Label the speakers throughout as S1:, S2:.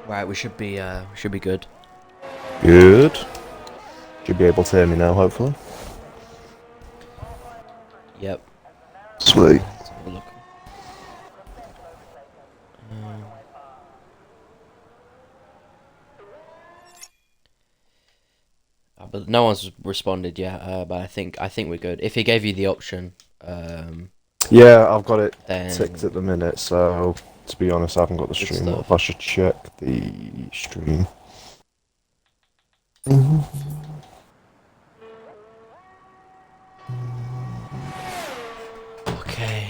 S1: Right, we should be good.
S2: Good. Should be able to hear me now, hopefully.
S1: Yep.
S2: Sweet.
S1: Let's have a look. But no one's responded yet. But I think we're good. If he gave you the option,
S2: Yeah, I've got it
S1: then
S2: ticked at the minute, so to be honest, I haven't got the
S1: Good
S2: stream
S1: stuff.
S2: up. I should check the stream.
S1: okay.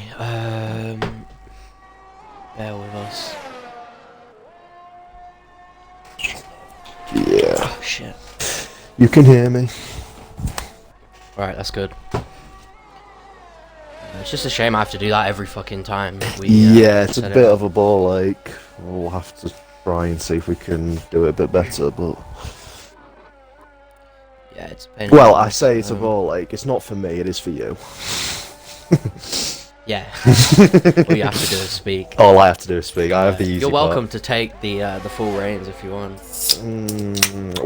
S1: Bear with us.
S2: Yeah.
S1: Oh shit.
S2: You can hear me.
S1: Right, that's good. It's just a shame I have to do that every fucking time.
S2: Yeah, it's a
S1: set it
S2: bit
S1: up.
S2: of a ball ache. We'll have to try and see if we can do it a bit better, but...
S1: Yeah, it's a pain.
S2: Well, I say it's a ball ache. It's not for me, it is for you.
S1: Yeah. All you have to do is speak.
S2: All I have to do is speak. I have the easy
S1: You're welcome
S2: part.
S1: to take the full reins if you want.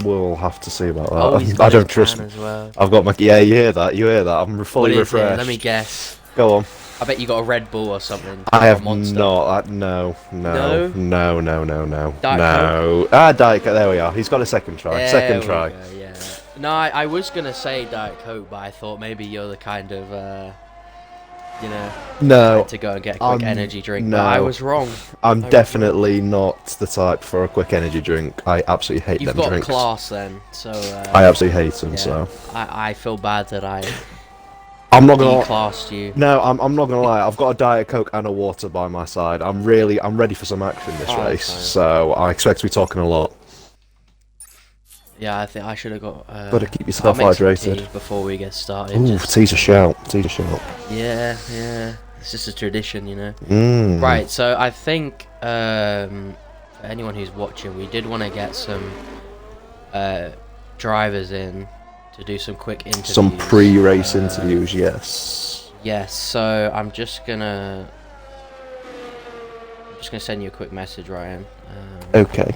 S2: We'll have to see about that.
S1: Oh, he's
S2: I
S1: got
S2: don't
S1: his
S2: trust
S1: can
S2: me.
S1: as well.
S2: I've got my... Yeah, you hear that? You hear that? I'm fully
S1: What is it?
S2: refreshed.
S1: Let me guess.
S2: Go on.
S1: I bet you got a Red Bull or something.
S2: I
S1: or a
S2: have
S1: Monster.
S2: not.
S1: No?
S2: No.
S1: Diet
S2: No. Ah, Diet Coke. There we are. He's got a second try.
S1: There
S2: Second
S1: we
S2: try.
S1: go, yeah. No, I was gonna say Diet Coke, but I thought maybe you're the kind of,
S2: No.
S1: like to go and get a quick energy drink.
S2: no.
S1: But I was wrong.
S2: I'm definitely not the type for a quick energy drink. I absolutely hate
S1: You've
S2: them
S1: got
S2: drinks.
S1: class then, so.
S2: I absolutely hate them.
S1: yeah.
S2: So
S1: I feel bad that I
S2: I'm not gonna.
S1: declassed you.
S2: No, I'm not gonna lie. I've got a Diet Coke and a water by my side. I'm ready for some action this
S1: Oh,
S2: race.
S1: fine.
S2: So I expect to be talking a lot.
S1: Yeah, I think I should have got.
S2: Gotta keep
S1: I'll
S2: yourself
S1: make some
S2: hydrated.
S1: tea before we get started.
S2: Ooh, tea's a shout. Tea's a shout.
S1: Yeah. It's just a tradition,
S2: Right.
S1: Right. So I think for anyone who's watching, we did want to get some drivers in to do some quick interviews.
S2: Some pre-race interviews, yes.
S1: Yes. So I'm just gonna send you a quick message, Ryan.
S2: Okay.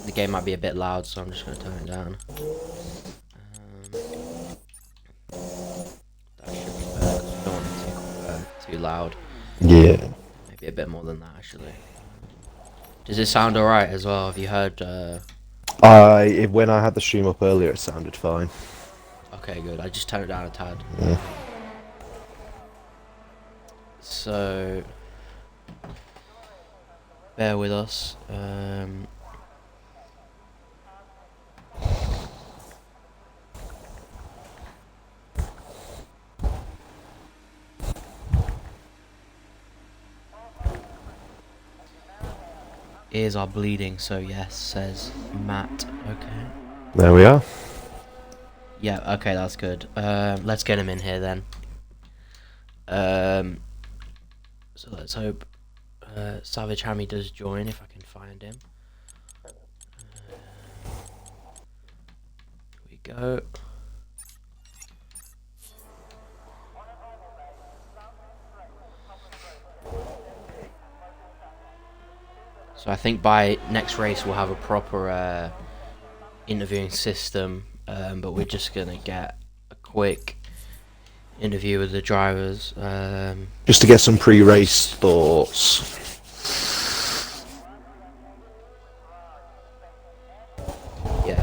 S1: The game might be a bit loud, so I'm just gonna turn it down. That should be better, 'cause we don't want it too loud.
S2: Yeah.
S1: Maybe a bit more than that, actually. Does it sound alright as well? Have you heard?
S2: When I had the stream up earlier, it sounded fine.
S1: Okay, good. I just turned it down a tad.
S2: Yeah.
S1: So, bear with us. Ears are bleeding, so yes, says Matt. Okay.
S2: There we are.
S1: Yeah, okay, that's good. Let's get him in here then. So let's hope Savage Hammy does join if I can find him. Here we go. So I think by next race we'll have a proper interviewing system, but we're just gonna get a quick interview with the drivers.
S2: Just to get some pre-race thoughts.
S1: Yeah.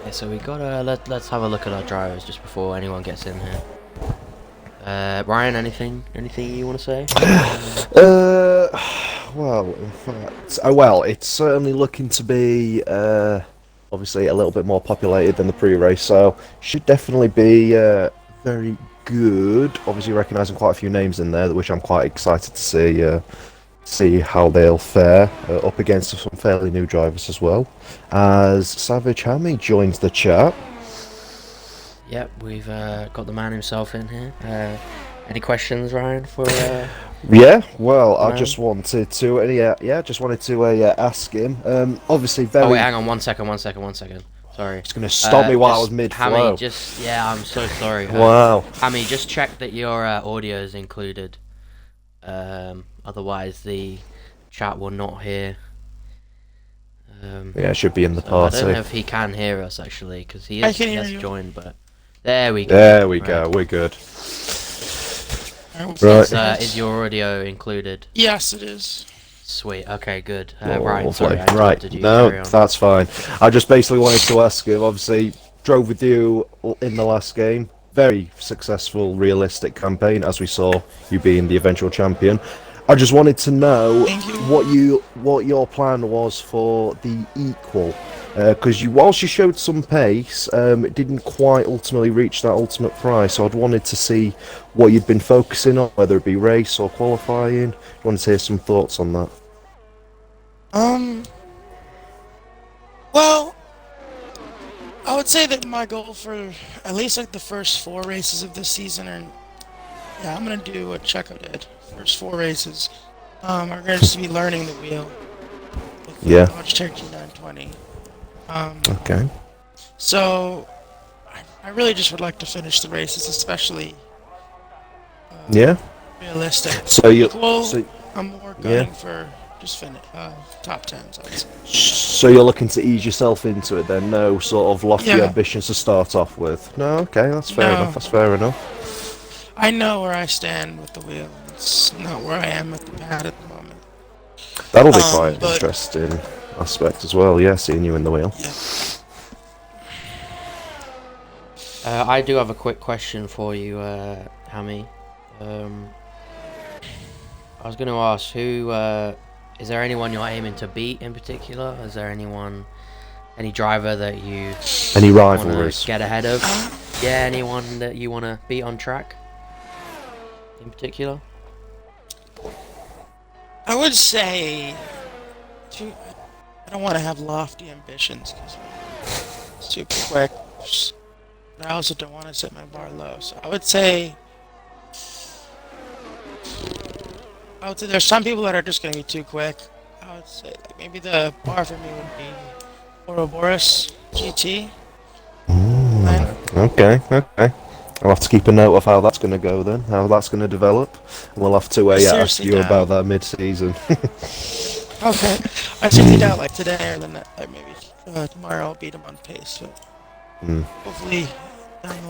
S1: Okay, so we gotta let's have a look at our drivers just before anyone gets in here. Ryan, anything you want to say?
S2: Well, in fact, well, it's certainly looking to be obviously a little bit more populated than the pre-race, so should definitely be very good. Obviously, recognising quite a few names in there, which I'm quite excited to see how they'll fare up against some fairly new drivers as well. As Savage Hammy joins the chat.
S1: Yep, we've got the man himself in here. Any questions, Ryan, for
S2: Yeah, well,
S1: the
S2: I
S1: man?
S2: just wanted to, just wanted to ask him. Obviously,
S1: Oh wait,
S2: very.
S1: hang on, 1 second, 1 second, 1 second. Sorry.
S2: It's going to stop me while I was
S1: Just Hammy,
S2: mid-flow.
S1: just yeah, I'm so sorry.
S2: Wow.
S1: Hammy, just check that your audio is included. Otherwise the chat will not hear.
S2: Yeah, it should be in the
S1: So I don't
S2: party.
S1: know if he can hear us actually, because
S3: I can
S1: he
S3: hear
S1: has
S3: you.
S1: joined, but there we go.
S2: There we
S1: Right.
S2: go. We're good.
S3: Right.
S1: Is your audio included?
S3: Yes, it is.
S1: Sweet. Okay, good.
S2: Oh,
S1: Ryan, sorry, I
S2: lovely. Right.
S1: interrupted you.
S2: No,
S1: Carry on.
S2: that's fine. I just basically wanted to ask him. Obviously, drove with you in the last game. Very successful, realistic campaign, as we saw you being the eventual champion. I just wanted to know
S3: Thank you.
S2: what your plan was for the equal, because whilst you showed some pace, it didn't quite ultimately reach that ultimate prize. So I'd wanted to see what you'd been focusing on, whether it be race or qualifying. I wanted to hear some thoughts on that.
S3: Well, I would say that my goal for at least like the first 4 races of this season are, yeah, I'm gonna do what Checo did. First 4 races, are gonna just be learning the wheel. With the
S2: Yeah.
S3: Dodge Cherokee 920.
S2: Okay.
S3: So I really just would like to finish the races, especially
S2: Yeah.
S3: realistic.
S2: So you.
S3: Equal,
S2: So,
S3: I'm more
S2: yeah.
S3: gunning for just finish top tens. I would say.
S2: so you're looking to ease yourself into it then? No sort of lofty
S3: Yeah.
S2: ambitions to start off with? No. Okay, that's fair
S3: No.
S2: enough. That's fair enough.
S3: I know where I stand with the wheel. It's not where I am with the pad at the moment.
S2: That'll be quite an
S3: but-
S2: interesting aspect as well. Yeah, seeing you in the wheel.
S3: Yeah.
S1: I do have a quick question for you, Hammy. I was going to ask, is there anyone you're aiming to beat in particular? Is there any driver that you
S2: Any
S1: want
S2: rivalries?
S1: to get ahead of? Yeah, anyone that you want to beat on track in particular?
S3: I would say, I don't want to have lofty ambitions because it's too quick. But I also don't want to set my bar low. So I would say there's some people that are just going to be too quick. I would say like maybe the bar for me would be Ouroboros GT. Then.
S2: Okay, okay. I'll have to keep a note of how that's going to go then, how that's going to develop. And we'll have to ask
S3: Seriously,
S2: you
S3: no.
S2: about that mid-season.
S3: Okay. I should beat out like today or then like maybe tomorrow I'll beat him on pace. But hopefully.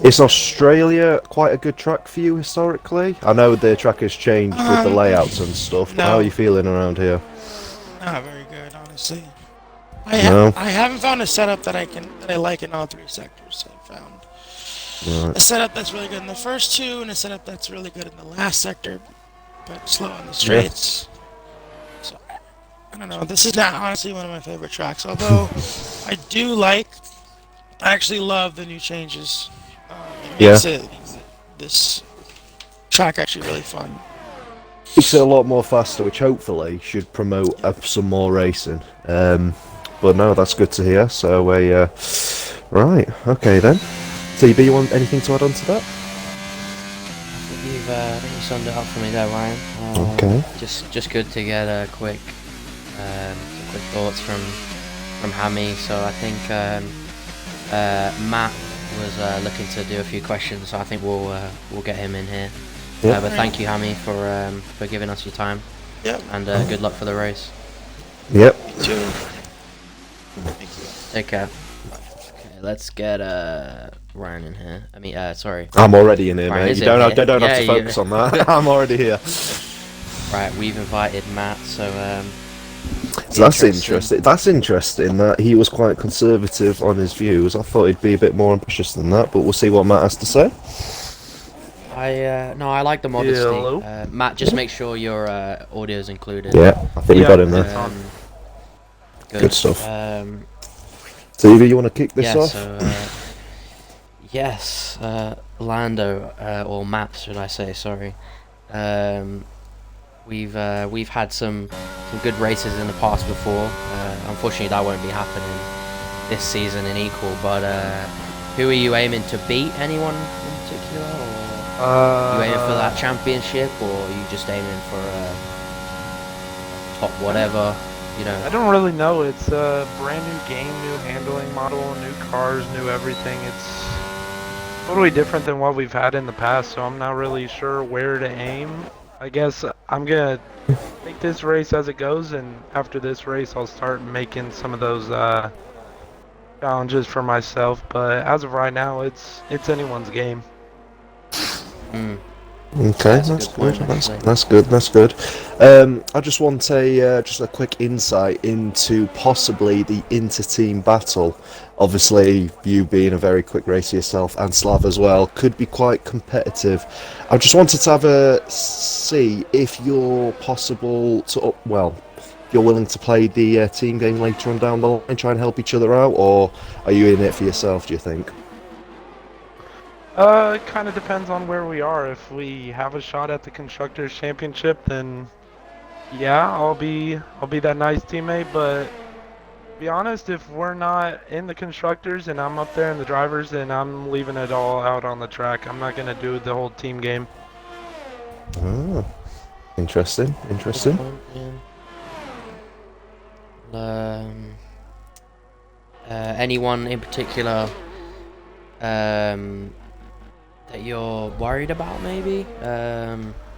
S2: Is Australia quite a good track for you historically? I know the track has changed with the layouts and stuff, but how are
S3: no.
S2: you feeling around here?
S3: Not very good, honestly.
S2: No?
S3: I haven't found a setup that I like in all 3 sectors. I found
S2: Right.
S3: a setup that's really good in the first 2 and a setup that's really good in the last sector, but slow on the straights. So I don't know. This is not honestly one of my favorite tracks, although I actually love the new changes. It makes this track actually really fun.
S2: Makes it a lot more faster, which hopefully should promote some more racing. But no, that's good to hear. So, right, okay then. TB, you want anything to add on to that?
S1: You've summed it up for me there, Ryan.
S2: Okay.
S1: Just good to get quick thoughts from Hammy. So I think Matt was looking to do a few questions. So I think we'll get him in here.
S2: Yep.
S1: But thank you, Hammy, for giving us your time.
S3: Yep.
S1: And good luck for the race.
S2: Yep.
S3: Me too. Thank you.
S1: Take care. Okay, let's get Ryan in here. I mean, sorry.
S2: I'm already in here,
S1: Ryan,
S2: mate.
S1: is
S2: You
S1: it
S2: don't have
S1: here?
S2: to
S1: Yeah,
S2: focus on that. I'm already here.
S1: Right, we've invited Matt, so
S2: So that's interesting. That's interesting that he was quite conservative on his views. I thought he'd be a bit more ambitious than that, but we'll see what Matt has to say.
S1: I like the modesty.
S2: hello.
S1: Matt, just make sure your audio's included.
S2: Yeah, I think we got him there. Good stuff. So, either you want to kick this
S1: Yeah,
S2: off?
S1: so yes, Lando or Matt, should I say? Sorry. We've had some good races in the past before. Unfortunately, that won't be happening this season in equal. But who are you aiming to beat? Anyone in particular? Or? You aiming for that championship, or are you just aiming for top whatever? You know.
S4: I don't really know. It's a brand new game, new handling model, new cars, new everything. It's totally different than what we've had in the past, so I'm not really sure where to aim. I guess I'm gonna take this race as it goes, and after this race, I'll start making some of those challenges for myself. But as of right now, it's anyone's game.
S1: Mm.
S2: Okay,
S1: That's a
S2: that's
S1: good
S2: good.
S1: point,
S2: That's
S1: actually.
S2: that's good. That's good. I just want just a quick insight into possibly the inter-team battle. Obviously, you being a very quick racer yourself, and Slav as well, could be quite competitive. I just wanted to have a see if you're possible to well, if you're willing to play the team game later on down the line, try and help each other out, or are you in it for yourself? Do you think?
S4: It kind of depends on where we are. If we have a shot at the constructors championship, then yeah, I'll be that nice teammate. But to be honest, if we're not in the constructors and I'm up there in the drivers, then I'm leaving it all out on the track. I'm not gonna do the whole team game.
S2: Ah, interesting.
S1: Good
S2: Interesting.
S1: point, yeah. Anyone in particular that you're worried about, maybe?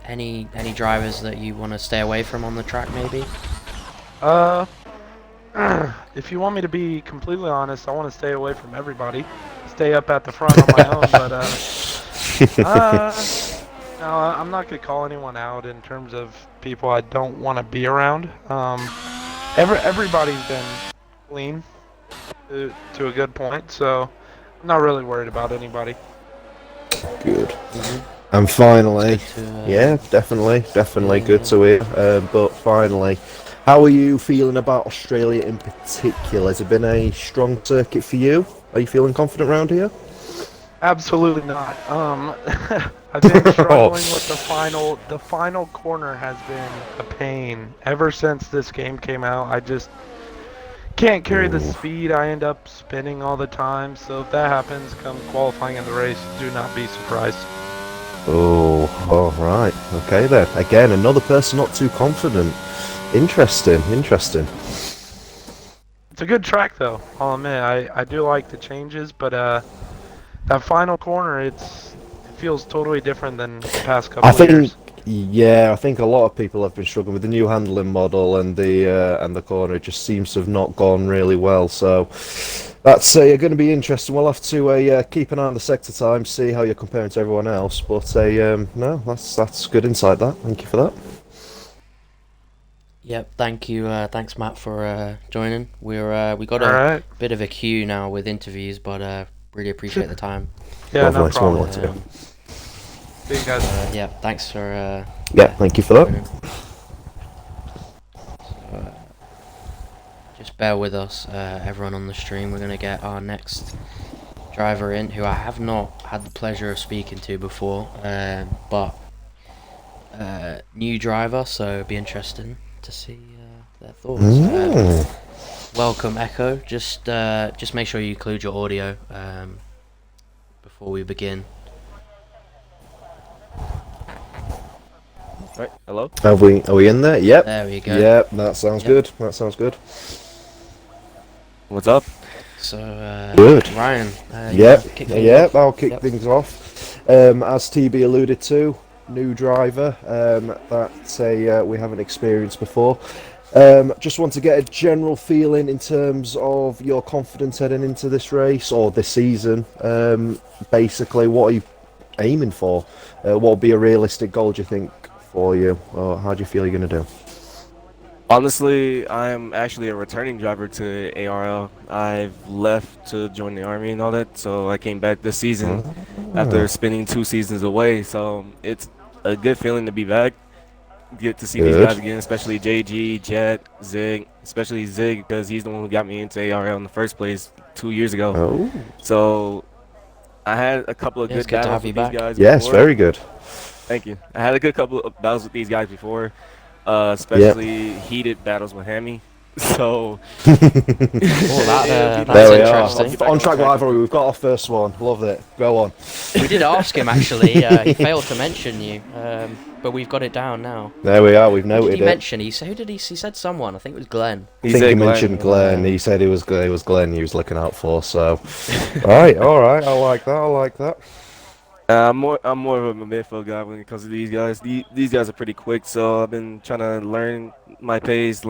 S1: Any drivers that you want to stay away from on the track, maybe?
S4: Uh, if you want me to be completely honest, I want to stay away from everybody. Stay up at the front on my own, but no, I'm not gonna call anyone out in terms of people I don't want to be around. Everybody's been clean to a good point, so I'm not really worried about anybody.
S2: Good.
S1: Mm-hmm.
S2: And finally,
S1: It's good to,
S2: yeah, definitely good to hear. But finally, how are you feeling about Australia in particular? Has it been a strong circuit for you? Are you feeling confident around here?
S4: Absolutely not. I've been struggling with the final. The final corner has been a pain ever since this game came out. I just can't carry the
S2: Ooh.
S4: speed. I end up spinning all the time. So if that happens, come qualifying in the race, do not be surprised.
S2: Oh, all right. Okay then. Again, another person not too confident. Interesting.
S4: It's a good track though. I'll admit. I do like the changes, but that final corner, it feels totally different than the past
S2: I
S4: couple of
S2: think,
S4: years.
S2: yeah, I think a lot of people have been struggling with the new handling model and the corner. It just seems to have not gone really well. So that's going to be interesting. We'll have to keep an eye on the sector time, see how you're comparing to everyone else. But no, that's good insight. That thank you for that.
S1: Yep, thank you. Thanks, Matt, for joining. We got
S4: All
S1: a
S4: right.
S1: bit of a queue now with interviews, but really appreciate the time.
S4: Yeah, no
S2: Lovely,
S4: problem.
S2: lovely.
S1: Um,
S4: See you guys.
S1: yeah, thanks for
S2: Yeah, thank you for that.
S1: joining. So, just bear with us, everyone on the stream. We're gonna get our next driver in, who I have not had the pleasure of speaking to before, but new driver, so it'll be interesting to see their thoughts. Welcome, Echo. Just make sure you include your audio before we begin.
S5: Right, hello?
S2: Are we in there? Yep.
S1: There we go.
S2: Yep, that sounds
S1: Yep.
S2: good. That sounds good.
S5: What's up?
S1: So,
S2: Good.
S1: Ryan. You
S2: Yep,
S1: wanna kick things
S2: yep,
S1: off?
S2: I'll kick
S1: Yep.
S2: things off. As TB alluded to, new driver that we haven't experienced before. Just want to get a general feeling in terms of your confidence heading into this race or this season. Basically, what are you aiming for? What would be a realistic goal, do you think, for you? Or how do you feel you're going to do?
S5: Honestly, I'm actually a returning driver to ARL. I've left to join the army and all that, so I came back this season after spending 2 seasons away. So it's a good feeling to be back. Get to see these
S2: Good.
S5: guys again, especially JG, Jet, Zig, especially Zig because he's the one who got me into ARL in the first place 2 years ago.
S2: Oh,
S5: So I had a couple of
S1: Yeah, it's
S5: good
S1: good to
S5: battles
S1: have you
S5: with these
S1: back.
S5: guys
S2: yes,
S5: before.
S2: very good.
S5: Thank you. I had a good couple of battles with these guys before, especially heated battles with Hammy. So
S1: Oh,
S5: it'd be
S1: that's
S2: There
S5: nice
S2: we
S5: to
S2: are.
S1: interesting.
S5: get back
S2: On track
S5: track.
S2: rivalry. We've got our first one. Loved it. Go on.
S1: We did ask him actually. He failed to mention you, but we've got it down now.
S2: There we are. We've
S1: Who did he
S2: noted it.
S1: mention? Who did he? He said someone. I think it was Glenn.
S2: I
S5: He
S2: think
S5: said
S2: he
S5: Glenn.
S2: mentioned Glenn.
S1: Wow.
S2: He said it was Glenn he was looking out for. So, right, all right. I like that. I like that.
S5: I'm more of a midfield guy when it comes to these guys. These guys are pretty quick, so I've been trying to learn my pace,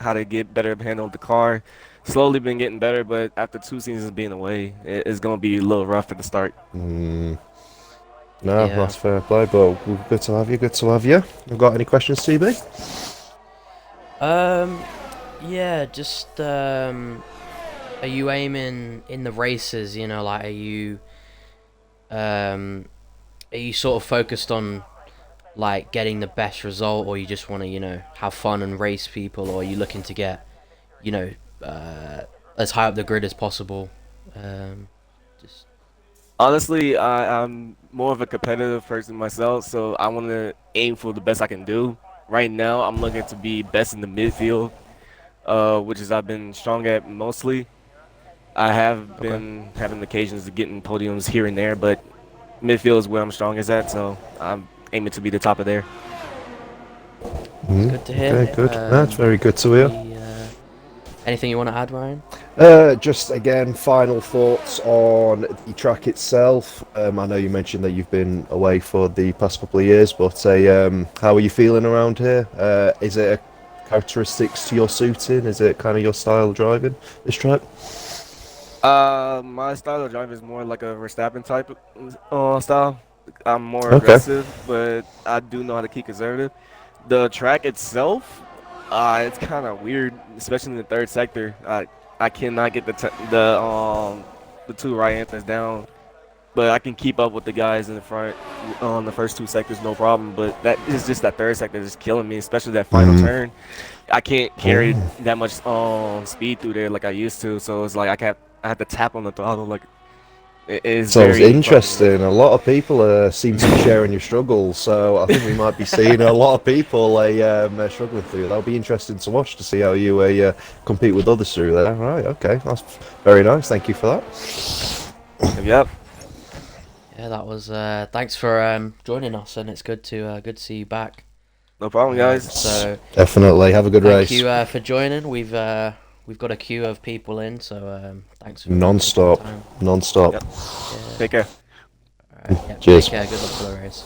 S5: how to get better handle the car. Slowly been getting better, but after 2 seasons being away, it's gonna be a little rough at the start.
S2: No,
S1: Yeah.
S2: that's fair play. But good to have you. Good to have you. You got any questions, TB?
S1: Yeah, just are you aiming in the races? You know, like are you sort of focused on like getting the best result, or you just want to, you know, have fun and race people, or are you looking to get, you know, as high up the grid as possible? Just
S5: Honestly, I'm more of a competitive person myself, so I want to aim for the best I can do. Right now, I'm looking to be best in the midfield, which is I've been strong at mostly. I have
S1: Okay.
S5: been having occasions of getting podiums here and there, but midfield is where I'm strongest at, so I'm aiming to be the top of there.
S1: good to hear.
S2: Okay, good. That's very good to hear.
S1: Anything you want to add, Ryan?
S2: Just again, final thoughts on the track itself. I know you mentioned that you've been away for the past couple of years, but how are you feeling around here? Is it characteristics to your suiting? Is it kind of your style of driving this track?
S5: My style of driving is more like a Verstappen type style. I'm more
S2: Okay.
S5: aggressive, but I do know how to keep conservative. The track itself, it's kind of weird, especially in the third sector. I cannot get the two right anthers down, but I can keep up with the guys in the front on the first two sectors, no problem. But that is just that third sector is killing me, especially that final turn. I can't carry that much speed through there like I used to, so it's like I have to tap on the throttle like it is
S2: So it's
S5: very
S2: interesting. A lot of people seem to be sharing your struggles, so I think we might be seeing a lot of people struggling through. That'll be interesting to watch to see how you compete with others through there. Right? Okay, that's very nice. Thank you for that.
S5: Yep.
S1: Yeah, that was. Thanks for joining us, and it's good to see you back.
S5: No problem, guys.
S1: So
S2: Definitely. Have a good
S1: thank
S2: race.
S1: you for joining. We've got a queue of people in, so thanks for
S2: Non-stop.
S1: taking the time.
S2: Non-stop.
S5: Yep.
S1: Yeah.
S5: Take care.
S1: Alright, yeah,
S2: Cheers.
S1: Take care. Good luck for the race.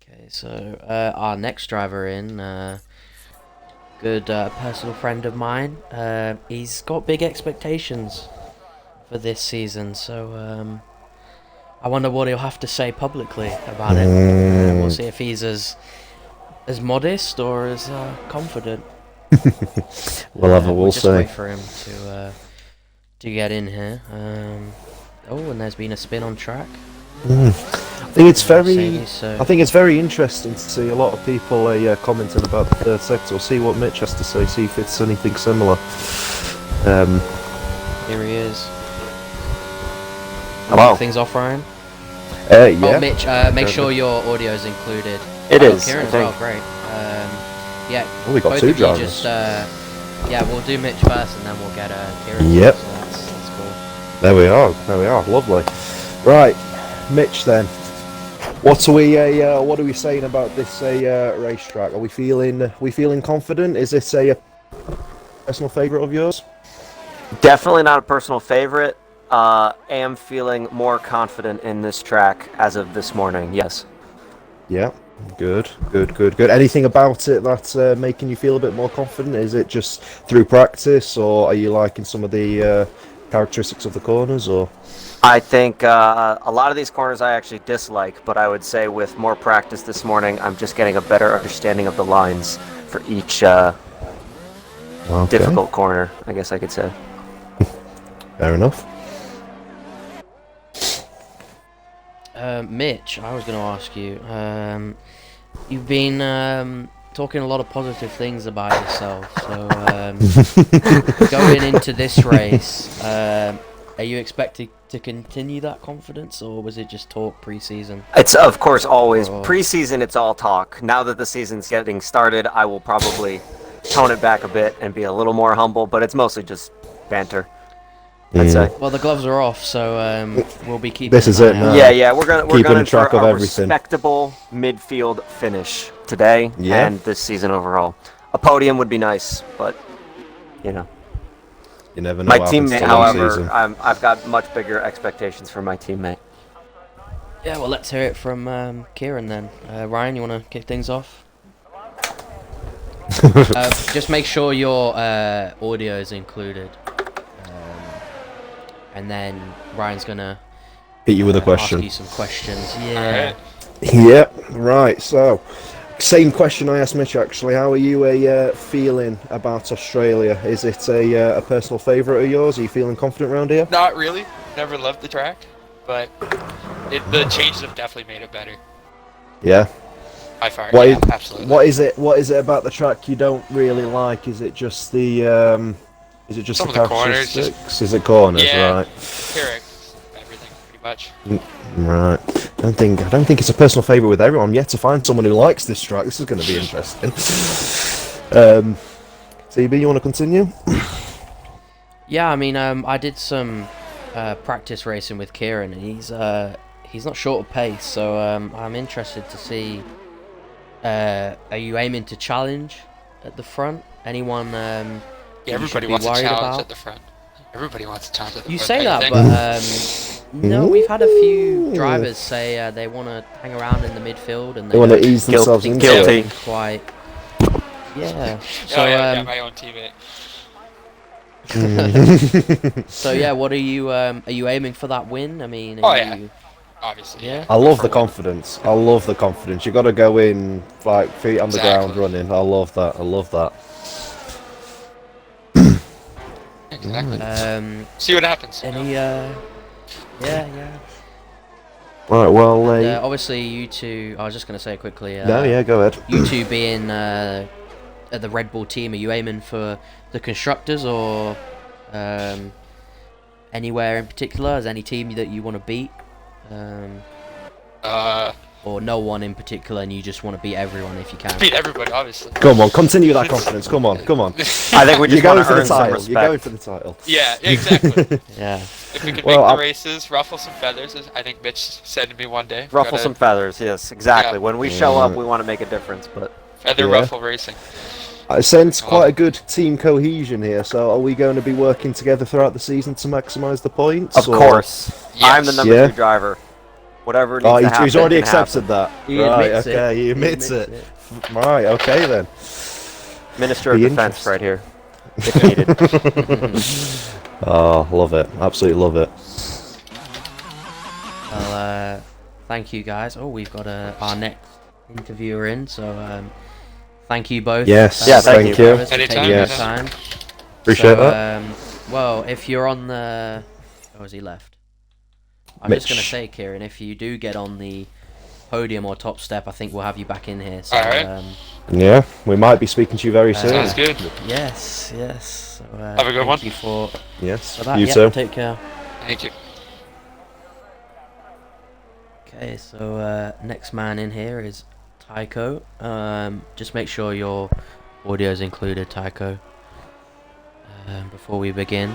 S1: Okay, so our next driver in, good personal friend of mine. He's got big expectations for this season, so I wonder what he'll have to say publicly about it. We'll see if he's as modest or as confident.
S2: We'll
S1: just
S2: see.
S1: wait for him to get in here. And there's been a spin on track.
S2: I think it's very.
S1: Mercedes, so
S2: I think it's very interesting to see a lot of people commenting about the third sector. We'll see what Mitch has to say. See if it's anything similar.
S1: here he is.
S2: Hello.
S1: Things off, Ryan.
S2: Yeah.
S1: Oh, Mitch, make sure your audio is included.
S6: It is,
S1: Kieran
S6: I
S1: as well.
S6: think.
S1: Great. Yeah.
S2: Oh, we got
S1: both
S2: two
S1: of you
S2: drivers.
S1: just, yeah, we'll do Mitch first, and then we'll get Kieran.
S2: Yep.
S1: So that's cool.
S2: There we are. Lovely. Right, Mitch. Then, what are we saying about this racetrack? Are we feeling confident? Is this a personal favourite of yours?
S6: Definitely not a personal favorite. Am feeling more confident in this track as of this morning. Yes.
S2: Yeah. Good. Anything about it that's making you feel a bit more confident? Is it just through practice, or are you liking some of the characteristics of the corners, or?
S6: I think a lot of these corners I actually dislike, but I would say with more practice this morning, I'm just getting a better understanding of the lines for each difficult corner, I guess I could say.
S2: Fair enough.
S1: Mitch, I was going to ask you. You've been talking a lot of positive things about yourself. So going into this race, are you expecting to continue that confidence, or was it just talk pre-season?
S6: It's of course always
S1: Or-
S6: preseason. It's all talk. Now that the season's getting started, I will probably tone it back a bit and be a little more humble. But it's mostly just banter. I'd say.
S1: Well, the gloves are off, so we'll be keeping.
S2: This
S1: an
S2: is
S1: eye
S2: it now.
S1: out.
S6: Yeah, we're gonna
S2: Keeping
S6: for
S2: track of
S6: a
S2: everything.
S6: respectable midfield finish today
S2: Yeah.
S6: and this season overall. A podium would be nice, but you know,
S2: You never know
S6: my
S2: what happens
S6: teammate,
S2: to
S6: however,
S2: season.
S6: I've got much bigger expectations for my teammate.
S1: Yeah, well, let's hear it from Kieran then. Ryan, you want to kick things off? Just make sure your audio is included. And then Ryan's gonna
S2: Hit you with a
S1: ask
S2: question.
S1: you some questions. Yeah.
S2: Yep, right, so same question I asked Mitch actually. How are you feeling about Australia? Is it a personal favourite of yours? Are you feeling confident around here?
S7: Not really. Never loved the track, but the changes have definitely made it better.
S2: Yeah.
S7: By far,
S2: What
S7: yeah,
S2: is-
S7: absolutely.
S2: What is it about the track you don't really like? Is it just the
S7: Some of the corners, just-
S2: characteristics? Is it corners,
S7: Yeah.
S2: right?
S7: Correct. Everything, pretty much.
S2: Right. I don't think it's a personal favourite with everyone. I'm yet to find someone who likes this track. This is going to be interesting. CB, you want to continue?
S1: Yeah, I mean, I did some practice racing with Kieran, and he's not short of pace, so I'm interested to see. Are you aiming to challenge at the front? Anyone?
S7: Yeah,
S1: you
S7: everybody
S1: should be
S7: wants a
S1: worried
S7: challenge
S1: about?
S7: at the front. Everybody wants a challenge at the
S1: You
S7: front.
S1: say
S7: don't
S1: that,
S7: you think?
S1: but no, we've had a few drivers say they want to hang around in the midfield and
S2: They want to
S1: don't
S2: ease themselves into
S6: guilty.
S2: it.
S1: quite. Yeah. So
S7: Oh, yeah, my own teammate.
S1: so yeah, what are you aiming for that win? I mean,
S7: Oh,
S1: are
S7: yeah.
S1: you-
S7: Obviously.
S1: Yeah.
S2: I love
S7: For
S2: the
S7: one.
S2: confidence. I love the confidence. You got to go in like feet on the ground,
S7: Exactly.
S2: running. I love that. I love that.
S7: Exactly. See what happens. you know?
S1: Any yeah.
S2: Right. Well,
S1: And, obviously, you two. I was just gonna say quickly.
S2: no, yeah, go ahead.
S1: You two being the Red Bull team, are you aiming for the constructors or anywhere in particular? Is any team that you want to beat, or no one in particular, and you just want to beat everyone if you can?
S7: Beat everybody, obviously.
S2: Come on, continue that confidence. Come on, come on.
S6: I think we
S2: You're
S6: just
S2: going
S6: want
S2: for
S6: to
S2: the
S6: earn some
S2: title. You're going
S6: respect.
S2: for the title.
S7: Yeah, exactly.
S1: Yeah.
S7: If we could
S2: Well,
S7: make
S2: I-
S7: the races, ruffle some feathers, as I think Mitch said to me one day.
S6: Ruffle
S7: Gotta
S6: some feathers. Yes, exactly.
S7: Yeah.
S6: When we show up, we want to make a difference. But
S7: feather
S2: Yeah.
S7: ruffle racing.
S2: I sense quite a good team cohesion here. So, are we going to be working together throughout the season to maximise the points?
S6: of
S2: or-
S6: course,
S7: Yes.
S6: I'm the number
S2: Yeah.
S6: 2 driver. Whatever needs
S2: Oh,
S6: to happen.
S2: he's already
S6: can
S2: accepted
S6: happen.
S2: that.
S1: He
S2: right.
S1: admits it.
S2: Okay. He admits it. Right. Okay then.
S6: Minister of
S2: Be
S6: Defense right here.
S2: interesting.
S6: If needed.
S2: Oh, love it. Absolutely love it.
S1: Well, thank you guys. Oh, we've got our next interviewer in, so thank you both.
S2: Yes.
S6: Yeah,
S1: both
S6: thank
S1: you.
S6: you.
S1: Brothers, for
S7: Anytime,
S1: taking the
S2: Yes.
S1: time.
S2: Appreciate
S1: So,
S2: that.
S1: Well, if you're on the... Oh, has he left? I'm just going to
S2: Mitch.
S1: say, Kieran, if you do get on the podium or top step, I think we'll have you back in here. So,
S7: Alright.
S2: Yeah, we might be speaking to you very soon.
S7: Sounds good.
S1: Yes. So,
S7: Have a good
S1: thank
S7: one.
S1: you for
S2: Yes.
S1: that.
S2: You
S1: Yeah,
S2: too.
S1: take care.
S7: Thank you.
S1: Okay, so next man in here is Tycho. Just make sure your audio is included, Tycho. Before we begin.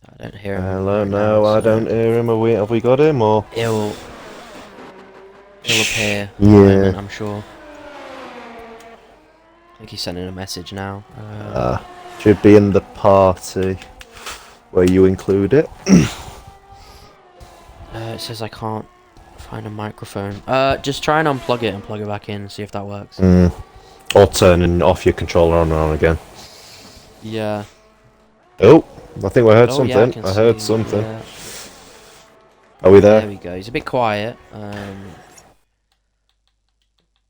S1: I don't hear him.
S2: Hello,
S1: right
S2: no,
S1: now,
S2: I
S1: so
S2: don't hear him. Have we got him or?
S1: He'll appear.
S2: Yeah.
S1: In a moment, I'm sure. I think he's sending a message now.
S2: Should be in the party where you include it.
S1: It says I can't find a microphone. Just try and unplug it and plug it back in and see if that works.
S2: Or turning off your controller on and on again.
S1: Yeah.
S2: Oh, I think we heard
S1: Oh, yeah,
S2: something.
S1: can
S2: I heard
S1: see,
S2: something.
S1: yeah.
S2: Are we
S1: There
S2: there?
S1: we go. He's a bit quiet.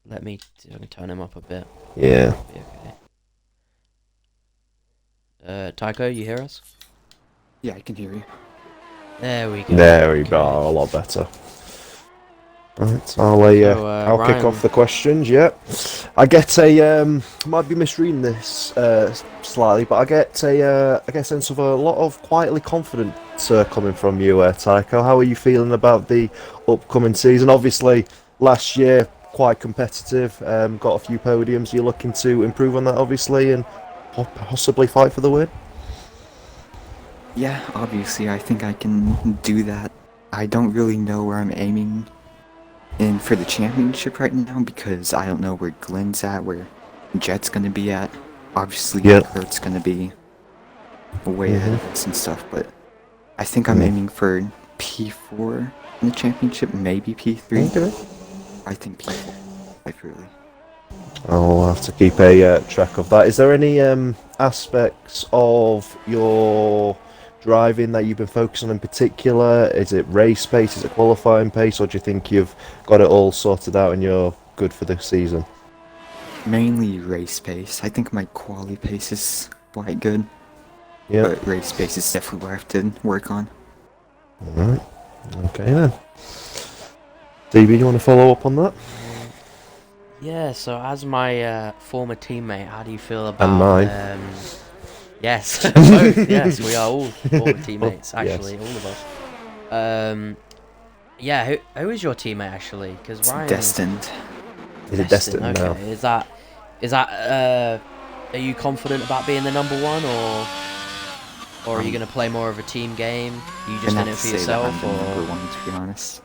S1: Let me see if I can turn him up a bit.
S2: Yeah.
S1: Be okay. Tycho, you hear us?
S8: Yeah, I can hear you.
S1: There we go.
S2: There we go.
S1: Okay.
S2: A lot better. Right, I'll kick
S1: Ryan,
S2: off the questions. Yeah, I get might be misreading this slightly, but I get a sense of a lot of quietly confidence coming from you, Tycho. How are you feeling about the upcoming season? Obviously, last year quite competitive. Got a few podiums. You're looking to improve on that, obviously, and possibly fight for the win.
S8: Yeah, obviously, I think I can do that. I don't really know where I'm aiming in for the championship right now because I don't know where Glenn's at, where Jet's gonna be at. Obviously,
S2: Yep.
S8: Kurt's gonna be way ahead of us and stuff, but I think I'm aiming for P4 in the championship, maybe P3.
S2: Okay.
S8: I think P4, like really.
S2: I'll have to keep a track of that. Is there any aspects of your driving that you've been focusing on in particular? Is it race pace? Is it qualifying pace? Or do you think you've got it all sorted out and you're good for the season?
S8: Mainly race pace. I think my quality pace is quite good,
S2: Yeah.
S8: but race pace is definitely what I have to work on.
S2: Alright. Okay then. DB, you want to follow up on that?
S1: yeah. So as my former teammate, how do you feel about?
S2: And mine.
S1: Yes, both. Yes, we are all former teammates.
S2: Yes.
S1: Actually, all of us. Yeah. Who is your teammate actually? Because Ryan.
S8: Destined.
S2: Is it destined
S1: okay.
S2: now?
S1: Is that? Are you confident about being the number one, or are you gonna play more of a team game? Are you just in
S8: Not
S1: it
S8: to
S1: for
S8: say that
S1: yourself,
S8: I'm the
S1: or?
S8: number one, to be honest.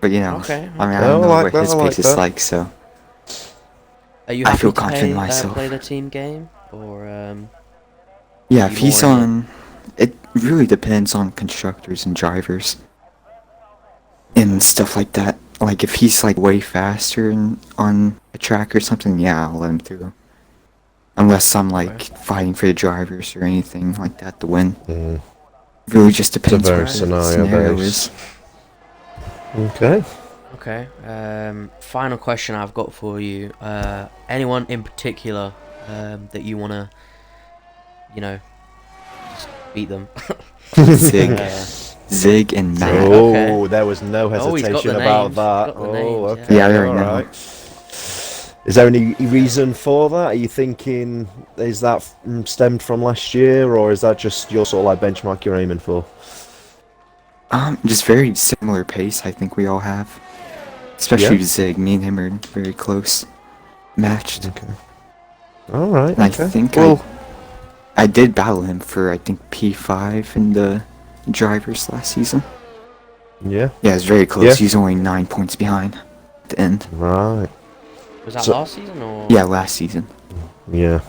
S8: But you know,
S1: Okay.
S8: I mean, I
S2: I
S8: don't know
S2: like
S8: what
S2: that,
S8: his
S2: I like
S8: pace is
S2: that.
S8: like, so
S1: Are you
S8: I
S1: happy
S8: feel
S1: to
S8: confident in
S1: play,
S8: myself.
S1: play the team game, or
S8: yeah.
S1: Are
S8: If
S1: you
S8: he's
S1: more in
S8: on, it really depends on constructors and drivers and stuff like that. Like if he's like way faster on a track or something, yeah, I'll let him through. Unless I'm like fighting for the drivers or anything like that to win.
S2: Mm.
S8: Really just depends
S2: very
S8: what the
S2: scenario
S8: scenario
S2: based.
S8: is.
S2: Okay.
S1: Okay. Final question I've got for you. Anyone in particular that you wanna, just beat them?
S8: Zig, Zig and Matt.
S2: Oh,
S1: okay.
S2: there was no
S1: Oh, he's got
S2: hesitation
S1: the
S2: about
S1: names.
S2: that.
S1: He's got the
S2: Oh,
S1: names,
S2: okay.
S8: Yeah, I already know.
S2: Alright. Is there any reason for that? Are you thinking, is that stemmed from last year, or is that just your sort of like benchmark you're aiming for?
S8: Just very similar pace. I think we all have, especially
S2: Yeah.
S8: Zig. Me and him are very close, matched.
S2: Okay. Alright,
S8: And
S2: okay.
S8: I think
S2: Well,
S8: I did battle him for I think P5 in the drivers last season.
S2: yeah.
S8: Yeah, it's very close.
S2: Yeah.
S8: He's only 9 points behind at the end.
S2: Right.
S1: Was that
S2: So-
S1: last season or?
S8: Yeah, last season.
S2: Yeah.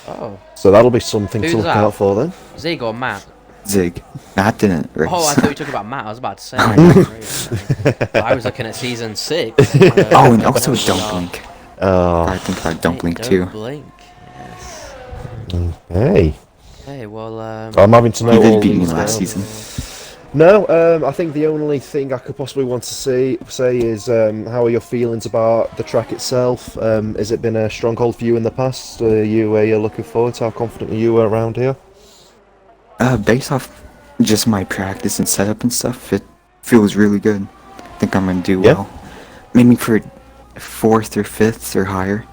S1: Oh,
S2: So that'll be something
S1: Who's
S2: to look
S1: that?
S2: out for then.
S1: Zig or Matt?
S8: Zig. Matt didn't race.
S1: Oh, I thought you were talking about Matt. I was about to say.
S8: Oh,
S1: I was looking at season 6.
S8: Oh, and also Don't Blink.
S2: Oh,
S8: I think about Don't Blink too.
S1: Don't blink. Yes.
S2: hey.
S1: Hey, well,
S2: I'm having to know
S8: He
S2: all
S8: did beat me
S2: these
S8: last
S2: now.
S8: season.
S2: No, I think the only thing I could possibly want to say is how are your feelings about the track itself? Has it been a stronghold for you in the past? Are you looking forward to? How confident are you around here?
S8: Based off just my practice and setup and stuff, it feels really good. I think I'm gonna do
S2: Yeah.
S8: well. Maybe for 4th or 5th or higher.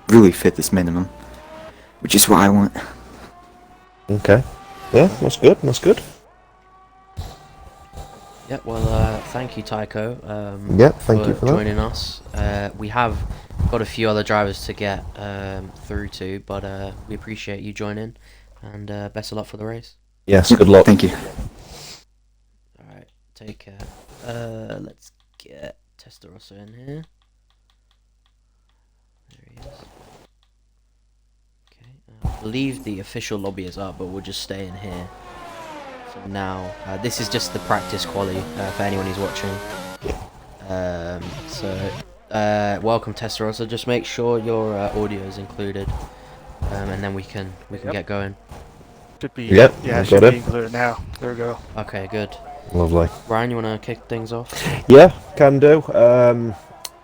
S8: Really 5th is minimum, which is what I want.
S2: Okay. Yeah, that's good. That's good.
S1: yeah, well, thank you, Tycho,
S2: Yeah, thank you for that.
S1: joining us. We have got a few other drivers to get through to, but we appreciate you joining, and best of luck for the race.
S2: Yes, good luck.
S8: Thank you.
S1: Alright, take care. Let's get Testarossa in here. There he is. Okay, I believe the official lobby is up, but we'll just stay in here for now. This is just the practice quali for anyone who's watching. Welcome Testarossa. Just make sure your audio is included, and then we can get going.
S9: Should be.
S2: Yep,
S9: Yeah, it
S2: got
S9: should
S2: it.
S9: be included now. There we go.
S1: Okay, good.
S2: Lovely.
S1: Ryan, you wanna kick things off?
S2: Yeah, can do.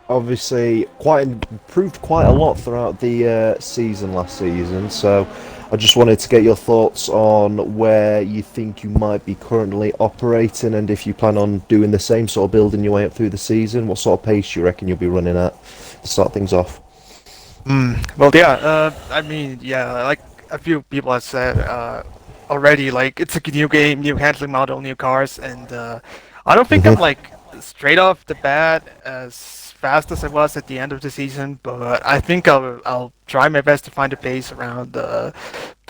S2: obviously quite improved quite a lot throughout the season last season. So I just wanted to get your thoughts on where you think you might be currently operating, and if you plan on doing the same sort of building your way up through the season. What sort of pace you reckon you'll be running at to start things off?
S9: Well, yeah. I mean, yeah. Like a few people have said already, like it's a new game, new handling model, new cars, and I don't think I'm
S2: Hmm.
S9: like straight off the bat as fast as I was at the end of the season, but I think I'll try my best to find a pace around the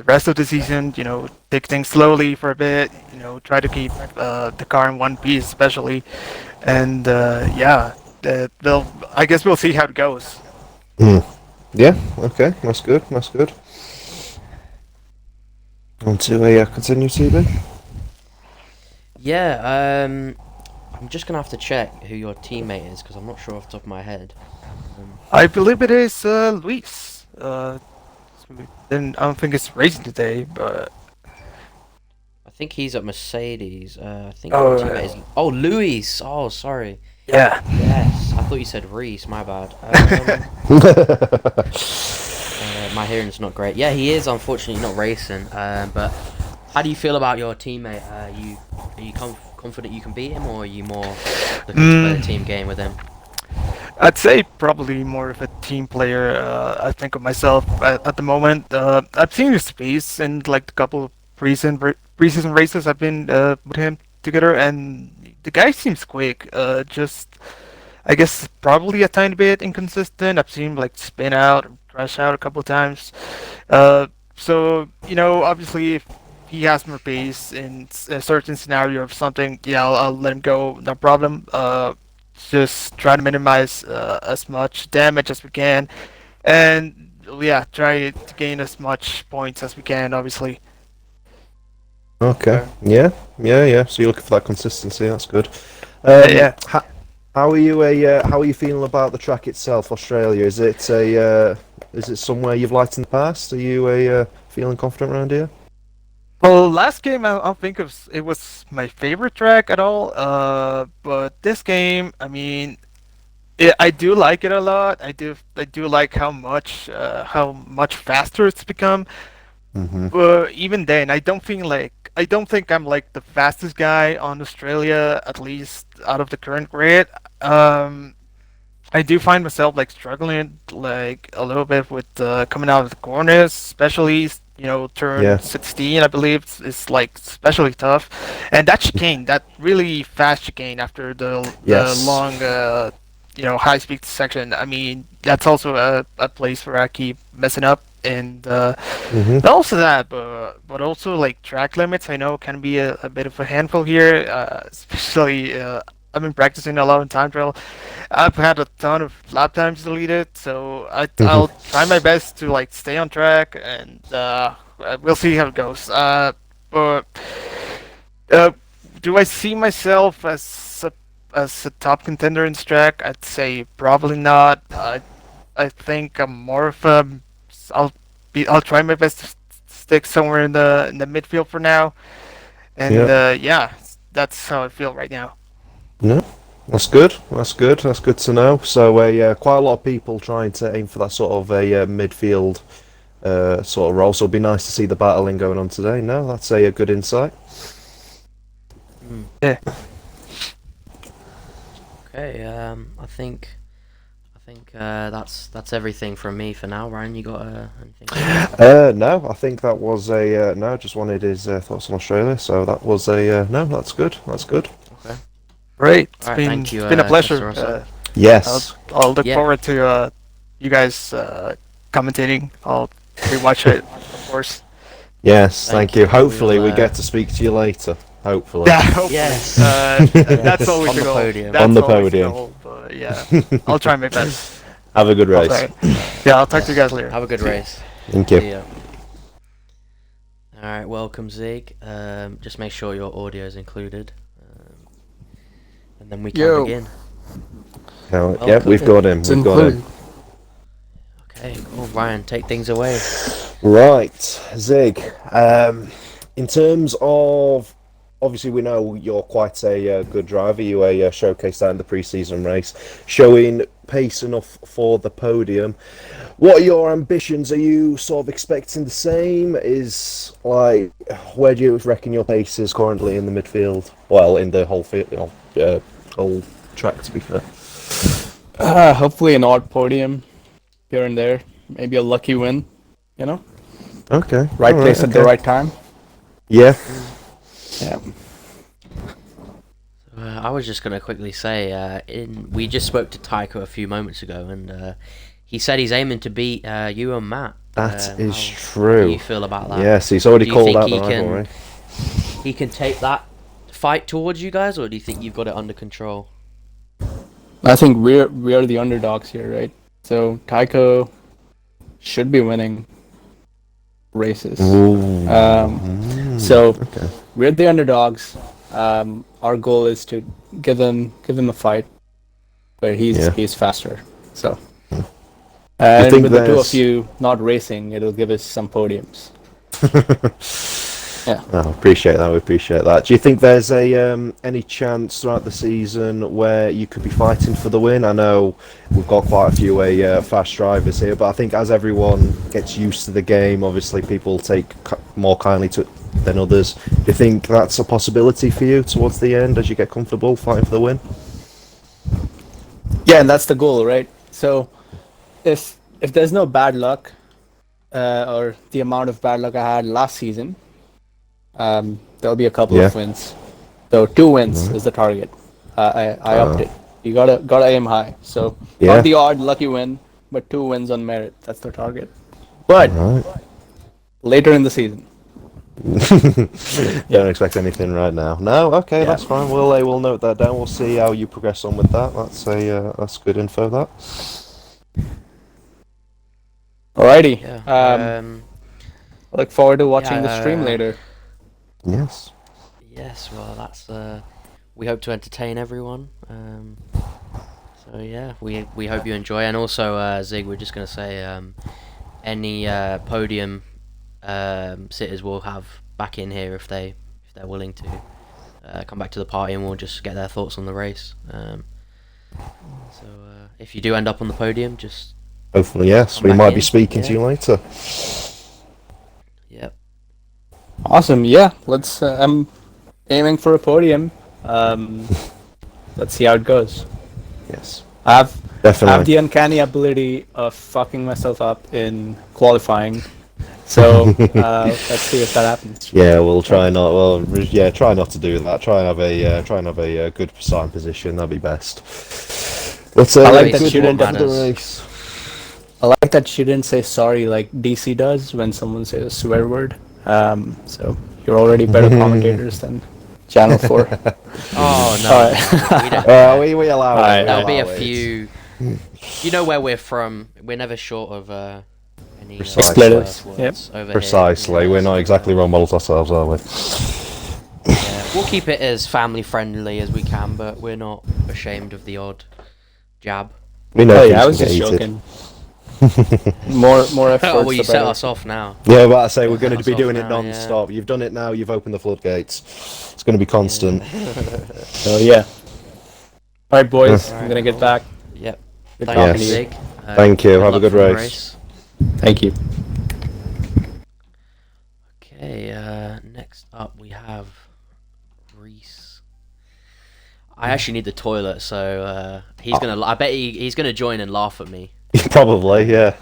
S9: rest of the season. You know, take things slowly for a bit. You know, try to keep the car in one piece, especially, and yeah. They'll. I guess we'll see how it goes.
S2: Yeah. Okay. That's good. That's good. On to a continue, TB.
S1: Yeah, I'm just gonna have to check who your teammate is because I'm not sure off the top of my head.
S9: I believe it is Luis. Then I don't think it's racing today, but
S1: I think he's at Mercedes. I think
S9: Oh,
S1: your teammate is. Oh, Luis. Oh, sorry.
S9: yeah.
S1: Yes, I thought you said Reese. My bad. My hearing's not great. Yeah, he is unfortunately not racing. But how do you feel about your teammate? Are you confident you can beat him, or are you more looking to play the team game with him?
S9: I'd say probably more of a team player. I think of myself at the moment. I've seen his pace in like a couple of preseason races I've been with him together, and the guy seems quick. Just I guess probably a tiny bit inconsistent. I've seen him like spin out or crash out a couple of times. So you know, obviously, if he has more pace in a certain scenario or something, yeah, I'll let him go, no problem. Just try to minimize as much damage as we can, and yeah, try to gain as much points as we can, obviously.
S2: Okay. Yeah. Yeah. Yeah. So you're looking for that consistency. That's good.
S9: Yeah.
S2: How are you? How are you feeling about the track itself, Australia? Is it somewhere you've liked in the past? Are you feeling confident around here?
S9: Well, last game I don't think it was my favorite track at all. But this game, I mean, I do like it a lot. I do like how much faster it's become.
S2: Mm-hmm.
S9: Even then, I don't think I'm like the fastest guy on Australia, at least out of the current grid. Um, I do find myself like struggling like a little bit with coming out of the corners, especially turn
S2: Yeah.
S9: 16, I believe, is like especially tough, and that chicane, that really fast chicane after the
S2: Yes.
S9: long high speed section. I mean, that's also a place where I keep messing up, and
S2: Mm-hmm.
S9: not also that, but also like track limits. I know can be a bit of a handful here, especially. I've been practicing a lot in time trial. I've had a ton of lap times deleted, so I'll
S2: Mm-hmm.
S9: try my best to like stay on track, and we'll see how it goes. But uh, do I see myself as a top contender in this track? I'd say probably not. I think I'm more of a. I'll try my best to stick somewhere in the midfield for now, and
S2: Yeah.
S9: yeah, that's how I feel right now.
S2: No. That's good. That's good. That's good to know. So, quite a lot of people trying to aim for that sort of a midfield sort of role. So, it'd be nice to see the battling going on today. No, that's a good insight.
S1: Mm.
S9: Yeah.
S1: Okay. I think that's everything from me for now. Ryan, you got anything?
S2: No, I think that was a no. Just wanted his thoughts on Australia. So that was a no. That's good. That's good.
S1: Okay.
S9: Great.
S1: All right. Thank you.
S9: It's been a pleasure.
S1: Testarossa.
S2: Yes.
S9: I'll look
S1: Yeah.
S9: forward to you guys commentating. I'll rewatch it, of course.
S2: Yes.
S1: Thank
S2: Thank you.
S1: you.
S2: Hopefully, we
S1: We'll,
S2: get to speak to you later. Hopefully.
S9: Yeah, hopefully.
S1: Yes.
S9: That's always
S1: On
S9: the
S1: the
S9: goal.
S1: podium.
S9: That's
S2: On the
S9: always
S2: podium.
S9: The goal, but yeah, I'll try my best.
S2: Have a good
S9: I'll
S2: race.
S9: try. Yeah, I'll talk to you guys later.
S1: Have a good race.
S2: Thank
S1: See
S2: you.
S1: ya. All right. Welcome, Zig. Just make sure your audio is included, and then we can begin.
S2: Now, yeah,
S1: Welcome.
S2: we've got him. We've got him.
S1: Okay. Cool. Ryan, take things away.
S2: Right, Zig. In terms of obviously we know you're quite a good driver. You showcased that in the pre-season race, showing pace enough for the podium. What are your ambitions? Are you sort of expecting the same? Where do you reckon your pace is currently in the midfield? Well, in the whole field, whole track, to be fair.
S10: Hopefully an odd podium here and there. Maybe a lucky win, you know?
S2: Okay.
S10: Right place at the right time.
S2: Yeah.
S10: Yeah.
S1: I was just going to quickly say, we just spoke to Tycho a few moments ago, and he said he's aiming to beat you and Matt.
S2: That is
S1: how
S2: true.
S1: do you feel about that?
S2: Yes, he's already
S1: Do you
S2: called
S1: think
S2: out the
S1: he
S2: rivalry.
S1: he can take that fight towards you guys, or do you think you've got it under control?
S10: I think we're the underdogs here, right? So Tycho should be winning races. So
S2: Okay.
S10: we're the underdogs. Our goal is to give him a fight, but he's faster. So, and
S2: think
S10: with the two of
S2: there's-
S10: you not racing, it'll give us some podiums. Yeah.
S2: Oh, appreciate that. We appreciate that. Do you think there's any chance throughout the season where you could be fighting for the win? I know we've got quite a few fast drivers here, but I think as everyone gets used to the game, obviously people take more kindly to it than others. Do you think that's a possibility for you towards the end as you get comfortable fighting for the win?
S10: Yeah, and that's the goal, right? So, if there's no bad luck, or the amount of bad luck I had last season, there'll be a couple of wins. So 2 wins is the target. I upped it. You gotta aim high. So not the odd lucky win, but 2 wins on merit. That's the target. But later in the season.
S2: Don't expect anything right now. No, okay, that's fine. We'll note that down. We'll see how you progress on with that. That's good info. That.
S10: Alrighty.
S1: Yeah.
S10: I look forward to watching the stream later.
S2: Yes.
S1: Yes. Well, that's. We hope to entertain everyone. So yeah, we hope you enjoy. And also, Zig, we're just gonna say, any podium sitters will have back in here if they're willing to come back to the party, and we'll just get their thoughts on the race. So if you do end up on the podium, just
S2: hopefully yes, we might be speaking to you later.
S1: Yep.
S10: Awesome. Yeah. Let's. I'm aiming for a podium. Let's see how it goes.
S2: Yes.
S10: I have
S2: Definitely.
S10: the uncanny ability of fucking myself up in qualifying. So let's see if that happens.
S2: Yeah, we'll try not. Well, yeah, try not to do that. Try and have a good starting position. That'd be best. Let's
S10: I like that
S2: good
S10: you didn't
S2: luck for the race.
S10: I like that you didn't say sorry like DC does when someone says a swear word. So you're already better commentators than Channel 4.
S1: Oh no, we don't.
S2: We allow it.
S1: There'll be a few. You know where we're from. We're never short of any
S2: Precisely.
S1: words over
S2: Precisely.
S1: here.
S2: We're not exactly role models ourselves, are we?
S1: Yeah, we'll keep it as family friendly as we can, but we're not ashamed of the odd jab.
S2: We know.
S10: I was just joking. more efforts.
S1: Oh, well, you
S10: the
S1: set
S10: better.
S1: us off now.
S2: Yeah, but I say we're going to be
S1: off
S2: doing it
S1: now,
S2: non-stop. You've done it now. You've opened the floodgates. It's going to be constant.
S10: So yeah. All right, boys. I'm gonna get back.
S1: Yep.
S10: Good
S1: Thank
S10: talking
S1: you,
S10: to you.
S1: Zig.
S2: Thank you.
S1: Good
S2: Have a
S1: luck
S2: good
S1: for the
S2: race.
S10: Thank you.
S1: Okay. Next up we have Reese. I actually need the toilet, so he's gonna. I bet he's gonna join and laugh at me.
S2: Probably, yeah.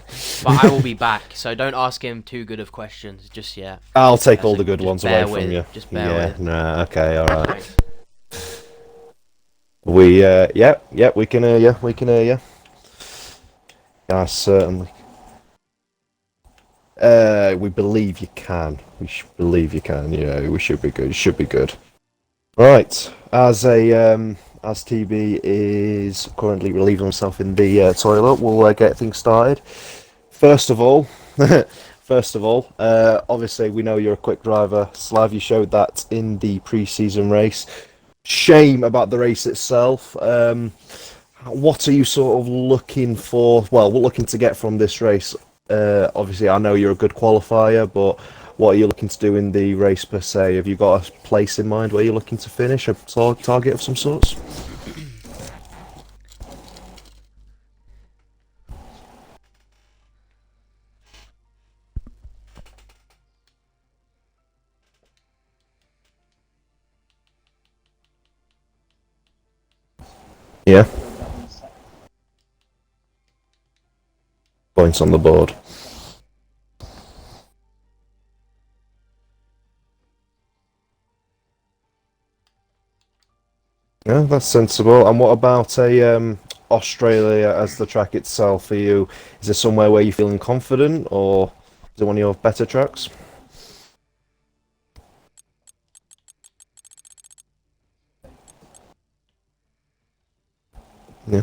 S1: But I will be back, so don't ask him too good of questions just yet.
S2: I'll take all the good
S1: Just
S2: ones
S1: bear
S2: away
S1: with-
S2: from you.
S1: just bear
S2: yeah.
S1: with.
S2: Nah. Okay. All right. We. Yep. We can hear you. We can hear you. Certainly. We believe you can. We believe you can. Yeah, we should be good. It should be good. Right. As TB is currently relieving himself in the toilet, we'll get things started. First of all, obviously we know you're a quick driver. Slav, you showed that in the pre-season race. Shame about the race itself. What are you sort of looking for? Well, we're looking to get from this race. Obviously, I know you're a good qualifier, but what are you looking to do in the race per se? Have you got a place in mind where you're looking to finish, a target of some sorts? Yeah. Points on the board. Yeah, that's sensible. And what about a Australia as the track itself? For you, is there somewhere where you're feeling confident, or is it one of your better tracks? Yeah.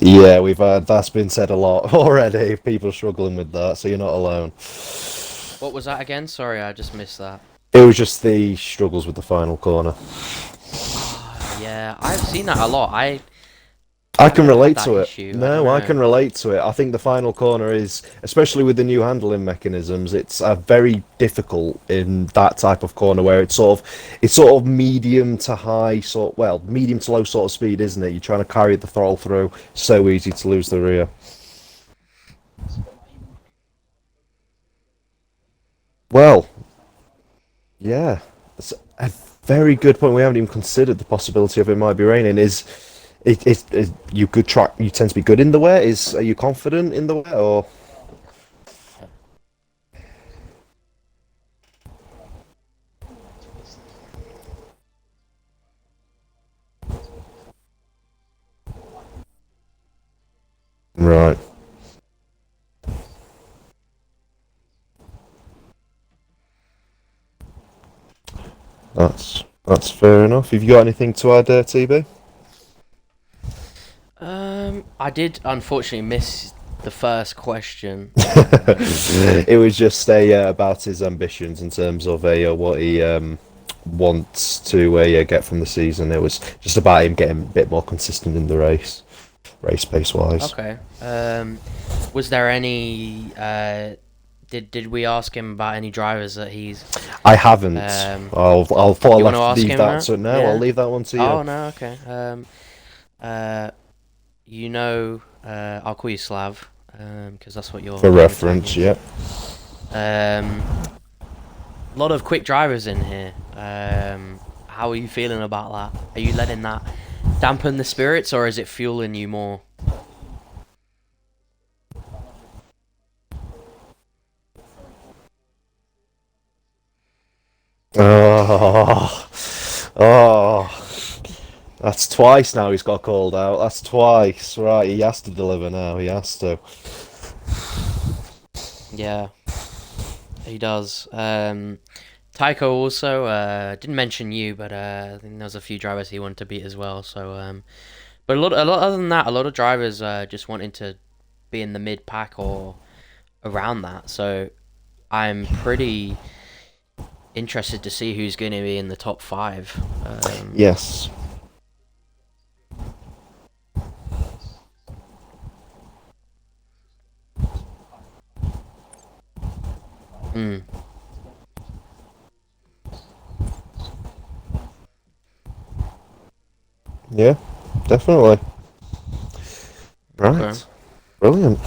S2: Yeah, we've had that's been said a lot already. People struggling with that, so you're not alone.
S1: What was that again? Sorry, I just missed that.
S2: It was just the struggles with the final corner.
S1: Yeah, I've seen that a lot.
S2: I can
S1: haven't had
S2: relate
S1: that
S2: to it.
S1: issue, I
S2: No,
S1: don't
S2: I
S1: know.
S2: can relate to it. I think the final corner is, especially with the new handling mechanisms, it's very difficult in that type of corner where it's sort of medium to high, medium to low sort of speed, isn't it? You're trying to carry the throttle through, so easy to lose the rear. Well, yeah, that's a very good point. We haven't even considered the possibility of it might be raining. Is you good track? You tend to be good in the wet. Are you confident in the wet or? Right. That's fair enough. Have you got anything to add, TB?
S1: I did unfortunately miss the first question.
S2: It was just about his ambitions in terms of what he wants to get from the season. It was just about him getting a bit more consistent in the race pace wise.
S1: Okay. Was there any? Did we ask him about any drivers that he's?
S2: I haven't. I'll thought
S1: You want to
S2: I'll
S1: ask
S2: leave
S1: him
S2: that.
S1: that?
S2: So no,
S1: Yeah.
S2: I'll leave that one to you.
S1: Oh no. Okay. I'll call you Slav, because that's what you're.
S2: For reference, yeah.
S1: A lot of quick drivers in here. How are you feeling about that? Are you letting that dampen the spirits, or is it fueling you more?
S2: Oh, oh, that's twice now he's got called out. That's twice. Right, he has to deliver now. He has to.
S1: Yeah, he does. Tycho also didn't mention you, but I think there's a few drivers he wanted to beat as well. So, but a lot other than that, a lot of drivers just wanting to be in the mid pack or around that. So, I'm pretty interested to see who's going to be in the top 5.
S2: Yes.
S1: Hmm.
S2: Yeah, definitely. Right.
S1: Okay.
S2: Brilliant.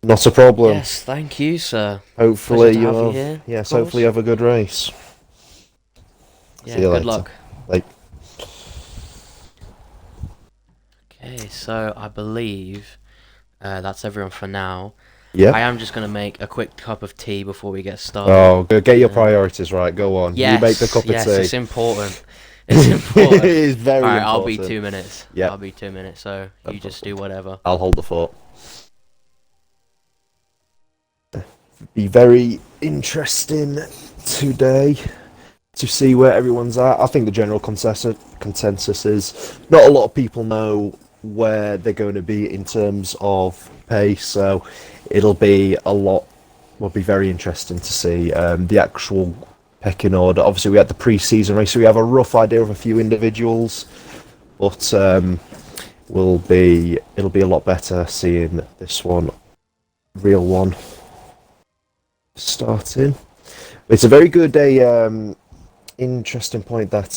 S2: Not a problem.
S1: Yes, thank you, sir.
S2: Hopefully
S1: Pleasure to have you
S2: have.
S1: here,
S2: Yes,
S1: of
S2: hopefully you
S1: course.
S2: have a good race.
S1: Yeah,
S2: See you
S1: good
S2: later.
S1: luck.
S2: Bye.
S1: Okay, so I believe that's everyone for now.
S2: Yeah.
S1: I am just going to make a quick cup of tea before we get started.
S2: Oh, good. Get your priorities right. Go on.
S1: Yes,
S2: You make the cup of
S1: yes,
S2: tea.
S1: it's important. It's important.
S2: It is very
S1: Alright,
S2: important.
S1: I'll be 2 minutes.
S2: Yeah.
S1: I'll be 2 minutes, so you just do whatever.
S2: I'll hold the fort. Be very interesting today to see where everyone's at. I think the general consensus is not a lot of people know where they're going to be in terms of pace, so it'll be a lot. Will be very interesting to see the actual pecking order. Obviously, we had the pre-season race, so we have a rough idea of a few individuals, but it'll be a lot better seeing this one, real one, starting. It's a very good interesting point that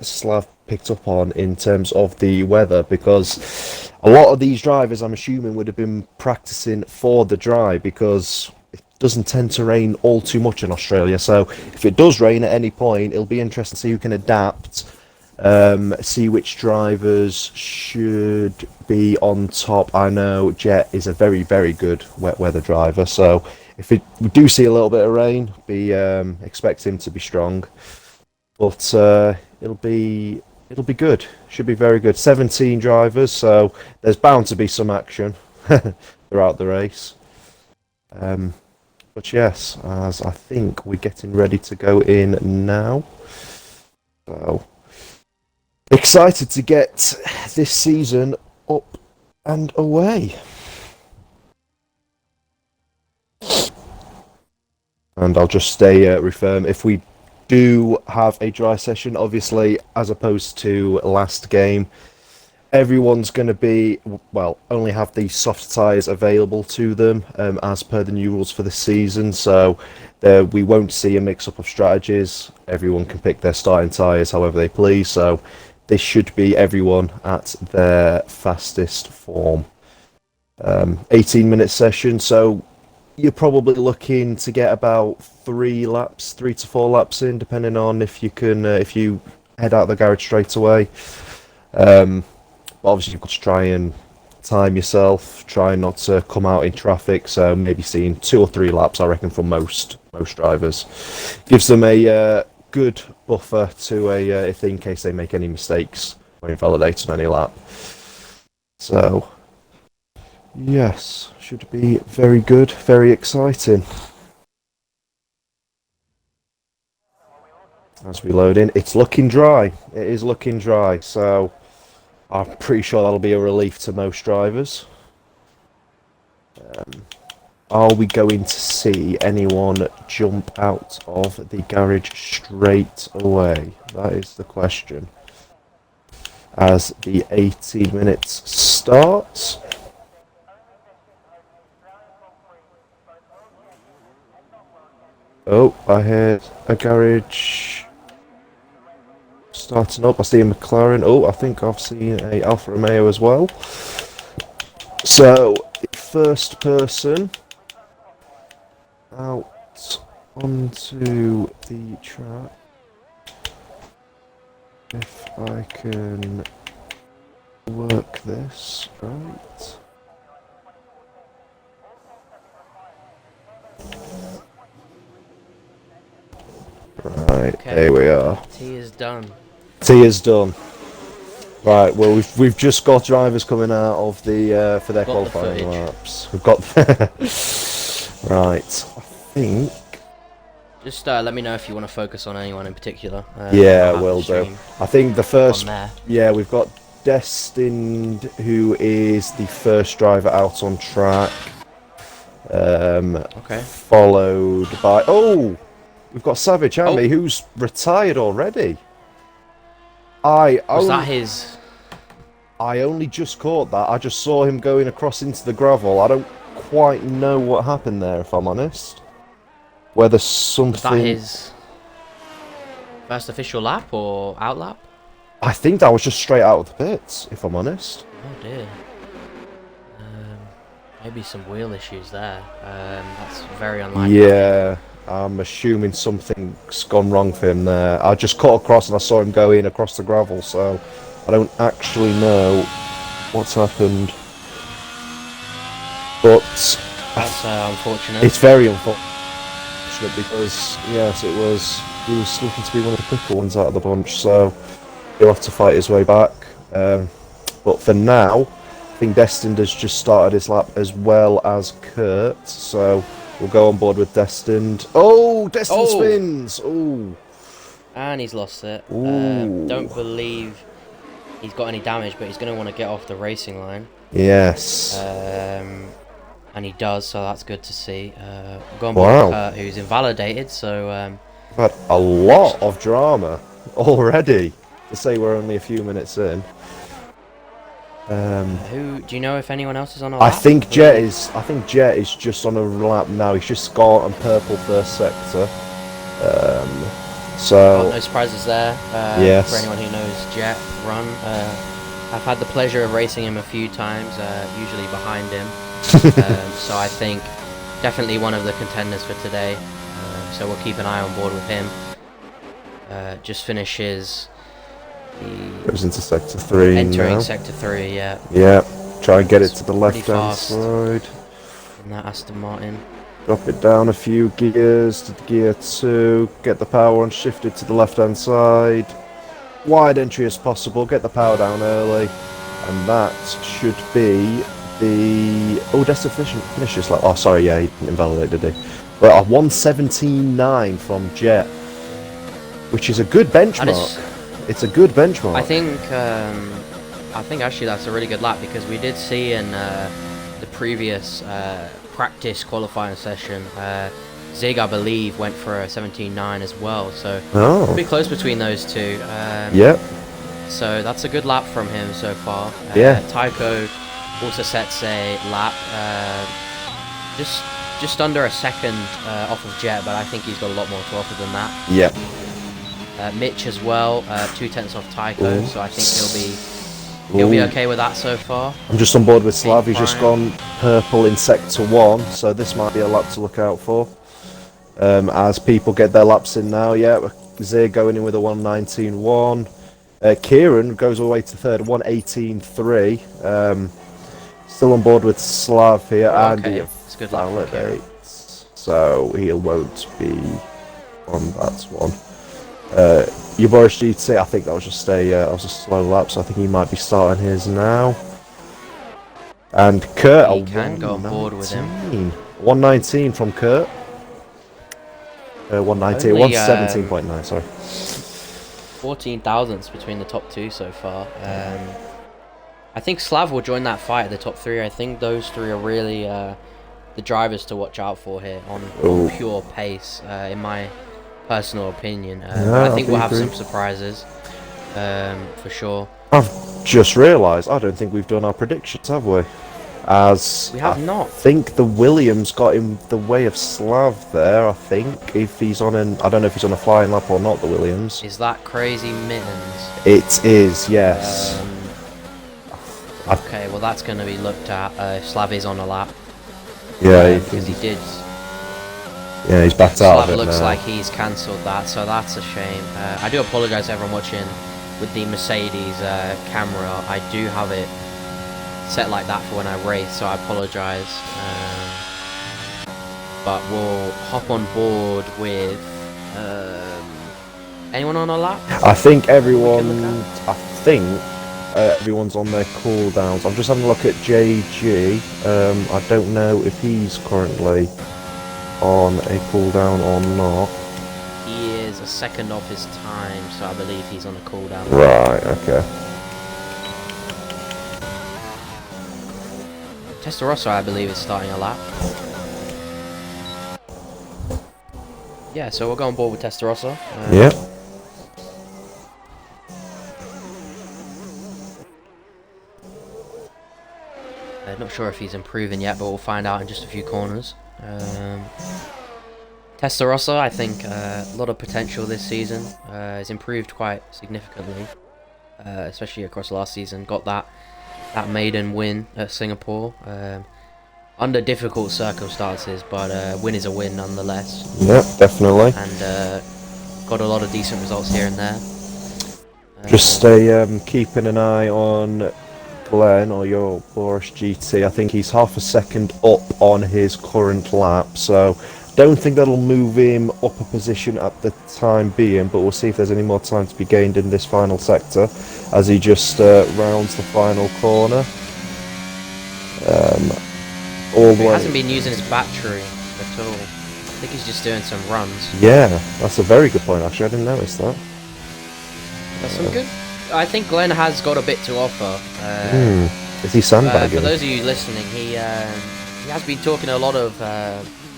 S2: Slav picked up on in terms of the weather, because a lot of these drivers, I'm assuming, would have been practicing for the dry, because it doesn't tend to rain all too much in Australia. So if it does rain at any point, it'll be interesting to see who can adapt, see which drivers should be on top. I know Jet is a very, very good wet weather driver, so if we do see a little bit of rain, expect him to be strong. But it'll be good. Should be very good. 17 drivers, so there's bound to be some action throughout the race. But yes, as I think we're getting ready to go in now. So excited to get this season up and away. And I'll just stay refirm. If we do have a dry session, obviously, as opposed to last game, everyone's going to be, well, only have the soft tyres available to them as per the new rules for the season. So we won't see a mix-up of strategies. Everyone can pick their starting tyres however they please. So this should be everyone at their fastest form. 18-minute session, so you're probably looking to get about 3 to 4 laps in, depending on if you head out the garage straight away. But obviously you've got to try and time yourself, try not to come out in traffic. So maybe seeing 2 or 3 laps, I reckon, for most drivers, gives them a good buffer to if in case they make any mistakes when invalidating any lap. So yes, should be very good, very exciting. As we load in, it's looking dry. It is looking dry, so I'm pretty sure that'll be a relief to most drivers. Are we going to see anyone jump out of the garage straight away? That is the question. As the 18 minutes starts. Oh, I heard a garage starting up. I see a McLaren. Oh, I think I've seen a Alfa Romeo as well. So, first person out onto the track. If I can work this right. Right,
S1: Okay.
S2: there we are.
S1: T is done.
S2: T is done. Right, well we've just got drivers coming out of the for their qualifying laps. We've got right. I think.
S1: Just let me know if you want to focus on anyone in particular.
S2: Yeah, will do. I think the first. Yeah, we've got Destined, who is the first driver out on track.
S1: Okay.
S2: Followed by we've got Savage, haven't we? Who's retired already.
S1: Was that his?
S2: I only just caught that. I just saw him going across into the gravel. I don't quite know what happened there, if I'm honest. Whether something...
S1: Was that his first official lap or out lap?
S2: I think that was just straight out of the pits, if I'm honest.
S1: Oh dear. Maybe some wheel issues there. That's very unlikely.
S2: Yeah, I'm assuming something's gone wrong for him there. I just cut across and I saw him go in across the gravel, so I don't actually know what's happened. But
S1: that's unfortunate.
S2: It's very unfortunate because yes, he was looking to be one of the quicker ones out of the bunch, so he'll have to fight his way back. But for now, I think Destined has just started his lap as well as Kurt, so we'll go on board with Destined. Oh, Destined spins! Oh,
S1: and he's lost it. Don't believe he's got any damage, but he's going to want to get off the racing line.
S2: Yes.
S1: And he does, so that's good to see. We'll go on board with Kurt, who's invalidated, so
S2: Had a lot of drama already. To say we're only a few minutes in.
S1: Who do you know if anyone else is on a
S2: I
S1: lap?
S2: think Jet is. I think Jet is just on a lap now. He's just got on purple first sector. So
S1: No surprises there.
S2: Yes.
S1: For anyone who knows Jet Run, I've had the pleasure of racing him a few times, usually behind him. So I think definitely one of the contenders for today. So we'll keep an eye on board with him. Just finishes.
S2: Goes into sector 3
S1: entering
S2: now.
S1: sector 3, yeah.
S2: Yeah. Try and get it to the
S1: Pretty
S2: left hand
S1: fast.
S2: side.
S1: In that Aston Martin.
S2: Drop it down a few gears to the gear 2. Get the power on shifted to the left hand side. Wide entry as possible. Get the power down early. And that should be the... Oh, that's the finishes. Like, oh, sorry, yeah, he didn't invalidate, did he? But a 117.9 from Jet. Which is a good benchmark. It's a good benchmark.
S1: I think actually that's a really good lap because we did see in the previous practice qualifying session, Zig, I believe, went for a 17.9 as well. So pretty close between those two.
S2: Yep.
S1: So that's a good lap from him so far.
S2: Yeah.
S1: Tycho also sets a lap, just under a second off of Jet, but I think he's got a lot more to offer than that.
S2: Yeah.
S1: Mitch as well, 2/10 off Tycho, so I think he'll be okay with that so far.
S2: I'm just on board with Slav. He's just gone purple in sector 1, so this might be a lap to look out for. As people get their laps in now, yeah. Zir going in with a 119.1. Kieran goes all the way to third, 118.3. Still on board with Slav here, and he
S1: it's a good lap for Kieran.
S2: So he won't be on that one. Boris GT, I think that was just a slow lap, so I think he might be starting his now. And Kurt,
S1: he can go on board with him.
S2: 119 from Kurt. 119, 117.9, sorry.
S1: 14 thousandths between the top two so far. I think Slav will join that fight at the top 3. I think those 3 are really the drivers to watch out for here on pure pace, in my personal opinion. I think we'll have some surprises, for sure.
S2: I've just realised, I don't think we've done our predictions, have we? As
S1: we have not.
S2: I think the Williams got in the way of Slav there, I think. If he's on I don't know if he's on a flying lap or not, the Williams.
S1: Is that crazy mittens?
S2: It is, yes.
S1: Okay, well that's going to be looked at if Slav is on a lap.
S2: Yeah,
S1: because he did.
S2: Yeah, he's backed out of it
S1: Slav looks
S2: now.
S1: like he's cancelled that, so that's a shame. I do apologise to everyone watching with the Mercedes camera. I do have it set like that for when I race, so I apologise. But we'll hop on board with anyone on a lap?
S2: I think everyone's on their cooldowns. I'm just having a look at JG. I don't know if he's currently on a cooldown or not.
S1: He is a second off his time, so I believe he's on a cooldown.
S2: Right, okay.
S1: Testarossa, I believe, is starting a lap. Yeah, so we'll go on board with Testarossa.
S2: Yeah.
S1: Not sure if he's improving yet, but we'll find out in just a few corners. Testarossa, I think a lot of potential this season. Has improved quite significantly, especially across last season. Got that maiden win at Singapore under difficult circumstances, but win is a win nonetheless.
S2: Yep, definitely.
S1: And got a lot of decent results here and there.
S2: Just keeping an eye on Glenn or your Boris GT. I think he's half a second up on his current lap, so don't think that'll move him up a position at the time being, but we'll see if there's any more time to be gained in this final sector as he just rounds the final corner.
S1: He hasn't been using his battery at all. I think he's just doing some runs.
S2: Yeah, that's a very good point actually, I didn't notice that.
S1: That's some good. I think Glenn has got a bit to offer.
S2: Is he sandbagging?
S1: For those of you listening, he has been talking a lot of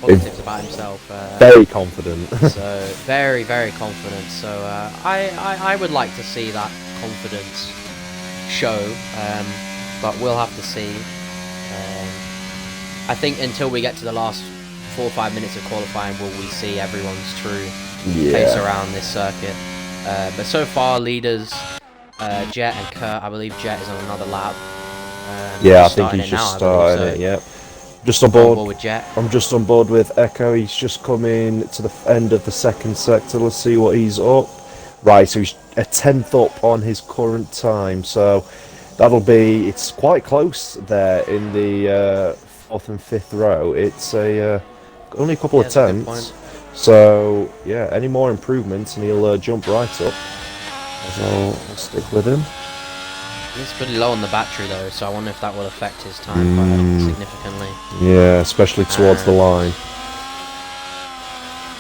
S1: positives about himself.
S2: Very confident.
S1: So very, very confident. So I would like to see that confidence show, but we'll have to see. I think until we get to the last 4 or 5 minutes of qualifying, will we see everyone's true pace around this circuit. But so far, leaders Jet and Kurt. I believe Jet is on another lap.
S2: Yeah, I think he's just starting it. Yep. Just on board
S1: with Jet.
S2: I'm just on board with Echo. He's just coming to the end of the second sector. Let's see what he's up. Right, so he's a 10th up on his current time. So that'll be. It's quite close there in the 4th and 5th row. It's only a couple of tenths. So yeah, any more improvements and he'll jump right up. So I'll stick with him.
S1: He's pretty low on the battery though, so I wonder if that will affect his time quite significantly.
S2: Yeah, especially towards the line.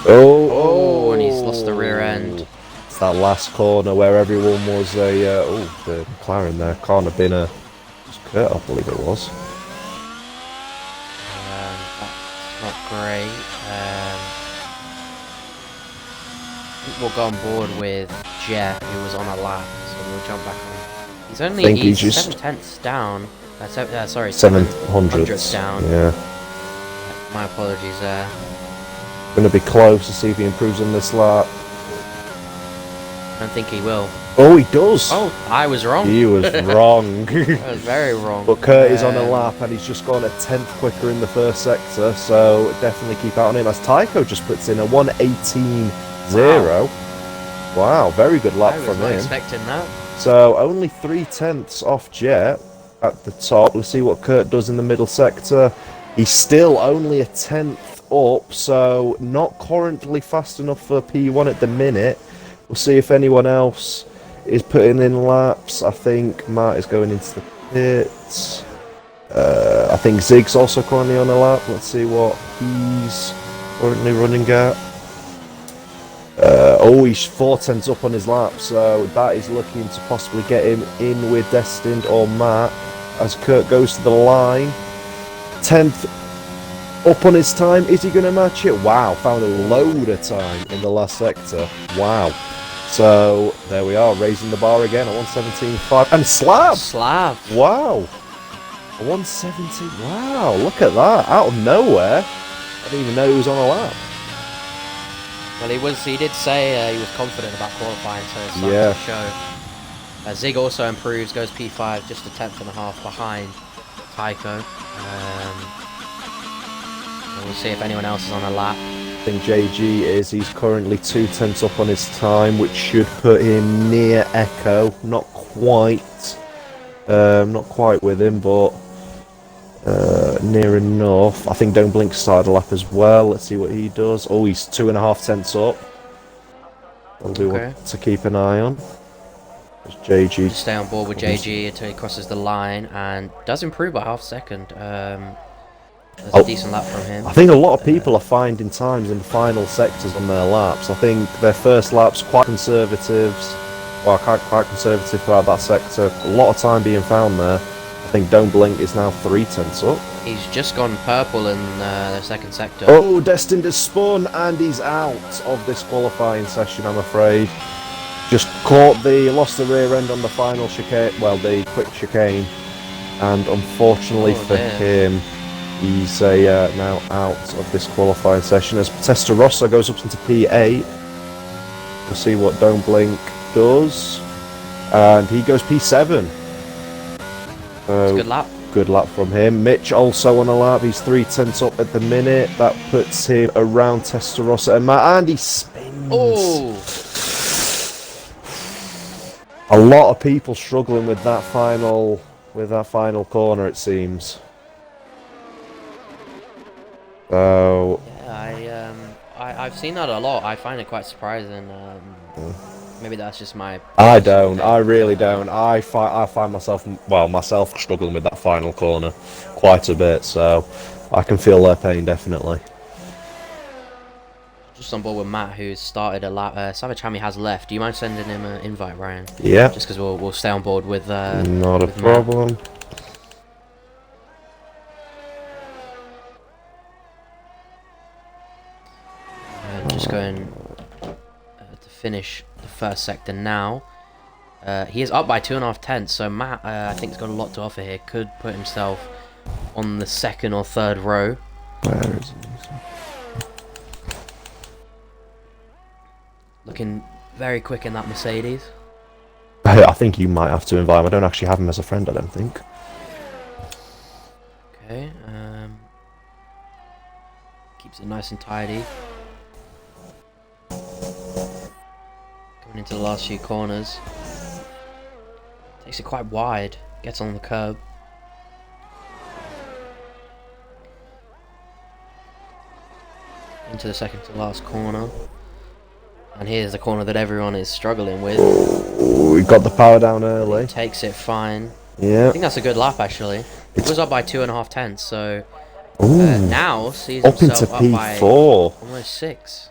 S1: Oh, and he's lost the rear end.
S2: It's that last corner where everyone was the McLaren there. Can't have been a Kurt, I believe it was.
S1: That's not great. I think we'll go on board with Jet, who was on a lap, so we'll jump back on. He's only 7 tenths down. Sorry, 700ths down.
S2: Yeah.
S1: My apologies there.
S2: Going to be close to see if he improves on this lap.
S1: I don't think he will.
S2: Oh, he does.
S1: Oh, I was wrong.
S2: He was wrong.
S1: I was very wrong.
S2: But Kurt is on a lap and he's just gone a 10th quicker in the first sector, so definitely keep out on him. As Tycho just puts in a 1:18.0. Wow, very good lap from him.
S1: I was not expecting that.
S2: So only 3 tenths off Jet at the top. Let's see what Kurt does in the middle sector. He's still only a 10th up, so not currently fast enough for P1 at the minute. We'll see if anyone else is putting in laps. I think Matt is going into the pits. I think Zig's also currently on a lap. Let's see what he's currently running at. He's 4 tenths up on his lap, so that is looking to possibly get him in with Destined or Matt as Kurt goes to the line. 10th up on his time. Is he going to match it? Wow, found a load of time in the last sector. Wow. So there we are, raising the bar again at 1:17.5 and slab. Wow. 1:17. Wow, look at that out of nowhere. I didn't even know he was on a lap.
S1: Well, he did say he was confident about qualifying, so it's starting to show. Zig also improves, goes P5, just a 10th and a half behind Tycho. We'll see if anyone else is on a lap.
S2: I think JG he's currently 2 tenths up on his time, which should put him near Echo. Not quite with him, but near enough. I think Don't Blink started a lap as well. Let's see what he does. Oh, he's 2.5 tenths up. That'll be one to keep an eye on. JG.
S1: Stay on board with JG until he crosses the line and does improve by half second. There's a decent lap from him.
S2: I think a lot of people are finding times in the final sectors on their laps. I think their first lap's quite conservative throughout that sector. A lot of time being found there. I think Don't Blink is now 3 tenths up.
S1: He's just gone purple in the second sector.
S2: Oh, Destined has spun and he's out of this qualifying session, I'm afraid. Just lost the rear end on the final chicane, the quick chicane. And unfortunately for him, he's now out of this qualifying session as Testarossa goes up into P8. We'll see what Don't Blink does. And he goes P7. So,
S1: good lap.
S2: Good lap from him. Mitch also on a lap. He's 3 tenths up at the minute. That puts him around Testarossa and Matt. And he spins.
S1: Oh!
S2: A lot of people struggling with that final corner, it seems. So
S1: yeah, I've seen that a lot. I find it quite surprising. Maybe that's just my.
S2: I don't. I really don't. I find myself struggling with that final corner quite a bit. So I can feel their pain definitely.
S1: Just on board with Matt, who's started a lap. Savage Hammy has left. Do you mind sending him an invite, Ryan?
S2: Yeah.
S1: Just because we'll stay on board with.
S2: Not a problem. Matt.
S1: going to finish the first sector now. He is up by 2.5 tenths, so Matt, I think, has got a lot to offer here. Could put himself on the second or third row.
S2: Where is he?
S1: Looking very quick in that Mercedes.
S2: I think you might have to invite him. I don't actually have him as a friend, I don't think.
S1: Okay. Keeps it nice and tidy. Coming into the last few corners. Takes it quite wide. Gets on the curb. Into the second to last corner. And here's the corner that everyone is struggling with.
S2: Oh, we got the power down early.
S1: He takes it fine.
S2: Yeah.
S1: I think that's a good lap, actually. It was up by 2.5 tenths, so now sees
S2: up into
S1: himself up by
S2: P4.
S1: almost 6.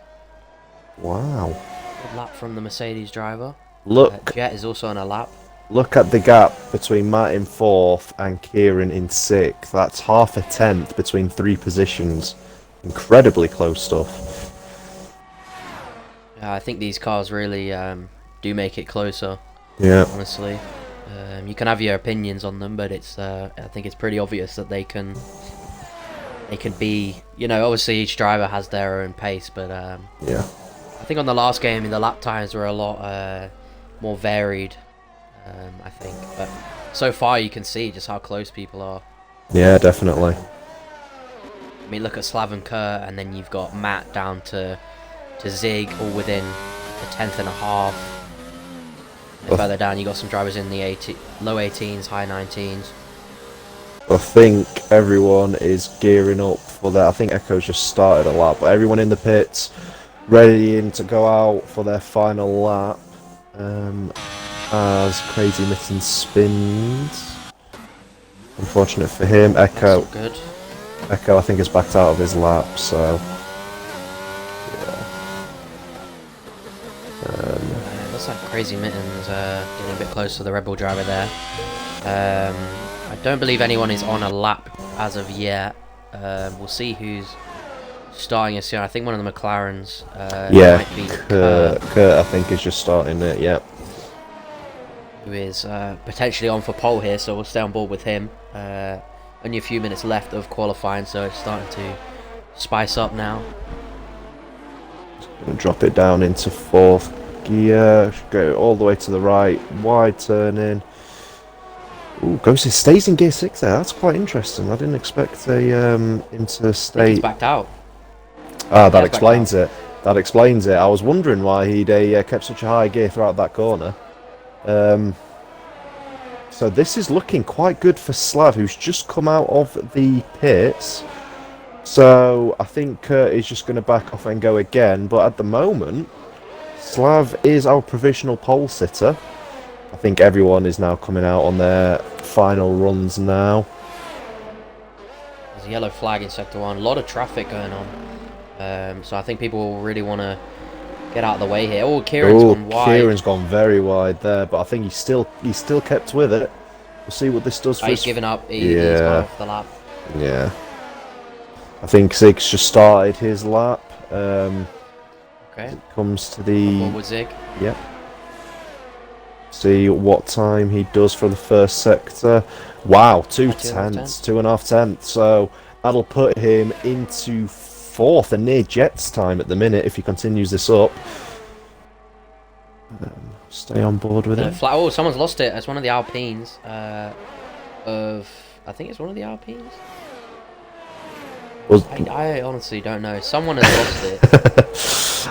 S2: Wow.
S1: Good lap from the Mercedes driver.
S2: Look.
S1: Jet is also on a lap.
S2: Look at the gap between Matt in 4th and Kieran in 6th. That's half a tenth between 3 positions. Incredibly close stuff.
S1: Yeah, I think these cars really do make it closer.
S2: Yeah.
S1: Honestly, you can have your opinions on them, but it's I think it's pretty obvious that they can be. You know, obviously each driver has their own pace, but
S2: yeah.
S1: I think on the last game, the lap times were a lot more varied. I think, but so far you can see just how close people are.
S2: Yeah, definitely.
S1: I mean, look at Slav and Kurt, and then you've got Matt down to Zig, all within a tenth and a half. And further down, you got some drivers in the low 18s, high 19s.
S2: I think everyone is gearing up for that. I think Echo's just started a lap, but everyone in the pits, ready to go out for their final lap. As Crazy Mitten spins. Unfortunate for him, Echo.
S1: Good.
S2: Echo, I think, is backed out of his lap, so.
S1: Looks like Crazy Mittens getting a bit close to the Red Bull driver there. I don't believe anyone is on a lap as of yet. We'll see who's starting us soon. I think one of the McLarens might be
S2: Kurt, I think, is just starting it, yeah.
S1: Who is potentially on for pole here, so we'll stay on board with him. Only a few minutes left of qualifying, so it's starting to spice up now.
S2: Gonna drop it down into 4th gear, go all the way to the right, wide turn in. Ooh, stays in gear 6 there. That's quite interesting. I didn't expect him to stay.
S1: He's backed out.
S2: Ah, that explains it. That explains it. I was wondering why he'd kept such a high gear throughout that corner. So this is looking quite good for Slav, who's just come out of the pits. So I think Kurt is just going to back off and go again. But at the moment, Slav is our provisional pole sitter. I think everyone is now coming out on their final runs now.
S1: There's a yellow flag in Sector 1. A lot of traffic going on. So I think people will really want to get out of the way here. Oh, Kieran's gone wide.
S2: Kieran's gone very wide there, but I think he's still kept with it. We'll see what this does for
S1: he's given up. He's gone off the lap.
S2: Yeah. I think Zig's just started his lap.
S1: Okay.
S2: It comes to the...
S1: Forward Zig.
S2: Yep. See what time he does for the first sector. Wow, 2 tenths, 2.5 tenths. So that'll put him into 4th and near Jet's time at the minute if he continues this up. Stay on board with it.
S1: Oh, someone's lost it. It's one of the Alpines. I think it's one of the Alpines. I honestly don't know. Someone has lost it.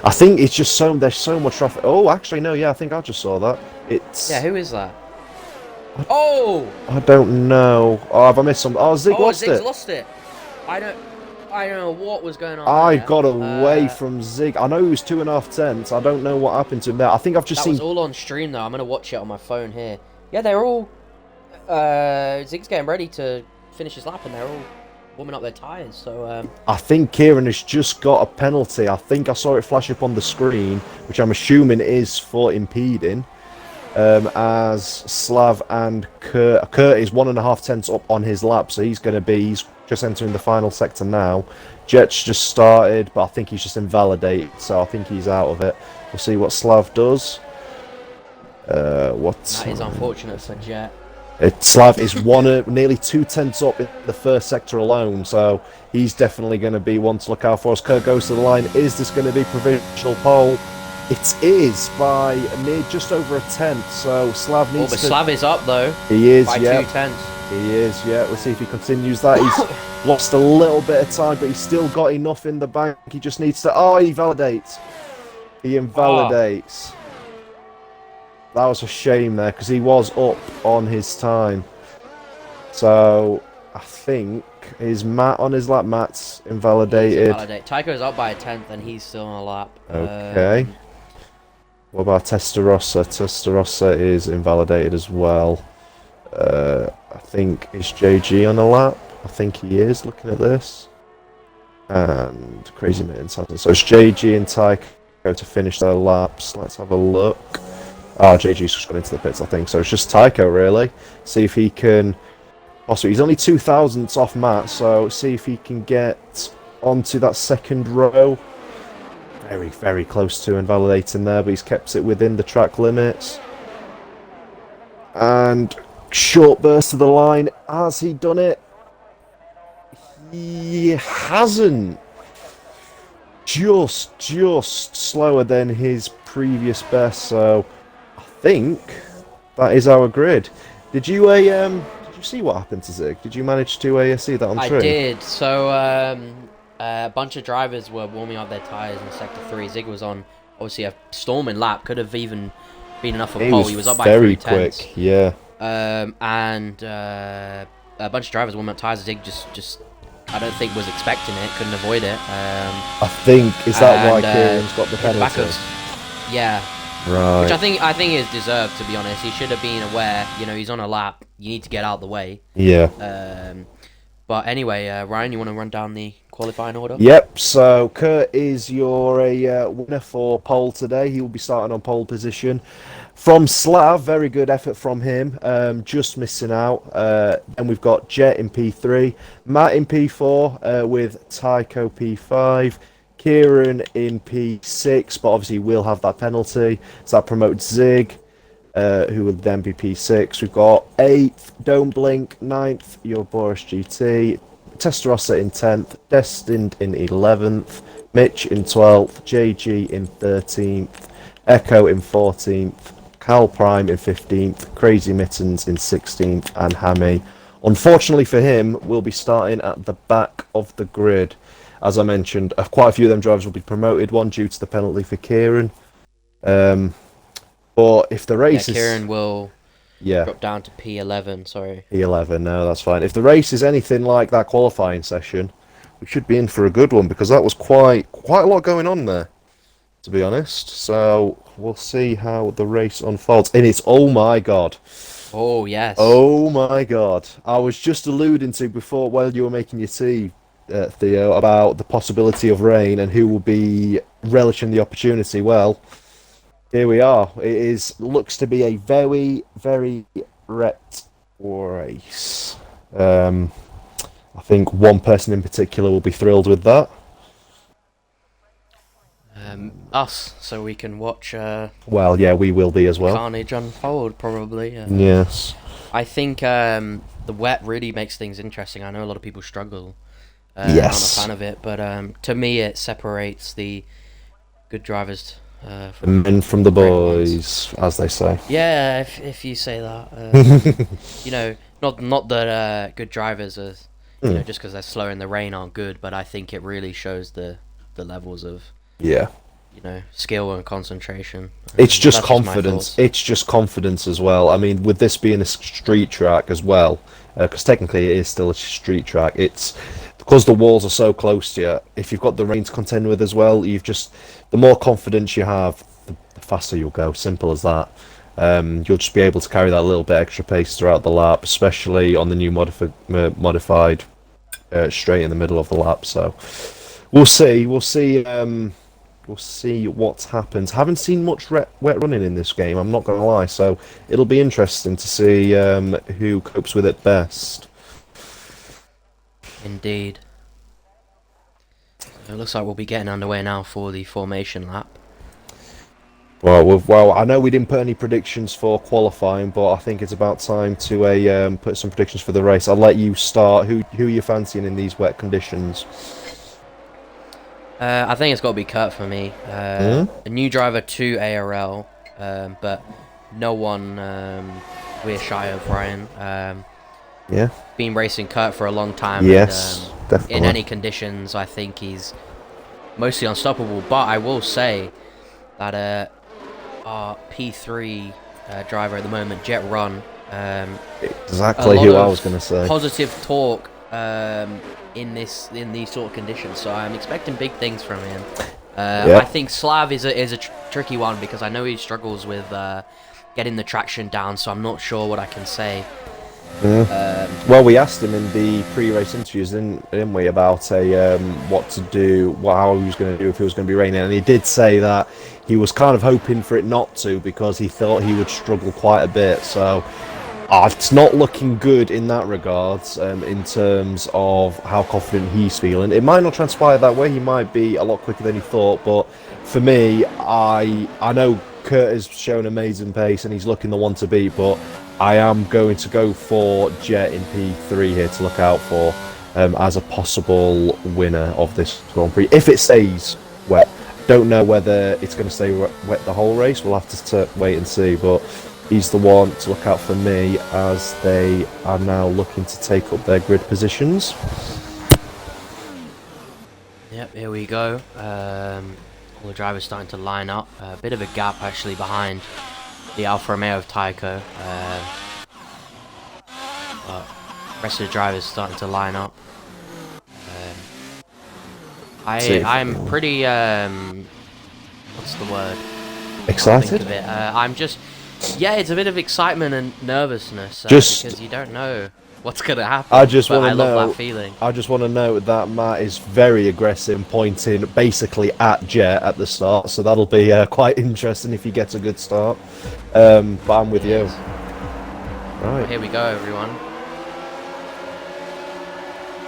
S2: I think it's just there's so much traffic. Oh, actually, no, yeah, I think I just saw that. It's...
S1: Yeah, who is that? Oh!
S2: I don't know. Oh, have I missed something? Oh, Zig lost
S1: Zig's
S2: it.
S1: lost it. I don't know what was going on.
S2: I got away from Zig. I know he was 2.5 tenths. I don't know what happened to him there. I think I've just seen...
S1: That was all on stream, though. I'm going to watch it on my phone here. Yeah, they're all... Zig's getting ready to finish his lap, and they're all warming up their tyres, so...
S2: I think Kieran has just got a penalty. I think I saw it flash up on the screen, which I'm assuming is for impeding. As Slav and Kurt is 1.5 tenths up on his lap, so he's just entering the final sector now. Jet's just started, but I think he's just invalidated, so I think he's out of it. We'll see what Slav does.
S1: That is unfortunate for Jet.
S2: Slav is nearly 2/10 up in the first sector alone, so he's definitely going to be one to look out for. As Kurt goes to the line, is this going to be provisional pole? It is by just over a tenth, so Slav needs to...
S1: Slav is up though.
S2: He is,
S1: by
S2: yeah.
S1: 2/10.
S2: He is, yeah. We'll see if he continues that. He's lost a little bit of time, but he's still got enough in the bank. He just needs to... Oh, he validates. He invalidates. That was a shame there, because he was up on his time. So, I think... Is Matt on his lap? Matt's invalidated.
S1: Tycho's up by a tenth, and he's still on a lap.
S2: Okay. What about Testarossa? Testarossa is invalidated as well. I think, is JG on a lap? I think he is, looking at this. And Crazy Mittens hasn't. So it's JG and Tycho to finish their laps. Let's have a look. JG's just gone into the pits, I think. So it's just Tycho, really. See if he can... Also, he's only 2,000ths off Matt, so see if he can get onto that second row. Very, very close to invalidating there, but he's kept it within the track limits. And short burst to the line. Has he done it? He hasn't. Just slower than his previous best, so I think that is our grid. Did you see what happened to Zig? Did you manage to see that on stream?
S1: I did. So a bunch of drivers were warming up their tyres in Sector 3. Zig was on, obviously, a storming lap. Could have even been enough for pole. He was up by
S2: very
S1: 3/10.
S2: quick, yeah.
S1: And a bunch of drivers warming up tyres. Zig just I don't think was expecting it. Couldn't avoid it.
S2: I think, is that why Kieran's got the penalty?
S1: Yeah.
S2: Right.
S1: Which I think is deserved, to be honest. He should have been aware. You know, he's on a lap. You need to get out of the way.
S2: Yeah.
S1: But anyway, Ryan, you want to run down the qualifying order?
S2: Yep. So Kurt is your winner for pole today. He will be starting on pole position. From Slav, very good effort from him. Just missing out. And we've got Jet in P3, Matt in P4 with Tycho P5. Kieran in P6, but obviously we'll have that penalty. So that promotes Zig, who will then be P6. We've got 8th, Don't Blink, 9th, your Boris GT, Testarossa in 10th, Destined in 11th, Mitch in 12th, JG in 13th, Echo in 14th, Cal Prime in 15th, Crazy Mittens in 16th, and Hammy. Unfortunately for him, will be starting at the back of the grid. As I mentioned, quite a few of them drivers will be promoted, one due to the penalty for Kieran. But if the race is...
S1: Kieran will drop down to P11, sorry.
S2: P11, no, that's fine. If the race is anything like that qualifying session, we should be in for a good one, because that was quite a lot going on there, to be honest. So we'll see how the race unfolds. And it's, oh my god.
S1: Oh, yes.
S2: Oh my god. I was just alluding to before, while you were making your tea, Theo, about the possibility of rain and who will be relishing the opportunity. Well, here we are. It looks to be a very, very wet race. I think one person in particular will be thrilled with that.
S1: Us, so we can watch.
S2: Well, yeah, we will be as well.
S1: Carnage unfold, probably.
S2: Yes.
S1: I think the wet really makes things interesting. I know a lot of people struggle.
S2: Yes.
S1: I'm not a fan of it, but to me it separates the good drivers
S2: the men from the boys, as they say.
S1: Yeah, if you say that. You know, not that good drivers are, you know, just because they're slow in the rain aren't good, but I think it really shows the levels of you know, skill and concentration.
S2: It's just confidence. It's just confidence as well. I mean, with this being a street track as well, because technically it is still a street track. It's because the walls are so close to you. If you've got the rain to contend with as well, the more confidence you have, the faster you'll go. Simple as that. You'll just be able to carry that little bit extra pace throughout the lap, especially on the new modified straight in the middle of the lap. So we'll see. We'll see what happens. Haven't seen much wet running in this game, I'm not going to lie, so it'll be interesting to see who copes with it best.
S1: Indeed. It looks like we'll be getting underway now for the formation lap.
S2: Well, I know we didn't put any predictions for qualifying, but I think it's about time to put some predictions for the race. I'll let you start. Who are you fancying in these wet conditions?
S1: I think it's got to be Kurt for me. A new driver to ARL, but no one we're shy of, Ryan.
S2: Yeah.
S1: Been racing Kurt for a long time.
S2: Yes,
S1: and,
S2: definitely.
S1: In any conditions, I think he's mostly unstoppable. But I will say that our P3 driver at the moment, Jet Run.
S2: Exactly who I was going to say.
S1: Positive talk in these sort of conditions, so I'm expecting big things from him. I think Slav is a tricky one because I know he struggles with getting the traction down, so I'm not sure what I can say.
S2: Well, we asked him in the pre-race interviews, didn't we, about what to do, how he was going to do if it was going to be raining, and he did say that he was kind of hoping for it not to because he thought he would struggle quite a bit. So it's not looking good in that regards, in terms of how confident he's feeling. It might not transpire that way. He might be a lot quicker than he thought, but for me, I know Kurt has shown amazing pace and he's looking the one to beat, but I am going to go for Jet in P3 here to look out for as a possible winner of this Grand Prix. If it stays wet, don't know whether it's going to stay wet the whole race. We'll have to wait and see, but he's the one to look out for me as they are now looking to take up their grid positions.
S1: Yep, here we go. All the drivers starting to line up. A bit of a gap actually behind the Alfa Romeo of Tycho. But the rest of the drivers starting to line up. I'm pretty what's the word?
S2: Excited?
S1: Think of it. I'm just it's a bit of excitement and nervousness because you don't know what's gonna happen.
S2: I just want to know.
S1: love that feeling.
S2: I just want to note that Matt is very aggressive, pointing basically at Jet at the start. So that'll be quite interesting if he gets a good start. But I'm with you. Right.
S1: Well, here we go, everyone.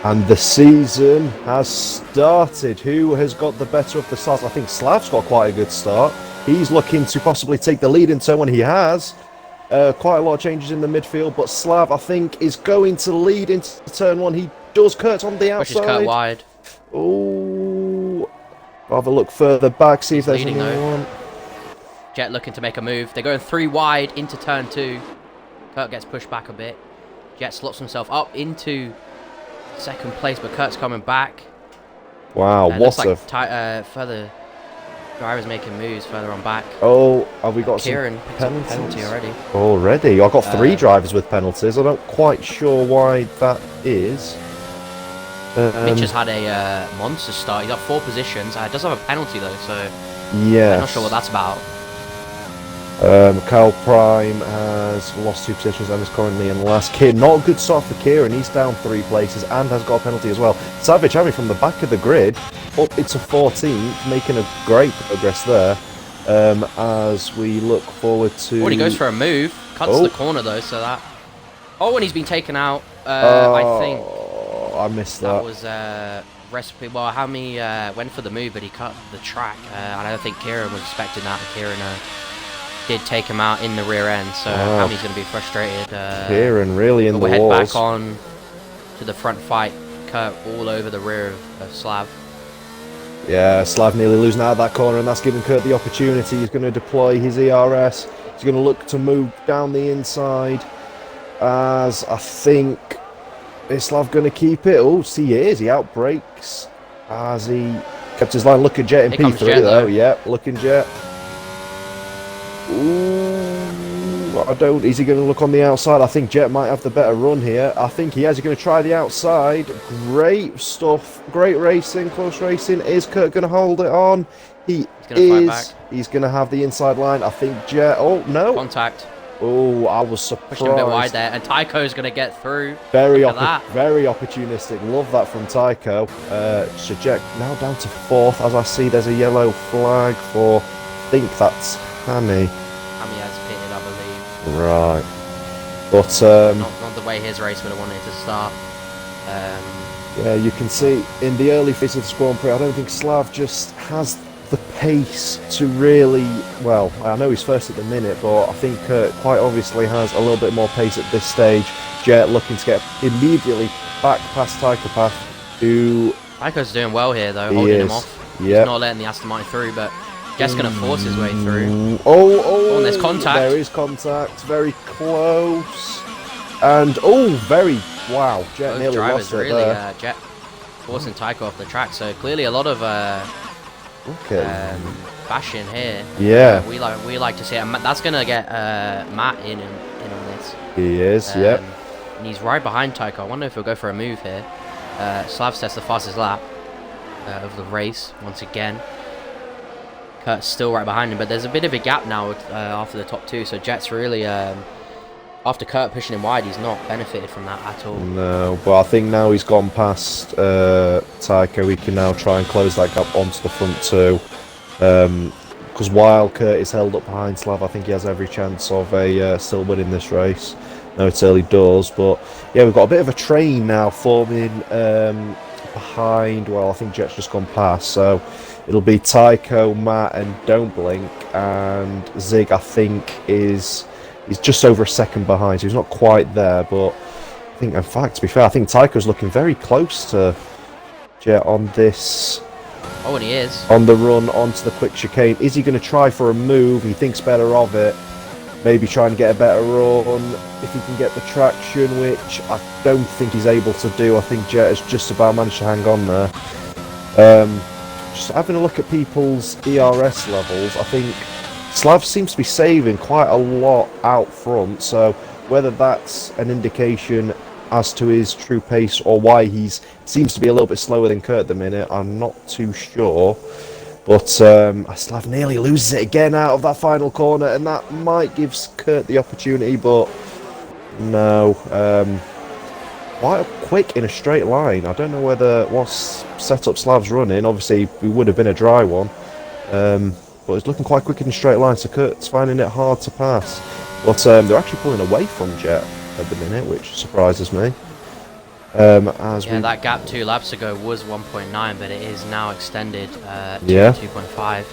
S2: And the season has started. Who has got the better of the start? I think Slav's got quite a good start. He's looking to possibly take the lead in turn one. He has. Quite a lot of changes in the midfield, but Slav, I think, is going to lead into turn one. He does. Kurt on the outside.
S1: Pushes Kurt wide.
S2: Oh, have a look further back, see if there's anyone.
S1: Jet looking to make a move. They're going 3 wide into turn 2. Kurt gets pushed back a bit. Jet slots himself up into second place, but Kurt's coming back.
S2: Wow, what
S1: looks like further drivers making moves further on back.
S2: Oh, have we got
S1: Kieran
S2: some
S1: penalty already?
S2: Already? I've got 3 drivers with penalties. I'm not quite sure why that is.
S1: Mitch has had a monster start. He's got 4 positions. Does have a penalty though, so
S2: yeah,
S1: I'm not sure what that's about.
S2: Kyle Prime has lost 2 positions and is currently in last. Not a good start for Kieran. He's down 3 places and has got a penalty as well. Savage having from the back of the grid up into 14th, making a great progress there. As we look forward to.
S1: Oh, and he goes for a move, cuts the corner though, so that. Oh, and he's been taken out. I think.
S2: I missed that.
S1: That was recipe. Well, Hammy went for the move, but he cut the track, and I don't think Kieran was expecting that. Kieran did take him out in the rear end, so Hammy's going to be frustrated.
S2: Kieran really in the walls.
S1: We'll head back on to the front fight. Kurt all over the rear of Slav.
S2: Yeah, Slav nearly losing out of that corner, and that's giving Kurt the opportunity. He's going to deploy his ERS. He's going to look to move down the inside. As I think, is Slav going to keep it? Oh, see, he is. He outbrakes as he kept his line. Look at Jet in P3 though. Yeah, looking Jet. Ooh, I don't. Is he going to look on the outside? I think Jet might have the better run here. I think he has. He's going to try the outside. Great stuff. Great racing. Close racing. Is Kurt going to hold it on? He is. He's going to have the inside line. I think Jet. Oh no.
S1: Contact.
S2: Oh, I was surprised.
S1: Pushing a bit wide there, and Tycho's going to get through.
S2: Very opportunistic. Love that from Tycho. So Jet now down to 4th. As I see, there's a yellow flag for. I think that's Hammy.
S1: Hammy has pitted, I believe.
S2: Right. But
S1: not the way his race would have wanted to start.
S2: Yeah, you can see in the early phase of the Grand Prix, I don't think Slav just has the pace to really, well, I know he's first at the minute, but I think Kurt quite obviously has a little bit more pace at this stage. Jet looking to get immediately back past Tychopath, who...
S1: Tycho's doing well here, though, holding him off. He's not letting the Aston Martin through, but Jet's going to force his way through.
S2: Oh,
S1: and there's contact.
S2: There is contact, very close. And, very, wow, Jet
S1: Both
S2: nearly
S1: drivers
S2: lost it
S1: really,
S2: there.
S1: Jet forcing Tycho off the track, so clearly a lot of bashing here.
S2: Yeah.
S1: We like to see it. That's going to get Matt in on this.
S2: He is, yep.
S1: And he's right behind Tycho. I wonder if he'll go for a move here. Slav sets the fastest lap of the race once again. Kurt's still right behind him, but there's a bit of a gap now after the top two, so Jet's really, after Kurt pushing him wide, he's not benefited from that at all.
S2: No, but I think now he's gone past Tycho, he can now try and close that gap onto the front two. Because while Kurt is held up behind Slav, I think he has every chance of still winning this race. No, it's early doors, but yeah, we've got a bit of a train now forming behind. Well, I think Jet's just gone past, so it'll be Tycho, Matt, and Don't Blink, and Zig, I think, he's just over a second behind, so he's not quite there, but I think, in fact, to be fair, I think Tycho's looking very close to Jet on this.
S1: Oh, and he is.
S2: On the run onto the quick chicane. Is he going to try for a move? He thinks better of it. Maybe try and get a better run if he can get the traction, which I don't think he's able to do. I think Jet has just about managed to hang on there. Just having a look at people's ERS levels, I think Slav seems to be saving quite a lot out front, so whether that's an indication as to his true pace or why he's seems to be a little bit slower than Kurt at the minute, I'm not too sure. But Slav nearly loses it again out of that final corner, and that might give Kurt the opportunity, but no. Quite quick in a straight line. I don't know whether what's set up Slav's running. Obviously, it would have been a dry one. But it's looking quite quick in a straight line, so Kurt's finding it hard to pass. But they're actually pulling away from Jet at the minute, which surprises me.
S1: That gap 2 laps ago was 1.9, but it is now extended to 2.5.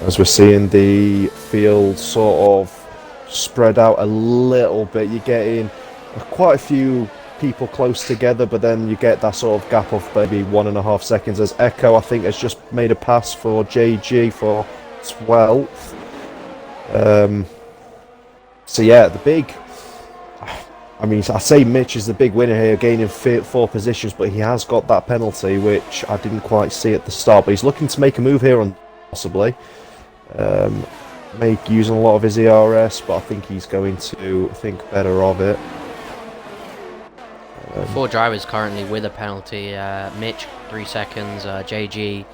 S2: As we're seeing the field sort of spread out a little bit, you're getting quite a few people close together, but then you get that sort of gap of maybe 1.5 seconds as Echo, I think, has just made a pass for JG for 12th. So yeah, the big... I mean, I say Mitch is the big winner here, gaining 4 positions, but he has got that penalty, which I didn't quite see at the start. But he's looking to make a move here, possibly. Using a lot of his ERS, but I think he's going to think better of it.
S1: 4 drivers currently with a penalty. Mitch, 3 seconds. JG,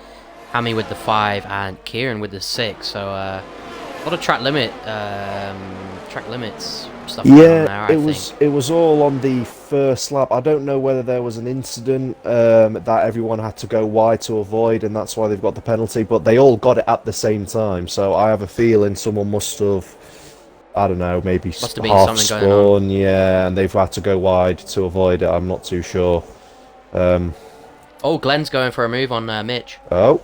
S1: Hammy with the 5, and Kieran with the 6. So a lot of track limits stuff going on there, I think.
S2: It was all on the first lap. I don't know whether there was an incident that everyone had to go wide to avoid, and that's why they've got the penalty. But they all got it at the same time, so I have a feeling someone must have, I don't know, maybe half spun, yeah, and they've had to go wide to avoid it. I'm not too sure.
S1: Glenn's going for a move on Mitch.
S2: Oh.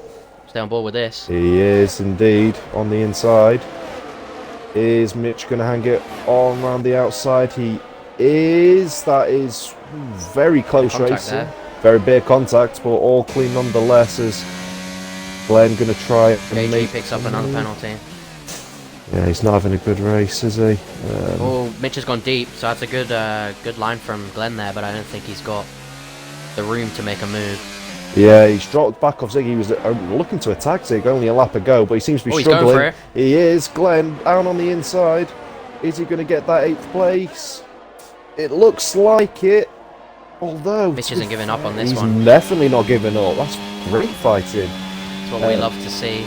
S1: Stay on board with this.
S2: He is indeed on the inside. Is Mitch going to hang it on around the outside? He is. That is very close racing. Very big contact, but all clean nonetheless. Is Glenn going to try and
S1: JG picks up another penalty.
S2: Yeah, he's not having a good race, is he?
S1: Mitch has gone deep, so that's a good line from Glenn there, but I don't think he's got the room to make a move.
S2: Yeah, he's dropped back off Zig. He was looking to attack Zig, only a lap ago, but he seems to be struggling.
S1: He's going for it.
S2: He is. Glenn down on the inside. Is he going to get that 8th place? It looks like it. Although
S1: Mitch isn't giving up on this one.
S2: He's definitely not giving up. That's great fighting.
S1: That's what we love to see.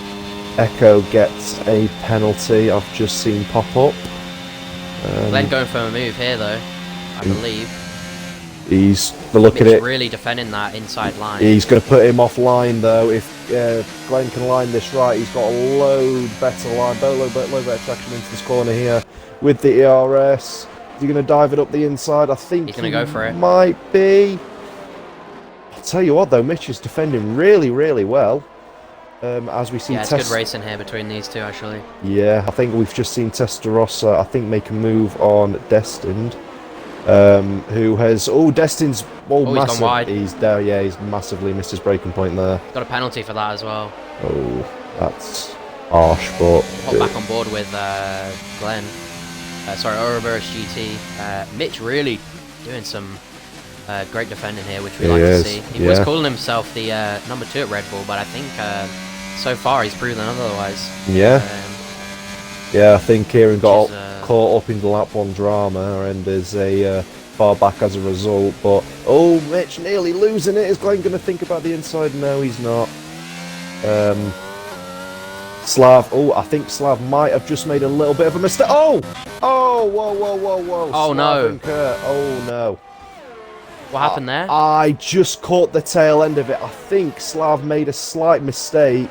S2: Echo gets a penalty. I've just seen pop up.
S1: Glenn going for a move here, though, I believe.
S2: He's looking at it.
S1: Really defending that inside line.
S2: He's going to put him offline, though. If Glenn can line this right, he's got a load better line, load better traction into this corner here with the ERS. Is he going to dive it up the inside? I think
S1: he's going to go for it.
S2: Might be. Tell you what, though, Mitch is defending really, really well. As we see,
S1: Yeah, it's good racing here between these two, actually.
S2: Yeah, I think we've just seen Testarossa, I think, make a move on Destined. Who has... Oh, Destined's... Oh,
S1: he's
S2: massive.
S1: gone wide.
S2: He's there, yeah, he's massively missed his braking point there.
S1: Got a penalty for that as well.
S2: Oh, that's harsh, but...
S1: Hop back on board with Glenn. Sorry, Ouroboros GT. Mitch really doing some great defending here, which we like to see. He was calling himself the number 2 at Red Bull, but I think so far he's proven otherwise.
S2: Yeah. Yeah, I think Kieran got caught up in the lap 1 drama and is far back as a result. But, oh, Mitch nearly losing it. Is Glenn going to think about the inside? No, he's not. Slav, oh, I think Slav might have just made a little bit of a mistake. Oh! Oh, whoa, whoa, whoa, whoa.
S1: Oh,
S2: Slav
S1: no.
S2: and Kurt. Oh, no.
S1: What happened there?
S2: I just caught the tail end of it. I think Slav made a slight mistake.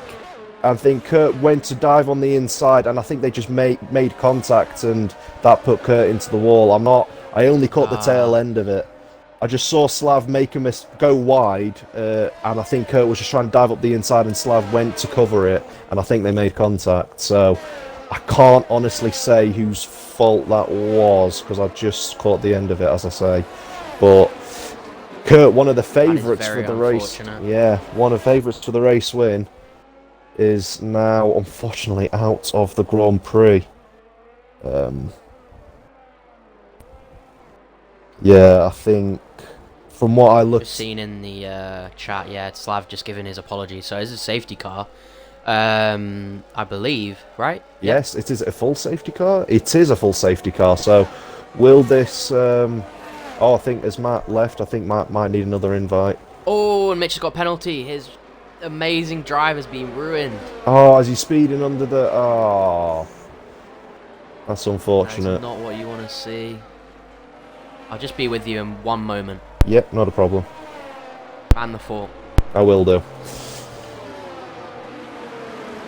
S2: I think Kurt went to dive on the inside, and I think they just made contact, and that put Kurt into the wall. I only caught the tail end of it. I just saw Slav make go wide, and I think Kurt was just trying to dive up the inside, and Slav went to cover it, and I think they made contact. So I can't honestly say whose fault that was, because I just caught the end of it, as I say. But Kurt, one of the favourites for the race, yeah, one of the favourites for the race win, is now unfortunately out of the Grand Prix. Yeah, I think from what I looked...
S1: Just seen in the chat, yeah, Slav just giving his apologies. So it's a safety car, I believe, right?
S2: Yes, it is a full safety car. It is a full safety car. So will this... oh, I think as Matt left, I think Matt might need another invite.
S1: Oh, and Mitch has got a penalty. His amazing drive has been ruined.
S2: Oh, is he speeding under the... Oh, that's unfortunate.
S1: That's not what you want to see. I'll just be with you in one moment.
S2: Yep, not a problem.
S1: And the fort.
S2: I will do.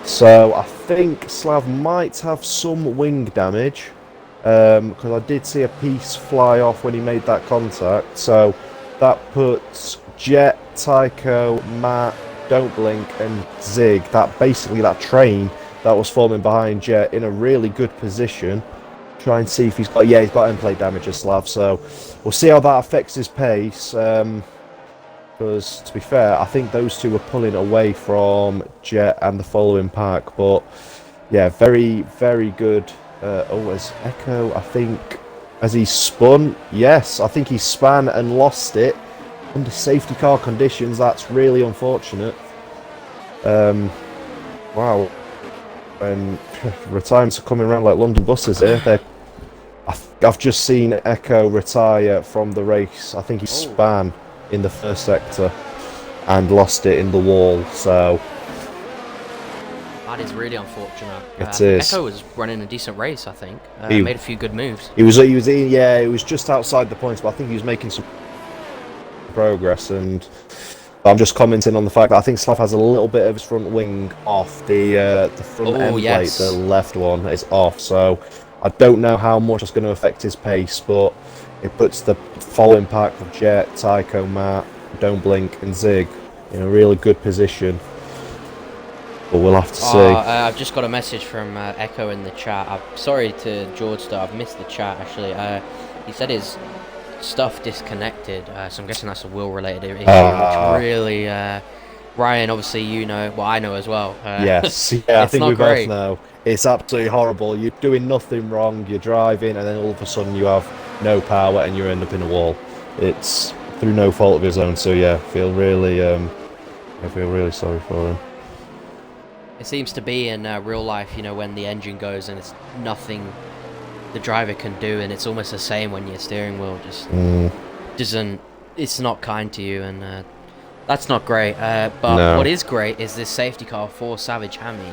S2: So I think Slav might have some wing damage, because I did see a piece fly off when he made that contact. So that puts Jet, Tycho, Matt, Don't Blink, and Zig, that train that was forming behind Jet, in a really good position. Try and see if he's got... Yeah, he's got end plate damage as Slav, so we'll see how that affects his pace. Because, to be fair, I think those two were pulling away from Jet and the following pack. But, yeah, very, very good. Oh, as Echo, I think, has he spun? Yes, I think he span and lost it under safety car conditions. That's really unfortunate. Wow. And retirements are coming around like London buses here. I've just seen Echo retire from the race. I think he span in the first sector and lost it in the wall. So
S1: that is really unfortunate.
S2: It is.
S1: Echo was running a decent race, I think.
S2: He
S1: made a few good moves.
S2: He was just outside the points, but I think he was making some progress. And I'm just commenting on the fact that I think Slav has a little bit of his front wing off. The front end plate, the left one, is off. So I don't know how much it's going to affect his pace, but it puts the following pack of Jet, Tycho, Matt, Don't Blink, and Zig in a really good position. But we'll have to see.
S1: I've just got a message from Echo in the chat. I'm sorry to George though, I've missed the chat actually. He said his stuff disconnected, so I'm guessing that's a wheel related issue, which really... Ryan, obviously you know, well I know as well.
S2: Yes, yeah, I think we both know. It's absolutely horrible. You're doing nothing wrong, you're driving, and then all of a sudden you have no power and you end up in a wall. It's through no fault of his own, so yeah, I feel really sorry for him.
S1: It seems to be in real life, you know, when the engine goes and it's nothing the driver can do, and it's almost the same when your steering wheel just doesn't, it's not kind to you, and that's not great. But what is great is this safety car for Savage Hammy.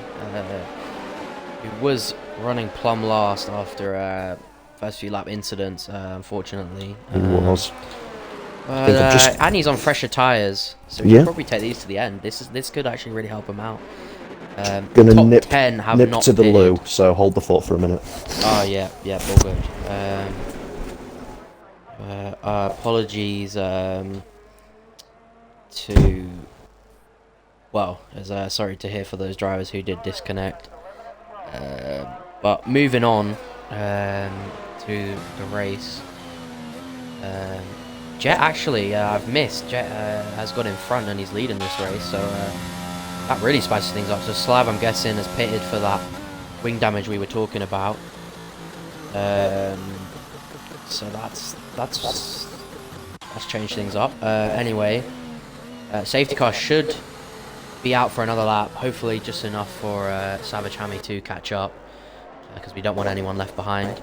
S1: It was running plumb last after first few lap incidents, unfortunately.
S2: He was.
S1: And he's on fresher tyres, so he can probably take these to the end. This could actually really help him out.
S2: Gonna
S1: top
S2: nip
S1: 10 have
S2: nip
S1: not
S2: to the
S1: pitted.
S2: loo, so hold the thought for a minute.
S1: Oh yeah, all good. Apologies. to, well, as sorry to hear for those drivers who did disconnect. But moving on to the race. Jet actually, I've missed. Jet has got in front and he's leading this race, so that really spices things up. So Slav, I'm guessing, has pitted for that wing damage we were talking about. So that's changed things up. Anyway, safety car should be out for another lap. Hopefully, just enough for Savage Hammy to catch up, because we don't want anyone left behind.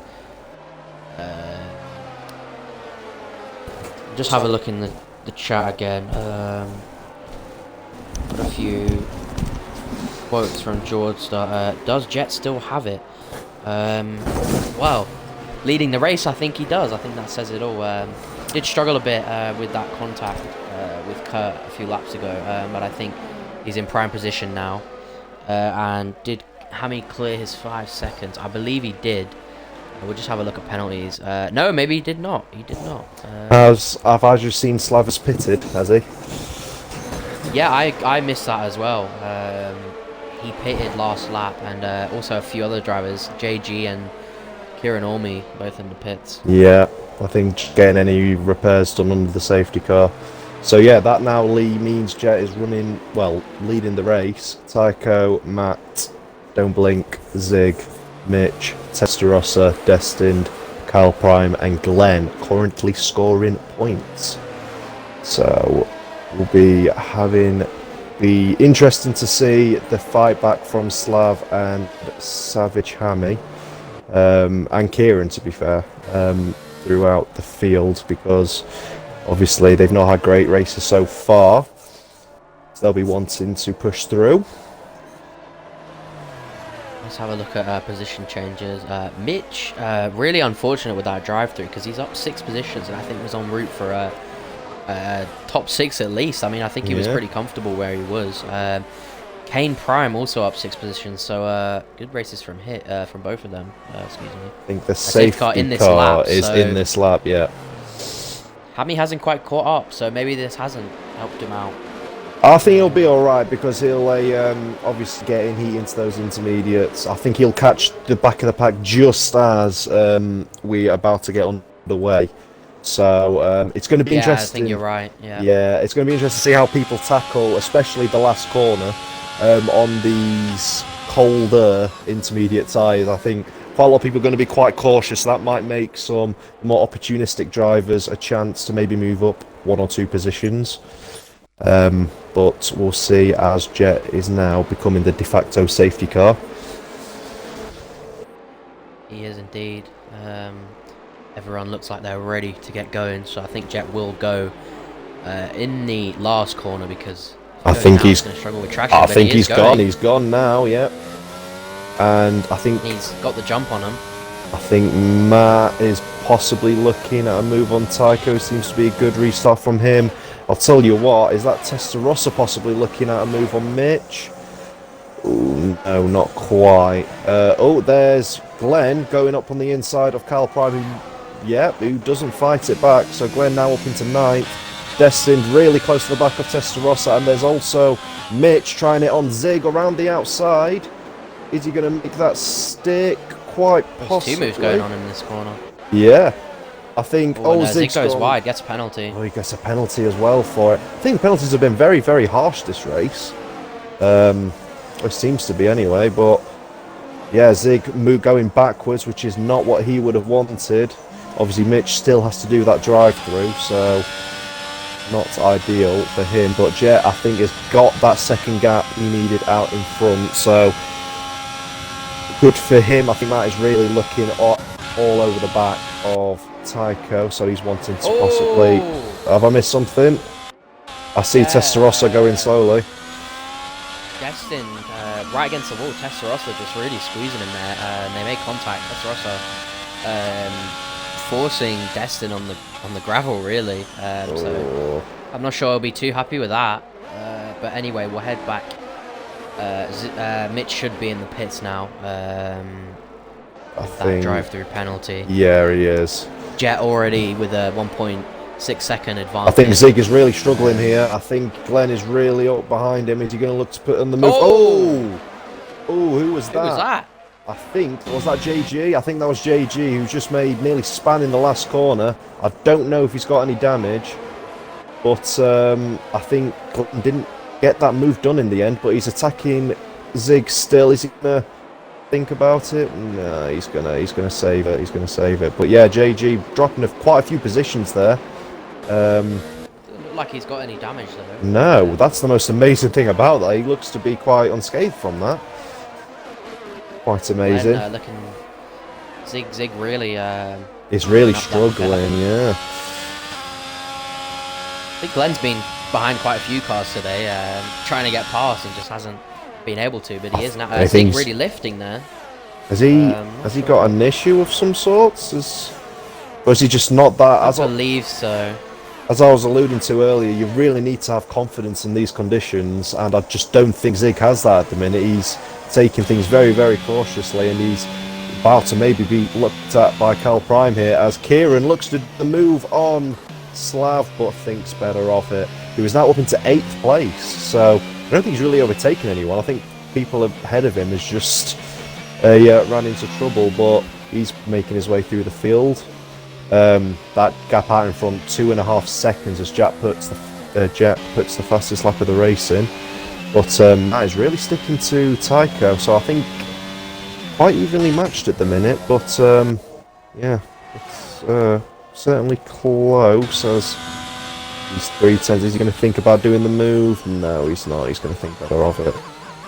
S1: Just have a look in the chat again. Got a few quotes from George. Does Jet still have it? Well, leading the race, I think he does. I think that says it all. Did struggle a bit with that contact with Kurt a few laps ago, but I think he's in prime position now. And did Hammy clear his 5 seconds? I believe he did. We'll just have a look at penalties. No, maybe he did not. He did not.
S2: Have I just seen Slavas pitted, has he?
S1: Yeah, I missed that as well. He pitted last lap, and also a few other drivers, JG and Kieran Orme, both in the pits.
S2: Yeah, I think getting any repairs done under the safety car. So yeah, that now means Jet is running, well, leading the race. Tycho, Matt, Don't Blink, Zig, Mitch, Testarossa, Destined, Kyle Prime and Glenn currently scoring points. So we'll be interesting to see the fight back from Slav and Savage Hammy, and Kieran, to be fair, throughout the field, because obviously they've not had great races so far, so they'll be wanting to push through.
S1: Let's have a look at position changes. Mitch, really unfortunate with that drive-through, because he's up 6 positions and I think was en route for a top 6 at least. I mean, I think he was pretty comfortable where he was. Kane Prime also up 6 positions, so good races from both of them. Excuse me.
S2: I think the safety car
S1: in this lap,
S2: is in this lap, yeah.
S1: Hammy hasn't quite caught up, so maybe this hasn't helped him out.
S2: I think he'll be alright, because he'll obviously get in heat into those intermediates. I think he'll catch the back of the pack just as we're about to get underway. So it's going to be interesting.
S1: I think you're right.
S2: Yeah, it's going to be interesting to see how people tackle, especially the last corner, on these colder intermediate tyres. I think quite a lot of people are going to be quite cautious. That might make some more opportunistic drivers a chance to maybe move up 1 or 2 positions. But we'll see, as Jet is now becoming the de facto safety car.
S1: He is indeed. Everyone looks like they're ready to get going, so I think Jet will go in the last corner, because
S2: I think he's
S1: going to struggle with traction.
S2: I think he's gone. He's gone now. Yep. And I think
S1: he's got the jump on him.
S2: I think Matt is possibly looking at a move on Tycho. Seems to be a good restart from him. I'll tell you what, is that Testarossa possibly looking at a move on Mitch? Ooh, no, not quite. Oh, there's Glenn going up on the inside of Kyle Prime, who doesn't fight it back. So Glenn now up into 9th. Destined really close to the back of Testarossa, and there's also Mitch trying it on Zig around the outside. Is he going to make that stick? Quite possibly.
S1: There's 2 moves going on in this corner.
S2: Yeah. I think
S1: Zig goes wide, gets a penalty.
S2: Oh, he gets a penalty as well for it. I think the penalties have been very, very harsh this race. It seems to be anyway, but yeah, Zig going backwards, which is not what he would have wanted. Obviously, Mitch still has to do that drive-through, so not ideal for him. But Jet, I think, has got that second gap he needed out in front, so good for him. I think that is really looking all over the back of Tycho, so he's wanting to possibly... Have I missed something? I see Testarossa going slowly.
S1: Destined right against the wall. Testarossa just really squeezing him there, and they make contact. Testarossa forcing Destin on the gravel, really. So I'm not sure I'll be too happy with that. But anyway, we'll head back. Mitch should be in the pits now. I think that drive-through penalty.
S2: Yeah, he is.
S1: Jet already with a 6-second
S2: I
S1: advantage.
S2: think Zig is really struggling here. I think Glenn is really up behind him. Is he going to look to put on the move?
S1: Oh!
S2: Oh, who was that?
S1: Who was that?
S2: I think, was that JG? I think that was JG who just made nearly span in the last corner. I don't know if he's got any damage, but I think Glenn didn't get that move done in the end, but he's attacking Zig still. Is he going to think about it? No, he's gonna save it. He's gonna save it. But yeah, JG dropping quite a few positions there.
S1: Doesn't look like he's got any damage though.
S2: No, that's the most amazing thing about that. He looks to be quite unscathed from that. Quite amazing.
S1: Glenn, looking Zig really.
S2: He's really
S1: up that
S2: struggling. Yeah.
S1: I think Glenn's been behind quite a few cars today, trying to get past and just hasn't been able to. But he is now. Zig really lifting there.
S2: Has he got an issue of some sorts? Or is he just not that?
S1: I believe so.
S2: As I was alluding to earlier, you really need to have confidence in these conditions, and I just don't think Zig has that at the minute. He's taking things very, very cautiously, and he's about to maybe be looked at by Cal Prime here as Kieran looks to the move on Slav, but thinks better of it. He was now up into 8th place, so I don't think he's really overtaken anyone. I think people ahead of him has just ran into trouble, but he's making his way through the field. That gap out in front, 2.5 seconds as Jack puts the fastest lap of the race in. But that is really sticking to Tycho, so I think quite evenly matched at the minute. But yeah, it's certainly close as these 310s. Is he going to think about doing the move? No, he's not. He's going to think better of it.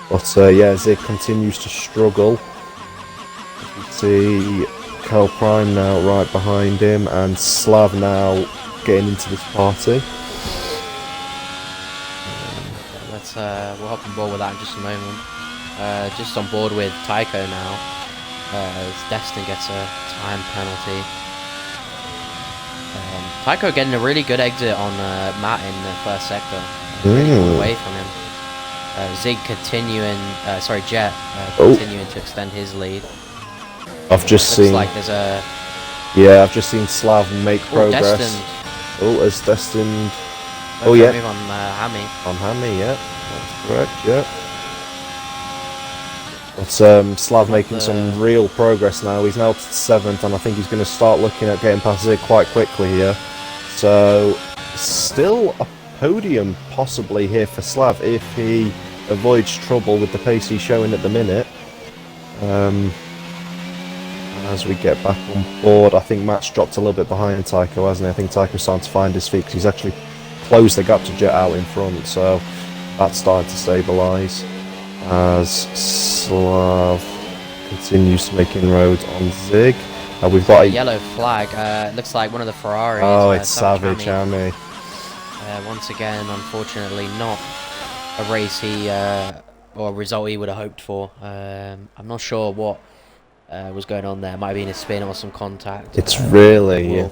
S2: But yeah, Zig continues to struggle. You see Cal Prime now right behind him, and Slav now getting into this party.
S1: We'll hop on board with that in just a moment. Just on board with Tycho now. As Destin gets a time penalty. Tycho getting a really good exit on Matt in the first sector. Really away from him. Zig continuing, Jet continuing to extend his lead.
S2: I've just seen.
S1: Like there's a.
S2: Yeah, I've just seen Slav make progress.
S1: Destined.
S2: Oh, as destined.
S1: Oh yeah. Move on Hammy.
S2: On Hammy, yeah, that's correct. Yeah. But Slav making some real progress now. He's now 7th, and I think he's going to start looking at getting past Zig quite quickly here. So, still a podium possibly here for Slav if he avoids trouble with the pace he's showing at the minute. As we get back on board, I think Matt's dropped a little bit behind Tycho, hasn't he? I think Tycho's starting to find his feet because he's actually closed the gap to Jet out in front, so that's starting to stabilise. As Slav continues to make inroads on Zig. We've got a
S1: yellow flag. Looks like one of the Ferraris.
S2: Oh, it's Savage Hammy.
S1: Once again, unfortunately, not a race or a result he would have hoped for. I'm not sure what was going on there. Might have been a spin or some contact.
S2: It's really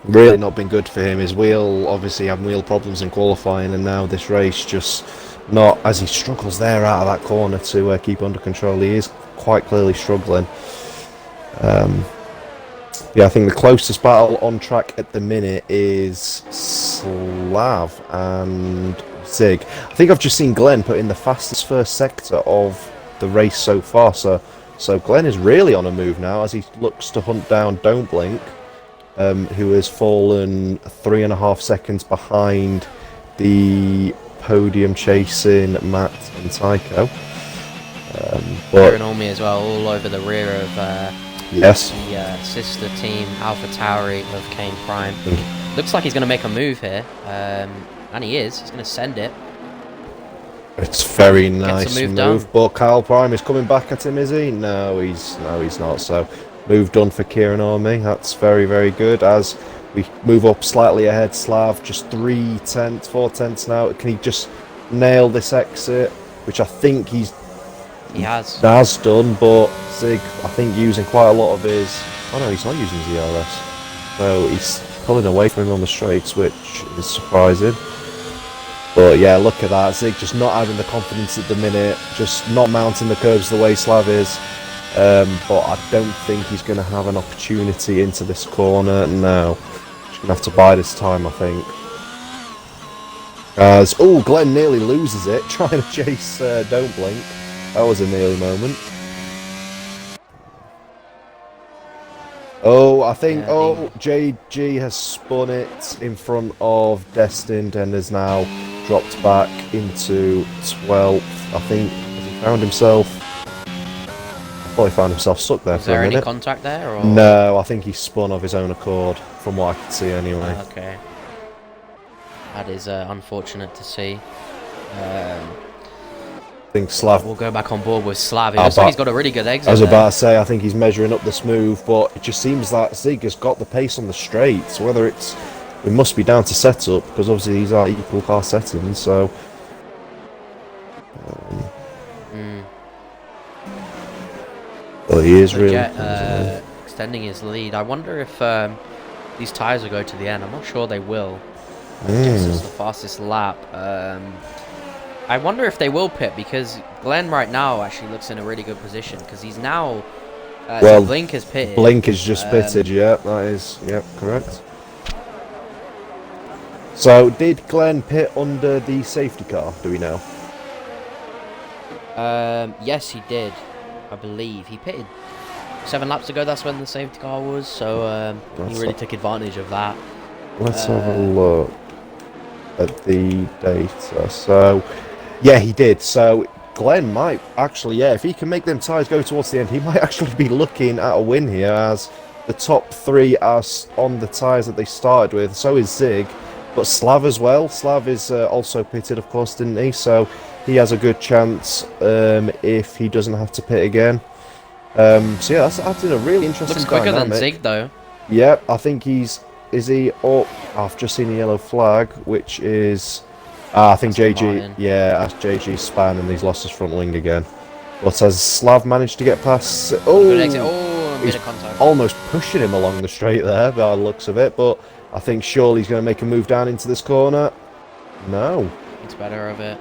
S2: not been good for him. His wheel obviously had wheel problems in qualifying, and now this race just not, as he struggles there out of that corner to keep under control. He is quite clearly struggling. Yeah, I think the closest battle on track at the minute is Slav and Zig. I think I've just seen Glenn put in the fastest first sector of the race so far, so Glenn is really on a move now as he looks to hunt down Don't Blink, who has fallen 3.5 seconds behind the podium chasing Matt and Tycho.
S1: But Naomi as well, all over the rear of
S2: yes,
S1: the sister team Alpha Tauri of Kane Prime. Looks like he's going to make a move here, and he is. He's going to send it.
S2: It's very nice move, but Kyle Prime is coming back at him, is he? No, he's not. So, move done for Kieran Army. That's very, very good. As we move up slightly ahead, Slav just 4 tenths now. Can he just nail this exit? Which I think he has done, but Zig, I think, using quite a lot of his. Oh no, he's not using his ERS. So he's pulling away from him on the straights, which is surprising. But yeah, look at that. Zig just not having the confidence at the minute, just not mounting the curves the way Slav is. But I don't think he's going to have an opportunity into this corner now. Just gonna have to buy this time, I think. As Glenn nearly loses it trying to chase Don't Blink. That was a nearly moment. I think JG has spun it in front of Destined and has now dropped back into 12th. I think he found himself. I thought he found himself stuck there for a minute.
S1: Is there any contact there? Or?
S2: No, I think he spun of his own accord, from what I could see anyway.
S1: Okay. That is unfortunate to see.
S2: I think Slav.
S1: We'll go back on board with Slav. It looks like he's got a really good exit.
S2: I was about to say, I think he's measuring up the smooth, but it just seems that Zig has got the pace on the straights. Whether it must be down to setup, because obviously these are equal car settings, so. Well, he is really
S1: extending his lead. I wonder if these tyres will go to the end. I'm not sure they will. I guess it's the fastest lap. I wonder if they will pit, because Glenn right now actually looks in a really good position, because he's now... so Blink has pitted.
S2: Blink has just pitted, yeah, that is, correct. So, did Glenn pit under the safety car, do we know?
S1: Yes, he did, I believe. He pitted 7 laps ago, that's when the safety car was, so he really took advantage of that.
S2: Let's have a look at the data. So, yeah, he did. So, Glenn might actually, if he can make them tyres go towards the end, he might actually be looking at a win here, as the top 3 are on the tyres that they started with. So is Zig, but Slav as well. Slav is also pitted, of course, didn't he? So he has a good chance if he doesn't have to pit again. So yeah, that's in a really interesting
S1: Looks quicker
S2: dynamic.
S1: than Zig, though.
S2: Yep, I think he's... Is he up? I've just seen a yellow flag, which is... I think
S1: that's
S2: JG...
S1: Martin.
S2: Yeah, that's JG span, and he's lost his front wing again. But has Slav managed to get past...
S1: Good exit. Oh,
S2: he's
S1: bit of contact.
S2: almost pushing him along the straight there, by the looks of it. But I think surely he's going to make a move down into this corner. No.
S1: It's better of it.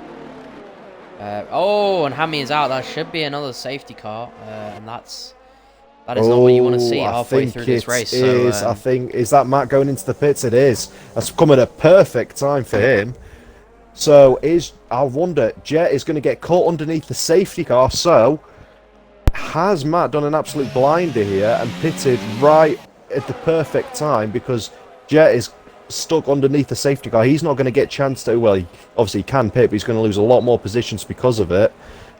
S1: And Hammy is out. That should be another safety car, and that is not what you want to see halfway through this race.
S2: I think, is that Matt going into the pits? It is. That's come at a perfect time for him. So I wonder, Jet is going to get caught underneath the safety car. So has Matt done an absolute blinder here and pitted right at the perfect time, because Jet is stuck underneath the safety car? He's not going to get a chance to, well, he obviously can pit, but he's going to lose a lot more positions because of it.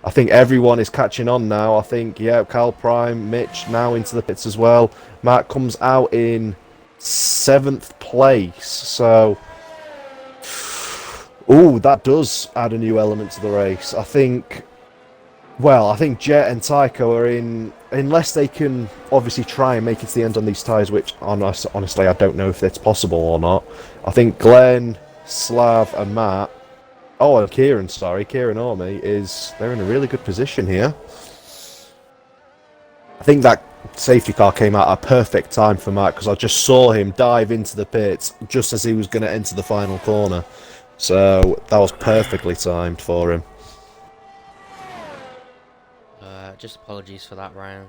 S2: I think everyone is catching on now. I think, Cal Prime, Mitch now into the pits as well. Matt comes out in 7th place. So, that does add a new element to the race. I think Jet and Tycho are in, unless they can obviously try and make it to the end on these tyres, which honestly I don't know if it's possible or not. I think Glenn, Slav and Matt, and Kieran Orme, they're in a really good position here. I think that safety car came out at a perfect time for Matt, because I just saw him dive into the pits just as he was going to enter the final corner. So that was perfectly timed for him.
S1: Just apologies for that, Ryan.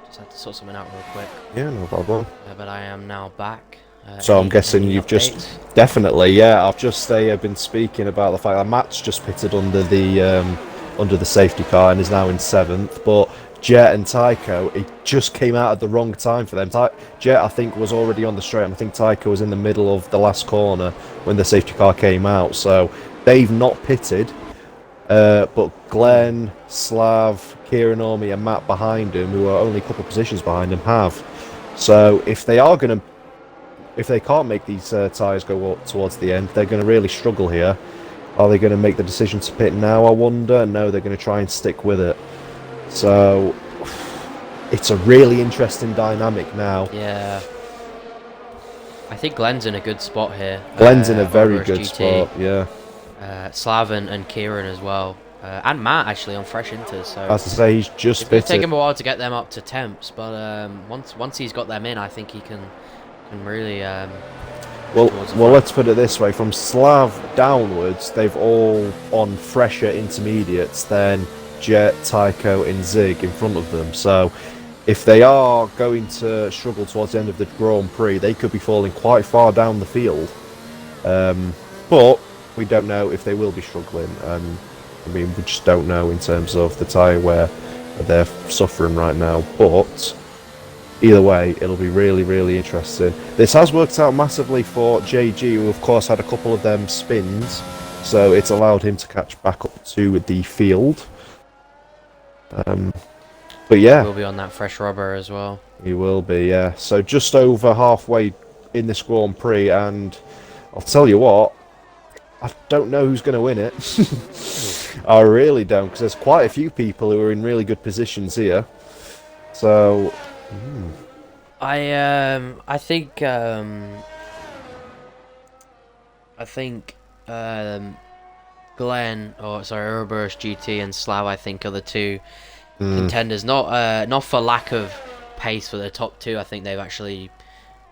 S1: Just had to sort something out real quick.
S2: Yeah, no problem.
S1: But I am now back.
S2: So I'm guessing you've just... Definitely, I've just been speaking about the fact that Matt's just pitted under the safety car and is now in 7th, but Jet and Tycho, it just came out at the wrong time for them. Jet, I think, was already on the straight, and I think Tycho was in the middle of the last corner when the safety car came out, so they've not pitted. But Glenn, Slav, Kieran Orme and Matt behind him, who are only a couple of positions behind him, have. So if they can't make these tyres go towards the end, they're going to really struggle here. Are they going to make the decision to pit now, I wonder? No, they're going to try and stick with it. So it's a really interesting dynamic now.
S1: Yeah. I think Glenn's in a good spot here.
S2: Glenn's in a very good spot, yeah.
S1: Slav and Kieran as well. And Matt, actually, on fresh inters. So
S2: as I say, he's just pitted.
S1: It's taken him a while to get them up to temps, but once he's got them in, I think he can really...
S2: Well, let's put it this way. From Slav downwards, they've all on fresher intermediates than Jet, Tycho and Zig in front of them. So if they are going to struggle towards the end of the Grand Prix, they could be falling quite far down the field. But we don't know if they will be struggling. I mean, we just don't know in terms of the tyre wear they're suffering right now. But either way, it'll be really, really interesting. This has worked out massively for JG, who of course had a couple of them spins, so it's allowed him to catch back up to the field. But yeah,
S1: We'll be on that fresh rubber as well.
S2: he will be, yeah. So just over halfway in this Grand Prix, and I'll tell you what, I don't know who's going to win it. I really don't, because there's quite a few people who are in really good positions here. So,
S1: I think Glenn, or sorry, Ouroboros GT and Slav, I think, are the two contenders. Not for lack of pace for the top two. I think they've actually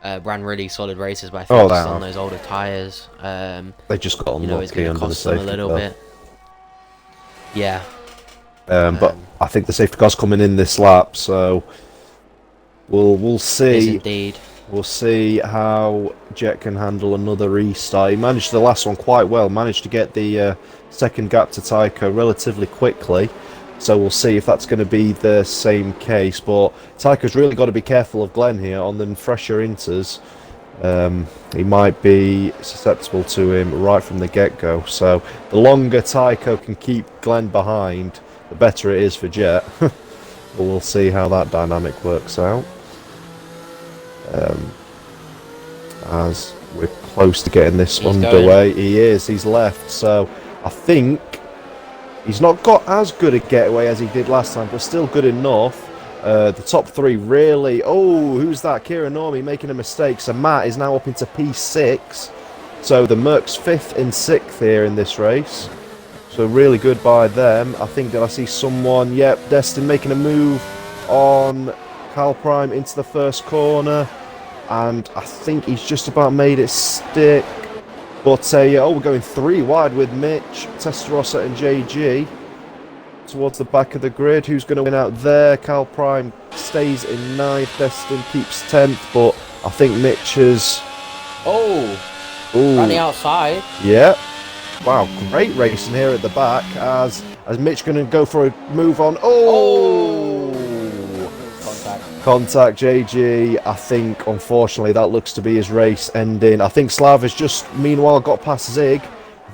S1: ran really solid races, but I think just on those older tyres,
S2: they just got unlucky
S1: it's going to
S2: under the
S1: cost them a
S2: safety
S1: little
S2: car.
S1: bit. Yeah.
S2: But I think the safety car's coming in this lap, so we'll
S1: Yes,
S2: see.
S1: indeed.
S2: We'll see how Jet can handle another restart. He managed the last one quite well. Managed to get the second gap to Taiko relatively quickly. So we'll see if that's going to be the same case. But Taiko's really got to be careful of Glenn here on the fresher inters. He might be susceptible to him right from the get-go. So the longer Taiko can keep Glenn behind, the better it is for Jet. But we'll see how that dynamic works out. As we're close to getting this underway. He is, he's left, so I think he's not got as good a getaway as he did last time, but still good enough. The top three really, who's that? Kieran Normie making a mistake, so Matt is now up into P6, so the Mercs 5th and 6th here in this race, so really good by them. I think that I see someone, Destin making a move on Cal Prime into the first corner, and I think he's just about made it stick. But we're going 3 wide with Mitch, Testarossa and JG towards the back of the grid. Who's going to win out there? Cal Prime stays in 9th, Destin keeps 10th, but I think Mitch has...
S1: running outside.
S2: Yeah. Wow, great racing here at the back as Mitch going to go for a move on. Contact JG. I think, unfortunately, that looks to be his race ending. I think Slav has just, meanwhile, got past Zig.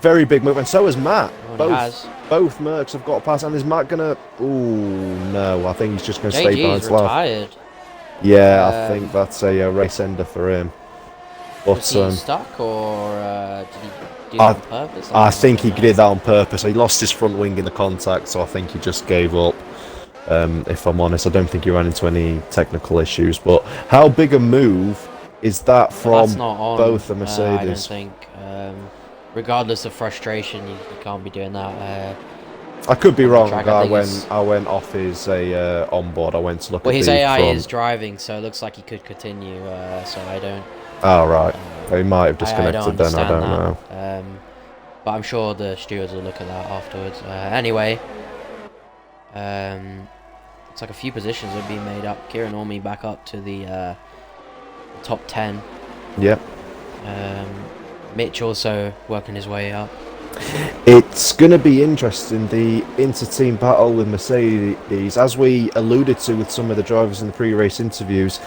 S2: Very big move, and so has Matt. Both Mercs have got past, and is Matt going to... no, I think he's just going to stay behind Slav.
S1: Retired.
S2: Yeah, I think that's a race ender for him. But,
S1: was he stuck, or did he do that on purpose?
S2: I think he did that on purpose. He lost his front wing in the contact, so I think he just gave up. If I'm honest, I don't think he ran into any technical issues. But how big a move is that from both the Mercedes?
S1: I don't think. Regardless of frustration, you can't be doing that.
S2: I could be wrong. I went off his onboard. I went to look at
S1: his
S2: the
S1: AI
S2: front.
S1: is driving, so it looks like he could continue. So I don't.
S2: Oh right, he might have disconnected then. I don't know.
S1: But I'm sure the stewards will look at that afterwards. Anyway. It's like a few positions have been made up. Kieran Orme back up to the top 10.
S2: Yep.
S1: Mitch also working his way up.
S2: It's going to be interesting, the inter-team battle with Mercedes. As we alluded to with some of the drivers in the pre-race interviews,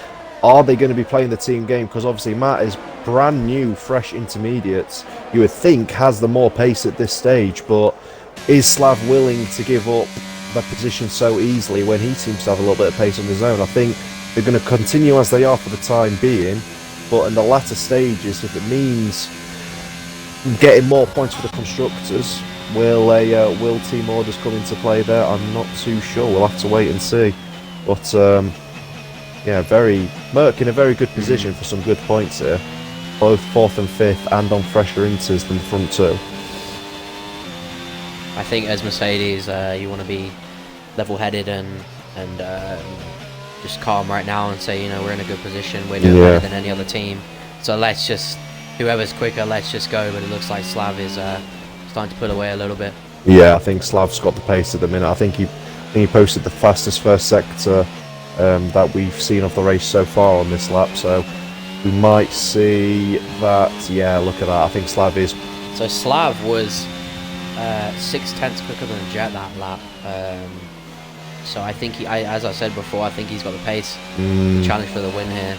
S2: are they going to be playing the team game? Because obviously Matt is brand new, fresh intermediates. You would think has the more pace at this stage, but is Slav willing to give up the position so easily when he seems to have a little bit of pace on his own? I think they're going to continue as they are for the time being, but in the latter stages, if it means getting more points for the constructors, will team orders come into play there? I'm not too sure. We'll have to wait and see. But Merck in a very good position for some good points here, both 4th and 5th, and on fresher inters than the front two.
S1: I think as Mercedes, you want to be level-headed and just calm right now and say, we're in a good position, we're doing better than any other team. So let's just, whoever's quicker, let's just go. But it looks like Slav is starting to pull away a little bit.
S2: Yeah, I think Slav's got the pace at the minute. I think he posted the fastest first sector that we've seen of the race so far on this lap. So we might see that. Yeah, look at that. I think Slav is.
S1: So Slav was 6/10 quicker than Jet that lap. So I think as I said before, I think he's got the pace to challenge for the win here.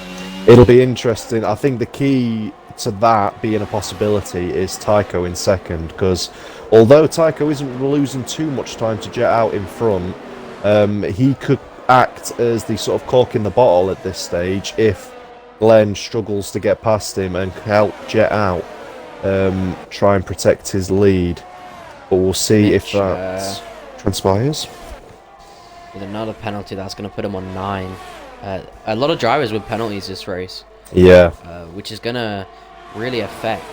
S2: It'll be interesting. I think the key to that being a possibility is Tycho in second, because although Tycho isn't losing too much time to Jet out in front, he could act as the sort of cork in the bottle at this stage if Glenn struggles to get past him and help Jet out, try and protect his lead. But we'll see if that transpires.
S1: With another penalty, that's going to put him on 9. A lot of drivers with penalties this race.
S2: Yeah.
S1: Which is going to really affect,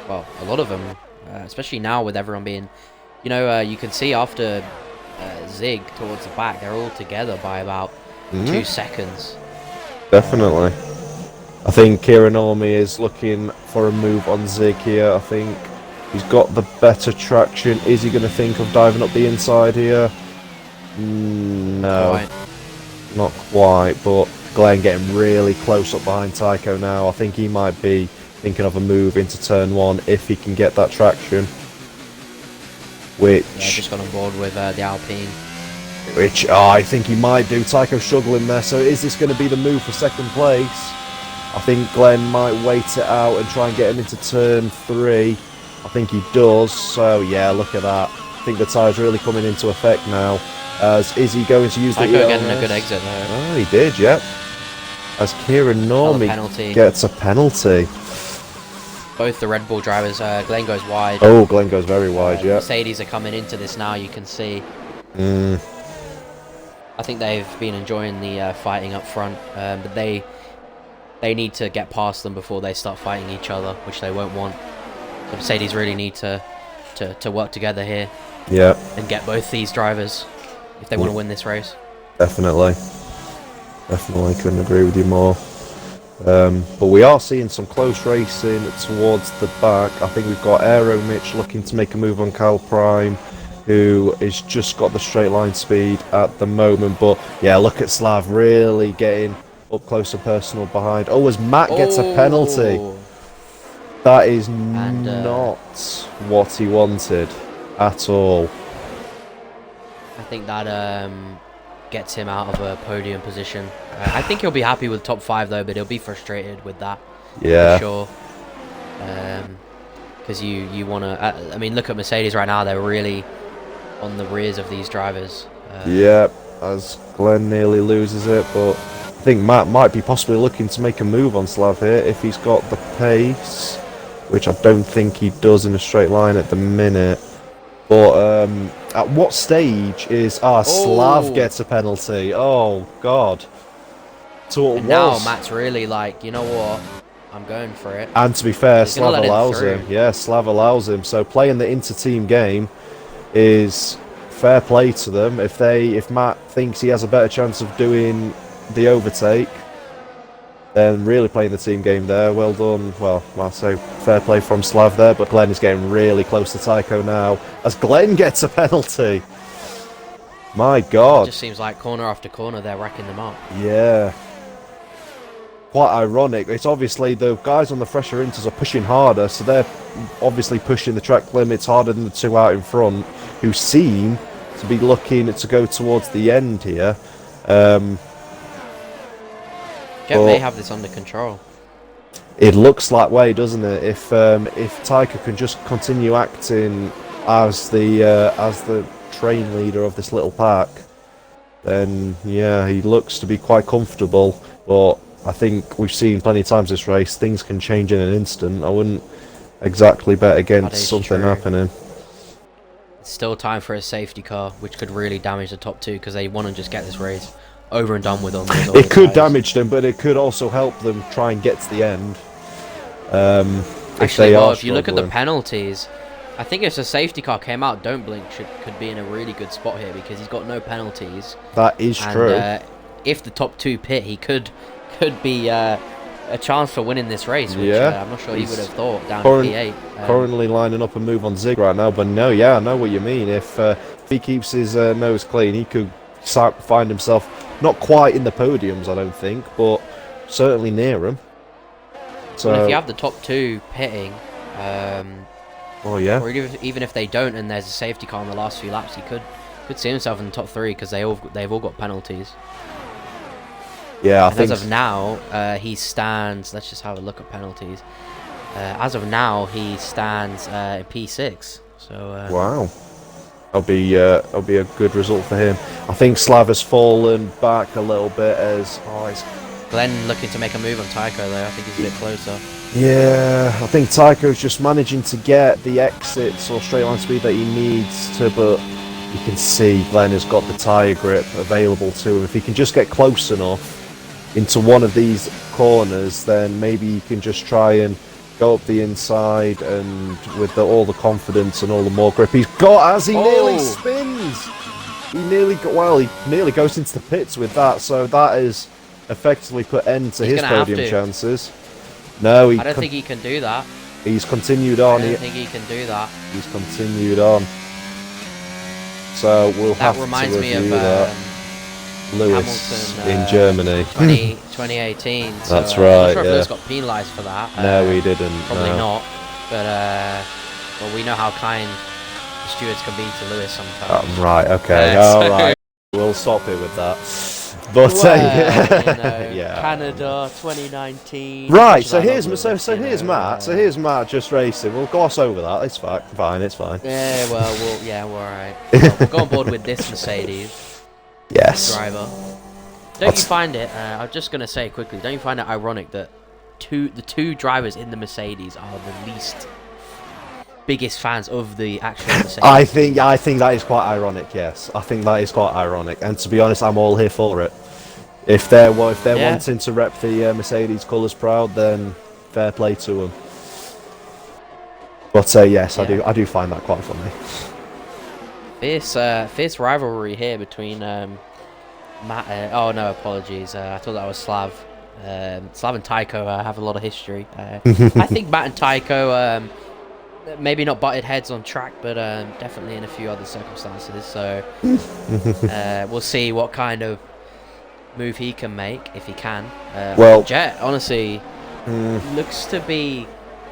S1: well, a lot of them, especially now with everyone being, you can see after Zig towards the back, they're all together by about 2 seconds.
S2: Definitely. I think Kieran Orme is looking for a move on Zig here. I think he's got the better traction. Is he going to think of diving up the inside here? No. Not quite, but Glenn getting really close up behind Tycho now. I think he might be thinking of a move into turn 1 if he can get that traction. Which...
S1: Yeah, just got on board with the Alpine.
S2: Which I think he might do. Tycho struggling there, so is this going to be the move for second place? I think Glenn might wait it out and try and get him into turn 3. I think he does, so yeah, look at that. I think the tyre's really coming into effect now. Is he going to use the ELS?
S1: getting a good exit there.
S2: Oh, he did, yep. As Kieran Normie gets a penalty.
S1: Both the Red Bull drivers, Glenn goes wide.
S2: Oh, Glenn goes very wide, yeah.
S1: Mercedes are coming into this now, you can see. I think they've been enjoying the fighting up front, but they need to get past them before they start fighting each other, which they won't want. The Mercedes really need to work together here.
S2: Yeah.
S1: And get both these drivers if they want to win this race.
S2: Definitely. Definitely, couldn't agree with you more. But we are seeing some close racing towards the back. I think we've got Aero Mitch looking to make a move on Cal Prime, who has just got the straight line speed at the moment. But yeah, look at Slav really getting up close and personal behind. Oh, as Matt gets a penalty. That is not what he wanted at all.
S1: I think that gets him out of a podium position. I think he'll be happy with top 5 though, but he'll be frustrated with that.
S2: Yeah.
S1: For sure. Because you want to... I mean, look at Mercedes right now. They're really on the rears of these drivers.
S2: Yeah, as Glenn nearly loses it, but I think Matt might be possibly looking to make a move on Slav here if he's got the pace, which I don't think he does in a straight line at the minute. But at what stage is Slav gets a penalty? Oh God! So
S1: now Matt's really like, you know what? I'm going for it.
S2: And to be fair, Slav allows him. Yeah, Slav allows him. So playing the inter-team game is fair play to them. If Matt thinks he has a better chance of doing the overtake, then really playing the team game there. Well done. Well, I'll say fair play from Slav there, but Glenn is getting really close to Tycho now as Glenn gets a penalty. My God.
S1: It just seems like corner after corner they're racking them up.
S2: Yeah. Quite ironic. It's obviously the guys on the fresher inters are pushing harder, so they're obviously pushing the track limits harder than the two out in front, who seem to be looking to go towards the end here.
S1: Jet may have this under control.
S2: It looks that way, doesn't it? If Tycho can just continue acting as the train leader of this little pack, then yeah, he looks to be quite comfortable. But I think we've seen plenty of times this race, things can change in an instant. I wouldn't exactly bet against something happening.
S1: It's still time for a safety car, which could really damage the top 2 because they want to just get this race over and done with on these
S2: It could damage them, but it could also help them try and get to the end.
S1: Actually, if you look at the penalties, I think if a safety car came out, Don't Blink could be in a really good spot here because he's got no penalties.
S2: That is true.
S1: If the top 2 pit, he could be a chance for winning this race, which I'm not sure he would have thought down to P8.
S2: Currently lining up a move on Zig right now, but no, yeah, I know what you mean. If he keeps his nose clean, he could find himself Not quite in the podiums, I don't think, but certainly near them. So,
S1: well, if you have the top 2 pitting,
S2: oh yeah,
S1: or even if they don't, and there's a safety car in the last few laps, he could see himself in the top 3 because they've all got penalties.
S2: Yeah, I
S1: and
S2: think
S1: as of now, he stands. Let's just have a look at penalties. As of now, he stands in P6. So
S2: wow, that'll be a good result for him. I think Slav has fallen back a little bit as it's
S1: Glenn looking to make a move on Tycho though. I think he's a bit closer.
S2: Yeah, I think Tycho's just managing to get the exits or straight line speed that he needs to, but you can see Glenn has got the tyre grip available to him. If he can just get close enough into one of these corners, then maybe he can just try and go up the inside, and with all the confidence and all the more grip he's got as he nearly spins. He nearly goes into the pits with that, so that is effectively put end to his podium chances. No,
S1: I don't think he can do that.
S2: He's continued on.
S1: I don't think he can do that.
S2: He's continued on. So we'll have to review that. Lewis
S1: Hamilton,
S2: in Germany.
S1: 2018. So,
S2: That's
S1: I'm
S2: right.
S1: not sure if Lewis got penalised for that.
S2: No, he didn't.
S1: Probably not. But we know how kind the stewards can be to Lewis sometimes.
S2: Right. Okay. All right. We'll stop it with that. But
S1: yeah. Canada 2019.
S2: Right. So here's Matt. So here's Matt just racing. We'll gloss over that. It's fine. It's fine.
S1: Yeah. We're alright. We'll go on board with this Mercedes.
S2: Yes.
S1: Driver. Don't you find it? I'm just gonna say quickly. Don't you find it ironic that the two drivers in the Mercedes are the least biggest fans of the actual Mercedes?
S2: I think that is quite ironic. Yes, I think that is quite ironic. And to be honest, I'm all here for it. If they're wanting to rep the Mercedes colours proud, then fair play to them. But yes, I do find that quite funny.
S1: Fierce rivalry here between Matt. Oh no, apologies. I thought that was Slav. Slav and Tycho have a lot of history. I think Matt and Tycho maybe not butted heads on track, but definitely in a few other circumstances. So we'll see what kind of move he can make if he can.
S2: Well,
S1: Jet honestly looks to be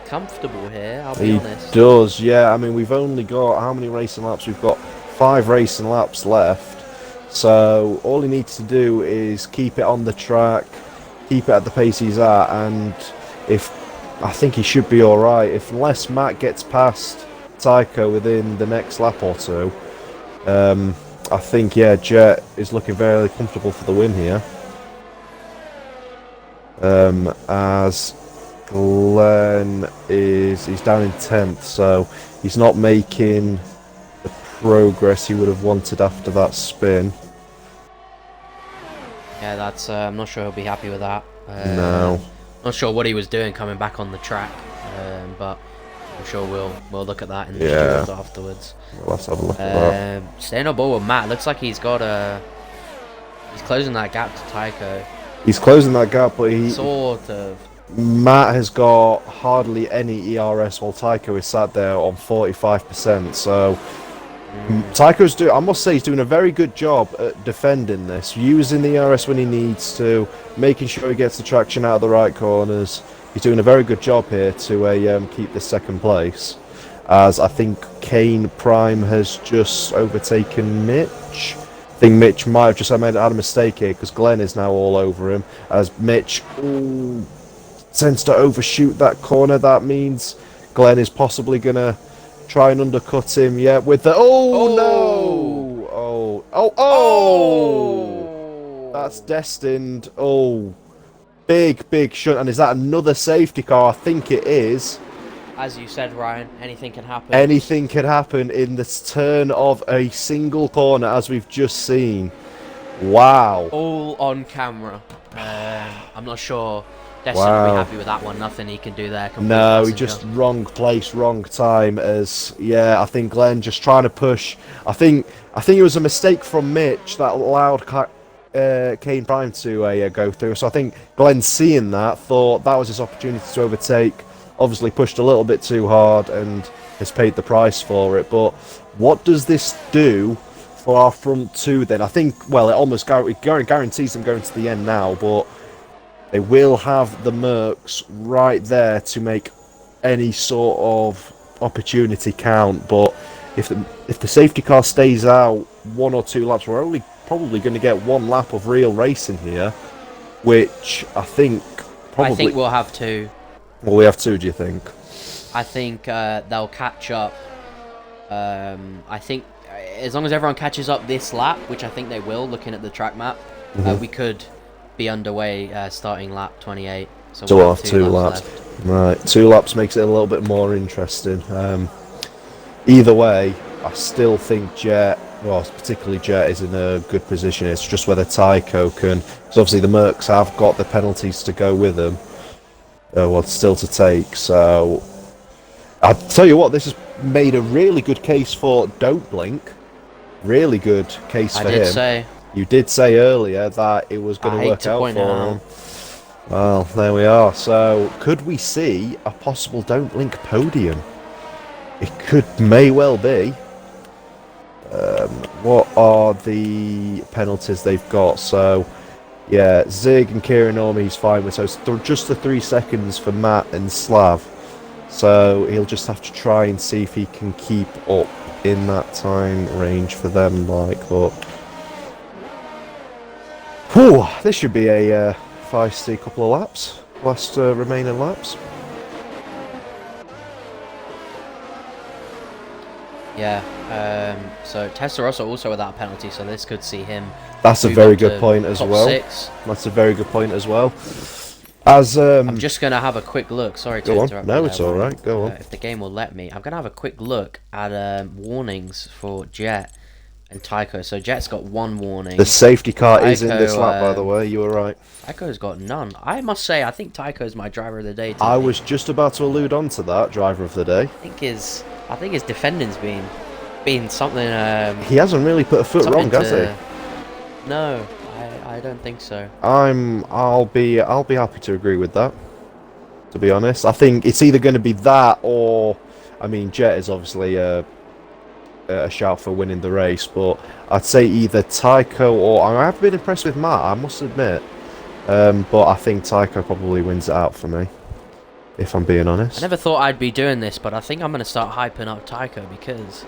S1: comfortable here. I'll be honest.
S2: He does, yeah. I mean, we've only got how many racing laps? We've got 5 racing laps left. So all he needs to do is keep it on the track, keep it at the pace he's at, and I think he should be all right. Unless Matt gets past Tycho within the next lap or two, I think Jet is looking very comfortable for the win here. As Glenn he's down in 10th, so he's not making the progress he would have wanted after that spin.
S1: Yeah, that's. I'm not sure he'll be happy with that.
S2: No.
S1: Not sure what he was doing coming back on the track, but I'm sure we'll look at that in the stewards afterwards.
S2: We'll have to have a look at that.
S1: Staying on board with Matt, looks like he's closing that gap to Tycho.
S2: He's closing that gap, but he
S1: sort of.
S2: Matt has got hardly any ERS, while Tycho is sat there on 45%. So Tycho's I must say, he's doing a very good job at defending this, using the ERS when he needs to, making sure he gets the traction out of the right corners. He's doing a very good job here to keep the second place. As I think Kane Prime has just overtaken Mitch. I think Mitch might have just had a mistake here, because Glenn is now all over him. As Mitch tends to overshoot that corner, that means Glenn is possibly going to try and undercut him, with the... That's destined. Big shunt. And is that another safety car? I think it is.
S1: As you said, Ryan, anything can happen.
S2: Anything can happen in this turn of a single corner, as we've just seen. Wow.
S1: All on camera. I'm not sure Destin will be happy with that one. Nothing he can do there.
S2: No, he just wrong place, wrong time. I think Glenn just trying to push. I think it was a mistake from Mitch that allowed Kane Prime to go through. So I think Glenn, seeing that, thought that was his opportunity to overtake. Obviously pushed a little bit too hard and has paid the price for it. But what does this do for our front two, then I think, well, it almost guarantees them going to the end now, but they will have the Mercs right there to make any sort of opportunity count. But if the safety car stays out 1 or 2 laps, we're only probably going to get 1 lap of real racing here, which I think probably...
S1: I think we'll have 2.
S2: Well, we have 2, do you think?
S1: I think they'll catch up. I think as long as everyone catches up this lap, which I think they will, looking at the track map, we could be underway starting lap 28. So
S2: we'll have 2 laps. Right, 2 laps makes it a little bit more interesting. Either way, I still think Jet, well, particularly Jet, is in a good position. It's just whether Tycho can, because obviously the Mercs have got the penalties to go with them. Well, still to take. So I'll tell you what, this has made a really good case for Don't Blink. Really good case for him. You did say earlier that it was going to work out for him. Well, there we are. So, could we see a possible Don't Blink podium? It may well be. What are the penalties they've got? So, yeah, Zig and Kieran Ormey's fine with. So it's just the 3 seconds for Matt and Slav. So he'll just have to try and see if he can keep up in that time range for them. But whew, this should be a feisty couple of laps. Last remaining laps.
S1: Yeah. So Testarossa also without a penalty, so this could see him.
S2: That's a very good point as well.
S1: 6.
S2: That's a very good point as well. As
S1: I'm just gonna have a quick look. Sorry to interrupt.
S2: No, it's all right. Go on.
S1: If the game will let me, I'm gonna have a quick look at warnings for Jet and Tycho. So Jet's got 1 warning.
S2: The safety car is in this lap, by the way. You were right.
S1: Tycho's got none. I must say, I think Tycho's my driver of the day.
S2: I was just about to allude on to that driver of the day.
S1: I think his defending's been something.
S2: He hasn't really put a foot wrong, has he?
S1: No, I don't think so.
S2: I'll be happy to agree with that. To be honest, I think it's either going to be that or, I mean, Jet is obviously a shout for winning the race, but I'd say either Tycho or I have been impressed with Matt, I must admit, but I think Tycho probably wins it out for me, if I'm being honest.
S1: I never thought I'd be doing this, but I think I'm going to start hyping up Tycho because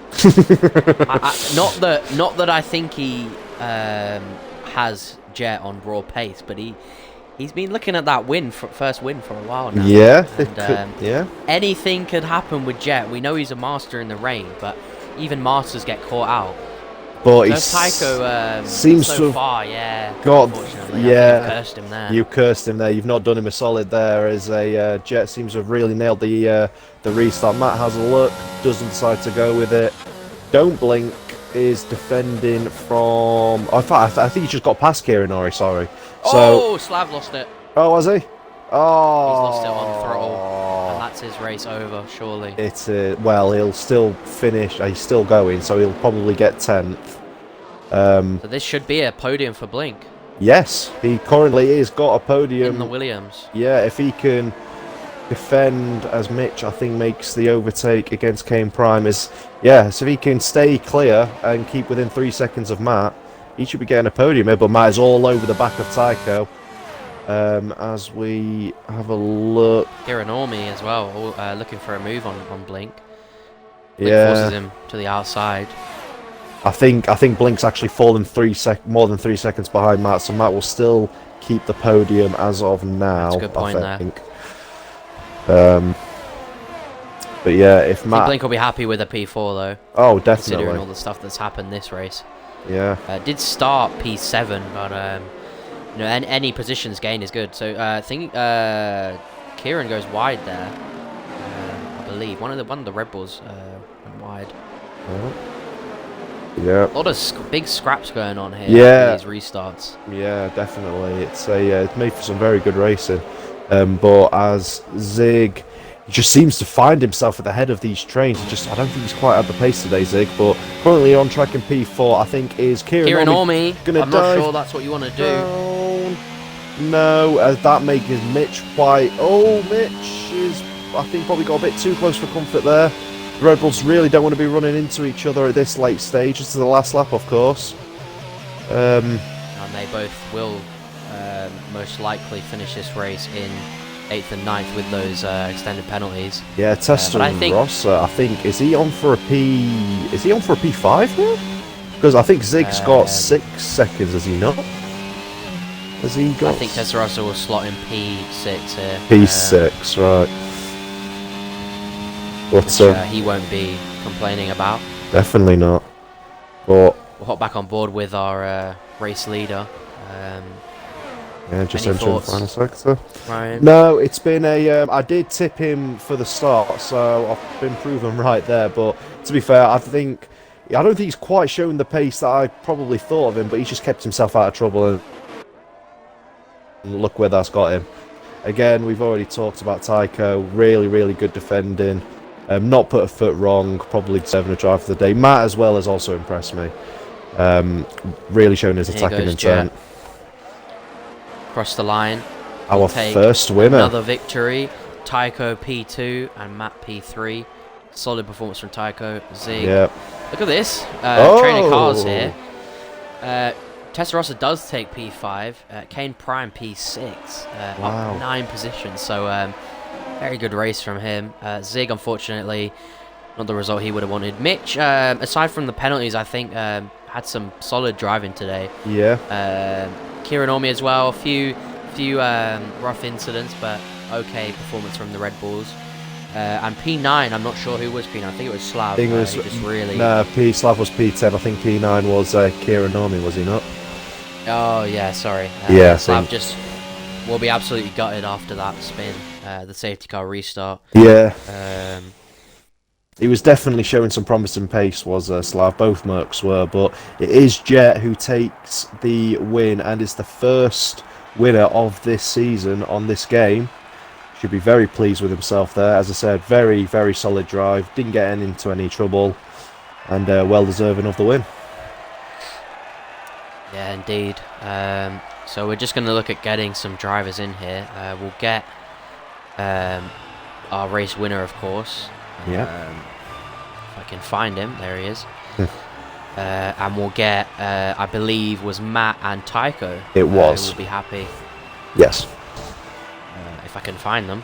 S1: not that I think he has Jet on raw pace, but he's been looking at that first win for a while now.
S2: Yeah,
S1: and,
S2: yeah.
S1: Anything could happen with Jet. We know he's a master in the rain, but even masters get caught out.
S2: But
S1: Tycho
S2: seems
S1: so
S2: to have
S1: far, yeah.
S2: Unfortunately, yeah.
S1: You cursed him there.
S2: You cursed him there. You've not done him a solid there. As a Jet seems to have really nailed the restart. Matt has a look, doesn't decide to go with it. Don't Blink is defending from. Oh, in fact, I think he just got past Kieran Ori. Sorry. So,
S1: Slav lost it.
S2: Oh, was he? Oh,
S1: he's lost it on throttle, and that's his race over. Surely.
S2: It's well, he'll still finish. He's still going, so he'll probably get 10th.
S1: So this should be a podium for Blink.
S2: Yes, he currently is got a podium
S1: in the Williams.
S2: Yeah, if he can defend as Mitch, I think, makes the overtake against Kane Prime. So if he can stay clear and keep within 3 seconds of Matt, he should be getting a podium here. But Matt is all over the back of Tycho. As we have a look,
S1: Kieran Ormey as well, looking for a move on Blink.
S2: Blink
S1: forces him to the outside.
S2: I think Blink's actually fallen more than 3 seconds behind Matt, so Matt will still keep the podium as of now.
S1: That's a good point
S2: I think. But yeah, if Matt,
S1: Blink will be happy with a P4 though.
S2: Oh, definitely.
S1: Considering all the stuff that's happened this race.
S2: Yeah.
S1: Did start P7, but any positions gain is good. So I think Kieran goes wide there. I believe one of the Red Bulls went wide.
S2: Yeah.
S1: A lot of big scraps going on here.
S2: Yeah.
S1: These restarts.
S2: Yeah, definitely. It's made for some very good racing. But as Zig, he just seems to find himself at the head of these trains. I don't think he's quite at the pace today, Zig. But currently on track in P4, I think is Kieran
S1: Ormey.
S2: Gonna
S1: I'm
S2: dive
S1: not sure that's what you want to do.
S2: down. No, as that makes Mitch quite. Oh, Mitch is, I think, probably got a bit too close for comfort there. The Red Bulls really don't want to be running into each other at this late stage. This is the last lap, of course.
S1: And they both will most likely finish this race in 8th and 9th with those extended penalties.
S2: Yeah, Tester and Ross, I think, is he on for a P5 now? Because I think Zig's got 6 seconds, has he not? Has he got...
S1: I think Testarossa will slot in P6 here.
S2: P6, right. But,
S1: which, he won't be complaining about.
S2: Definitely not. But
S1: we'll hop back on board with our race leader.
S2: Yeah, just entering the final sector.
S1: Ryan?
S2: No, it's been a... I did tip him for the start, so I've been proven right there. But to be fair, I don't think he's quite shown the pace that I probably thought of him, but he's just kept himself out of trouble, and look where that's got him. Again, we've already talked about Tycho. Really, really good defending. Not put a foot wrong. Probably deserving a drive for the day. Matt as well has also impressed me. Really showing his attacking intent.
S1: Jet. Across the line.
S2: Our first winner.
S1: Another victory. Tycho P2 and Matt P3. Solid performance from Tycho. Zig.
S2: Yep.
S1: Look at this. Trainer cars here. Testarossa does take P5. Kane Prime P6.
S2: Wow.
S1: Up 9 positions. So very good race from him. Zig, unfortunately, not the result he would have wanted. Mitch, aside from the penalties, I think had some solid driving today.
S2: Yeah.
S1: Kieran Ormi as well. A few rough incidents, but okay performance from the Red Bulls. And P9, I'm not sure who was P9. I think it was Slav.
S2: I think it was,
S1: just really...
S2: No, Slav was P10. I think P9 was Kieran Ormi, was he not?
S1: Oh, yeah, sorry.
S2: Yeah,
S1: Slav just will be absolutely gutted after that spin. The safety car restart.
S2: Yeah. He was definitely showing some promising pace, was Slav. Both Mercs were, but it is Jet who takes the win and is the first winner of this season on this game. Should be very pleased with himself there. As I said, very, very solid drive. Didn't get into any trouble, and well deserving of the win.
S1: Yeah, indeed. So we're just going to look at getting some drivers in here. We'll get our race winner, of course.
S2: Yeah.
S1: If I can find him, there he is. And we'll get, I believe, was Matt and Tycho.
S2: It was.
S1: Who will be happy.
S2: Yes.
S1: If I can find them.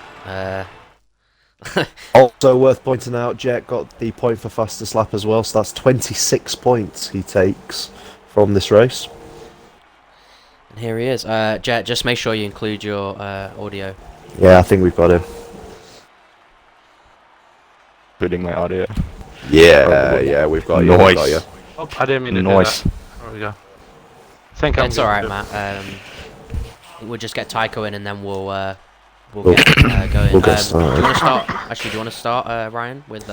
S2: Also worth pointing out, Jet got the point for fastest lap as well, so that's 26 points he takes from this race.
S1: And here he is. Jet, just make sure you include your audio.
S2: Yeah, I think we've got him.
S11: Including my audio.
S2: Yeah, yeah, we've got you.
S11: Noise.
S2: Got you.
S4: Oh, I didn't mean to
S11: Noise.
S4: do that. There we go. I think
S1: It's alright, Matt. We'll just get Tycho in and then we'll get going.
S2: We'll get
S1: Do
S2: started.
S1: you want to start? Actually, do you want to start, Ryan, with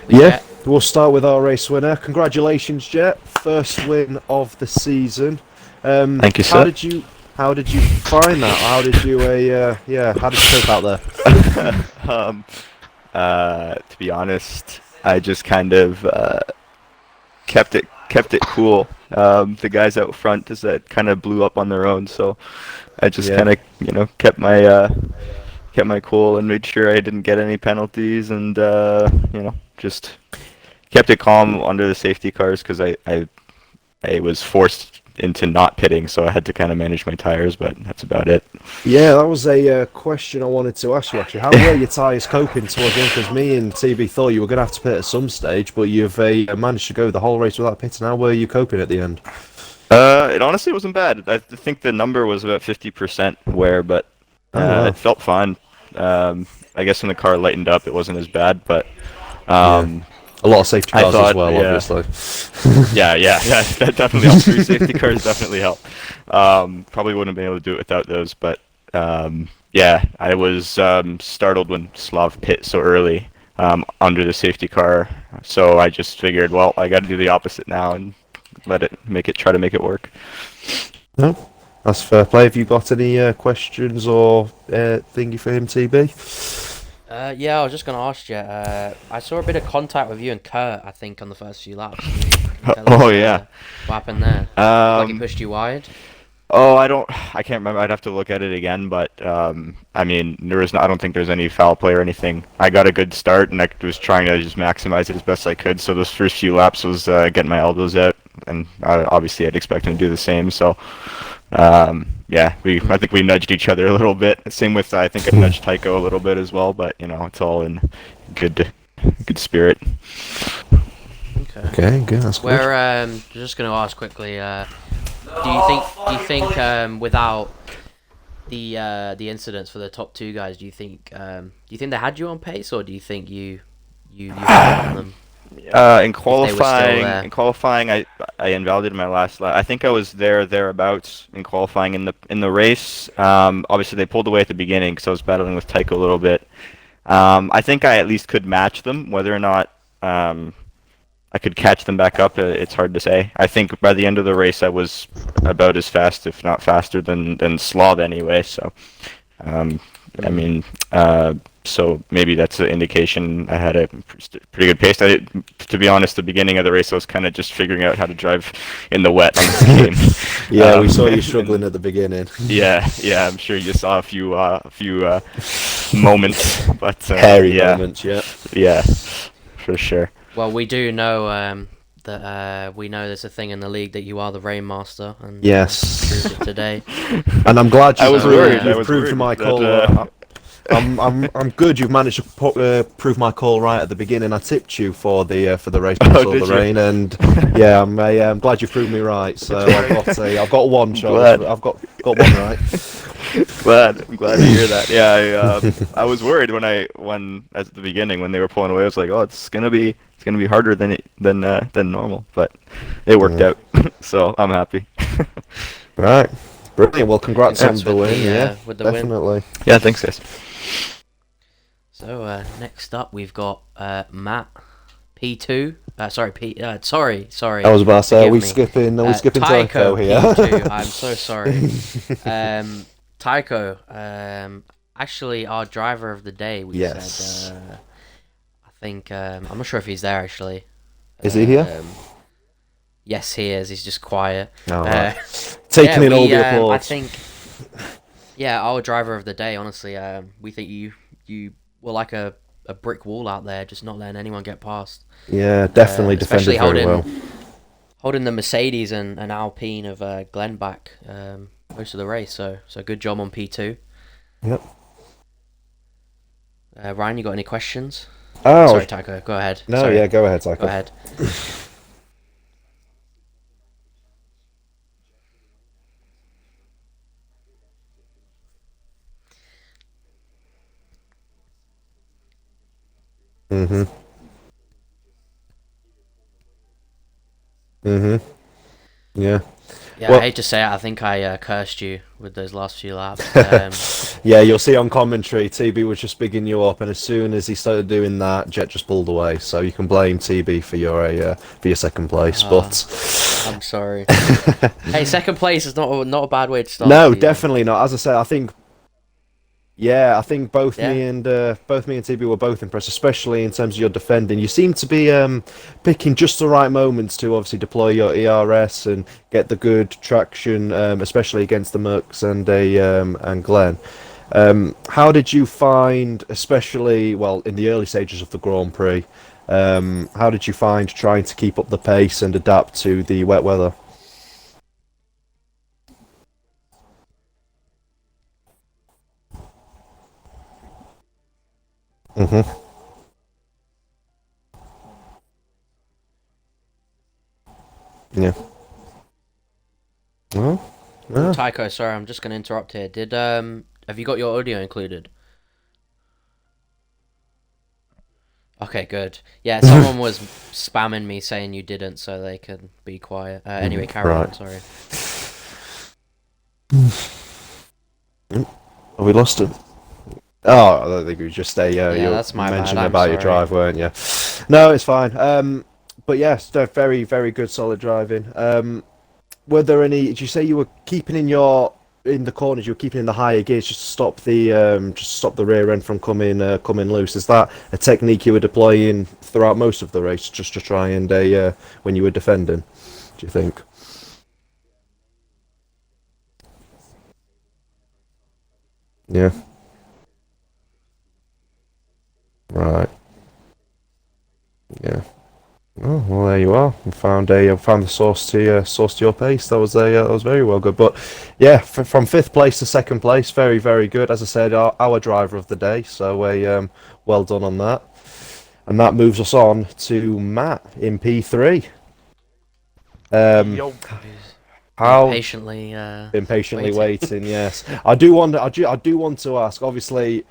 S2: Yeah,
S1: Jet?
S2: we'll start with our race winner. Congratulations, Jet! First win of the season.
S11: Thank you, sir.
S2: How did you find that? How did you how did you cope out there?
S11: To be honest, I just kind of kept it cool. The guys out front just kind of blew up on their own, so I just kind of kept my cool and made sure I didn't get any penalties, and just kept it calm under the safety cars because I was forced into not pitting, so I had to kind of manage my tires, but that's about it.
S2: Yeah, that was a question I wanted to ask you actually. How were your tyres coping towards the end? Because me and TB thought you were going to have to pit at some stage, but you've managed to go the whole race without pitting. How were you coping at the end?
S11: It honestly wasn't bad. I think the number was about 50% wear, but it felt fine. I guess when the car lightened up, it wasn't as bad, but
S2: a lot of safety cars as well, obviously.
S11: yeah, that definitely helped. 3 safety cars definitely helped. Probably wouldn't have been able to do it without those, but I was startled when Slav pit so early under the safety car, so I just figured, well, I got to do the opposite now and try to make it work.
S2: No, that's fair play. Have you got any questions or thingy for him, TB?
S1: Yeah, I was just going to ask you. I saw a bit of contact with you and Kurt, I think, on the first few laps.
S11: Oh, yeah.
S1: What happened there? Like he pushed you wide?
S11: Oh, I can't remember. I'd have to look at it again, but I mean, I don't think there's any foul play or anything. I got a good start, and I was trying to just maximize it as best I could. So those first few laps was getting my elbows out, and obviously I'd expect him to do the same. So yeah, I think we nudged each other a little bit. Same with I think I nudged Tycho a little bit as well, but you know, it's all in good spirit.
S2: Okay, good. That's good.
S1: We're just gonna ask quickly. Do you think without the incidents for the top two guys, do you think they had you on pace, or do you think you had it on them?
S11: In qualifying, I invalidated my last lap. I think I was thereabouts in qualifying in the race. Obviously they pulled away at the beginning because I was battling with Tycho a little bit. I think I at least could match them. Whether or not I could catch them back up, it's hard to say. I think by the end of the race, I was about as fast, if not faster, than Slav anyway. So, I mean, so maybe that's an indication I had a pretty good pace. To be honest, the beginning of the race, I was kind of just figuring out how to drive in the wet on this game.
S2: Yeah, we saw you struggling at the beginning.
S11: Yeah, I'm sure you saw a few moments, but
S2: hairy moments.
S11: Yeah, for sure.
S1: Well, we do know that we know there's a thing in the league that you are the Rain Master, and
S2: yes,
S1: proved it today.
S2: And I'm glad
S11: I was worried.
S2: You've proved my call. I'm good. You've managed to prove my call right at the beginning. I tipped you for the race before the rain, and yeah, I'm glad you proved me right. So I've got one shot. I've got one right.
S11: I'm glad to hear that. Yeah, I was worried when at the beginning when they were pulling away. I was like, oh, it's gonna be harder than normal, but it worked out. So I'm happy.
S2: Right, brilliant. Well, congrats on the win.
S1: With the
S2: definitely.
S11: Win. Yeah, thanks, guys.
S1: So next up, we've got Matt P2. Sorry, sorry.
S2: I was about to say, are we skipping Tycho here?
S1: P2. I'm so sorry. Tycho, actually our driver of the day. We said. I think I'm not sure if he's there actually.
S2: Is he here?
S1: Yes, he is. He's just quiet.
S2: Taking in all the applause.
S1: I think. Yeah, our driver of the day. Honestly, we think you were like a brick wall out there, just not letting anyone get past.
S2: Yeah, definitely defended very well.
S1: Holding the Mercedes and Alpine of Glenn back most of the race. So good job on P2.
S2: Yep.
S1: Ryan, you got any questions?
S2: Oh,
S1: sorry, Tycho. Go ahead.
S2: No,
S1: sorry.
S2: Yeah, go ahead, Tycho.
S1: Go ahead.
S2: Yeah.
S1: Yeah, well, I hate to say it, I think I cursed you with those last few laps.
S2: Yeah, you'll see on commentary, TB was just bigging you up, and as soon as he started doing that, Jet just pulled away. So you can blame TB for your second place. But
S1: I'm sorry. Hey, second place is not a bad way to start.
S2: No, definitely not. As I said, I think both me and TB were both impressed, especially in terms of your defending. You seem to be picking just the right moments to obviously deploy your ERS and get the good traction, especially against the Mercs and Glenn. How did you find, especially in the early stages of the Grand Prix, how did you find trying to keep up the pace and adapt to the wet weather? Yeah. Well, yeah.
S1: Tycho, sorry, I'm just going to interrupt here. Have you got your audio included? Okay, good. Yeah, someone was spamming me saying you didn't, so they can be quiet. Anyway, carry on. Sorry.
S2: Oh, we lost him. Oh, I think we just
S1: that's my
S2: mentioning
S1: bad.
S2: about your drive, weren't you? No, it's fine. But yes, very, very good, solid driving. Were there any? Did you say you were keeping in the corners? You were keeping in the higher gears just to stop the rear end from coming loose. Is that a technique you were deploying throughout most of the race, just to try and when you were defending? Do you think? Yeah. Right. Yeah. Oh well, there you are. We found the source to your pace. That was very well good. But yeah, from fifth place to second place, very very good. As I said, our driver of the day. So well done on that. And that moves us on to Matt in P3.
S4: Yo.
S2: How
S1: Patiently
S2: waiting? Yes, I do want. I do want to ask. Obviously,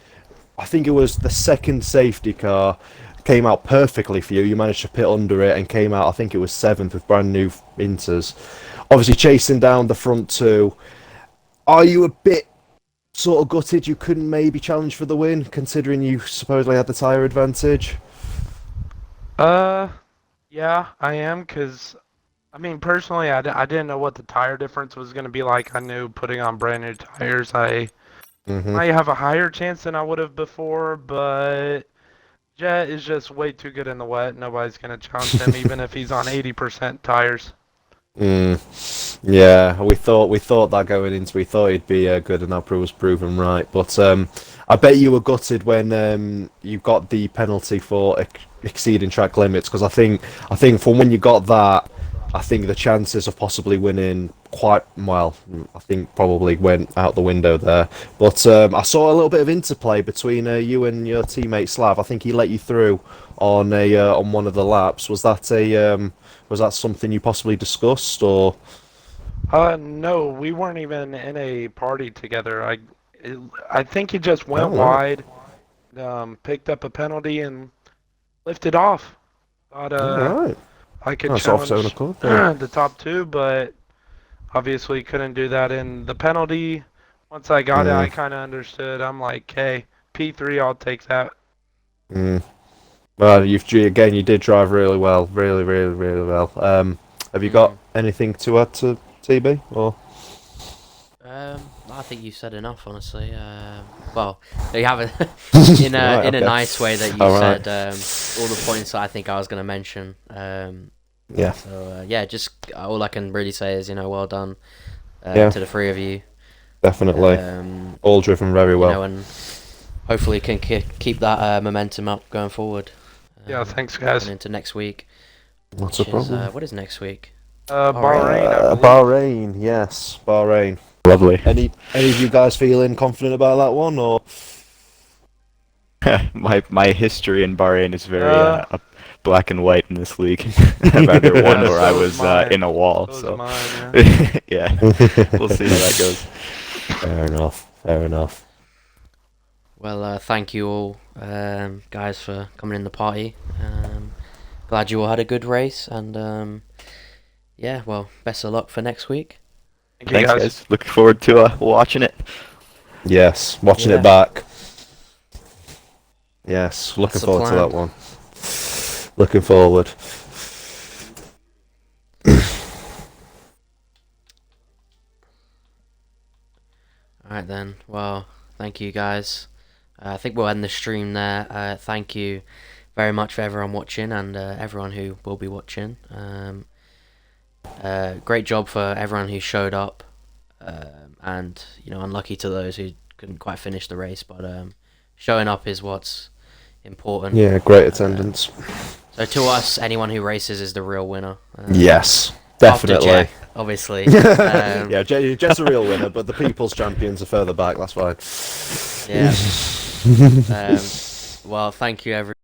S2: I think it was the second safety car came out perfectly for you. You managed to pit under it and came out. I think it was seventh with brand new inters. Obviously, chasing down the front two. Are you a bit sort of gutted you couldn't maybe challenge for the win, considering you supposedly had the tyre advantage?
S4: Yeah, I am, because, I mean, personally, I didn't know what the tire difference was going to be like. I knew putting on brand new tires, I might have a higher chance than I would have before, but Jet is just way too good in the wet. Nobody's going to challenge him, even if he's on 80% tires.
S2: Yeah, we thought that going into, we thought he'd be good, and that was proven right. But I bet you were gutted when you got the penalty for exceeding track limits, because I think from when you got that, I think the chances of possibly winning quite well, I think probably went out the window there. But I saw a little bit of interplay between you and your teammate Slav. I think he let you through on one of the laps. Was that something you possibly discussed, or?
S4: No, we weren't even in a party together. I think he just went
S2: Oh, right.
S4: wide, picked up a penalty and lifted off. Thought
S2: All right.
S4: I could
S2: That's off his own
S4: challenge
S2: accord then.
S4: the top two, but obviously couldn't do that in the penalty. Once I got it, I kind of understood. I'm like, hey, P3, I'll take that.
S2: Well, you did drive really well, really, really, really well. Have you got anything to add to TB or?
S1: I think you said enough, honestly. Well, you have in
S2: Right,
S1: a
S2: okay.
S1: nice way that you
S2: All
S1: said
S2: right.
S1: all the points that I think I was going to mention.
S2: Yeah.
S1: So yeah, just all I can really say is well done
S2: Yeah.
S1: to the three of you.
S2: Definitely. All driven very well.
S1: And hopefully can keep that momentum up going forward.
S4: Yeah, thanks, guys.
S1: And into next week.
S2: What's the problem?
S1: What is next week?
S4: Bahrain, I believe.
S2: Bahrain, yes, Bahrain.
S11: Lovely.
S2: Any of you guys feeling confident about that one, or?
S11: my history in Bahrain is very black and white in this league. I've either won or I was in a wall. So
S4: Mine,
S11: yeah, we'll see how that goes.
S2: Fair enough. Fair enough.
S1: Well, thank you all, guys, for coming in the party. Glad you all had a good race, and yeah, well, best of luck for next week.
S11: Thanks, guys. Looking forward to watching it.
S2: Yes, watching it back. Yes, looking
S1: That's the
S2: forward to
S1: plan.
S2: that one. Looking forward.
S1: Alright then, well, thank you guys. I think we'll end the stream there. Thank you very much for everyone watching and everyone who will be watching. Great job for everyone who showed up, and unlucky to those who couldn't quite finish the race, but showing up is what's important.
S2: Yeah, great attendance.
S1: So to us, anyone who races is the real winner.
S2: Yes,
S1: After
S2: definitely.
S1: Jet, obviously.
S2: Yeah, Jet's a real winner, but the people's champions are further back. That's fine.
S1: Yeah. Well, thank you, everyone.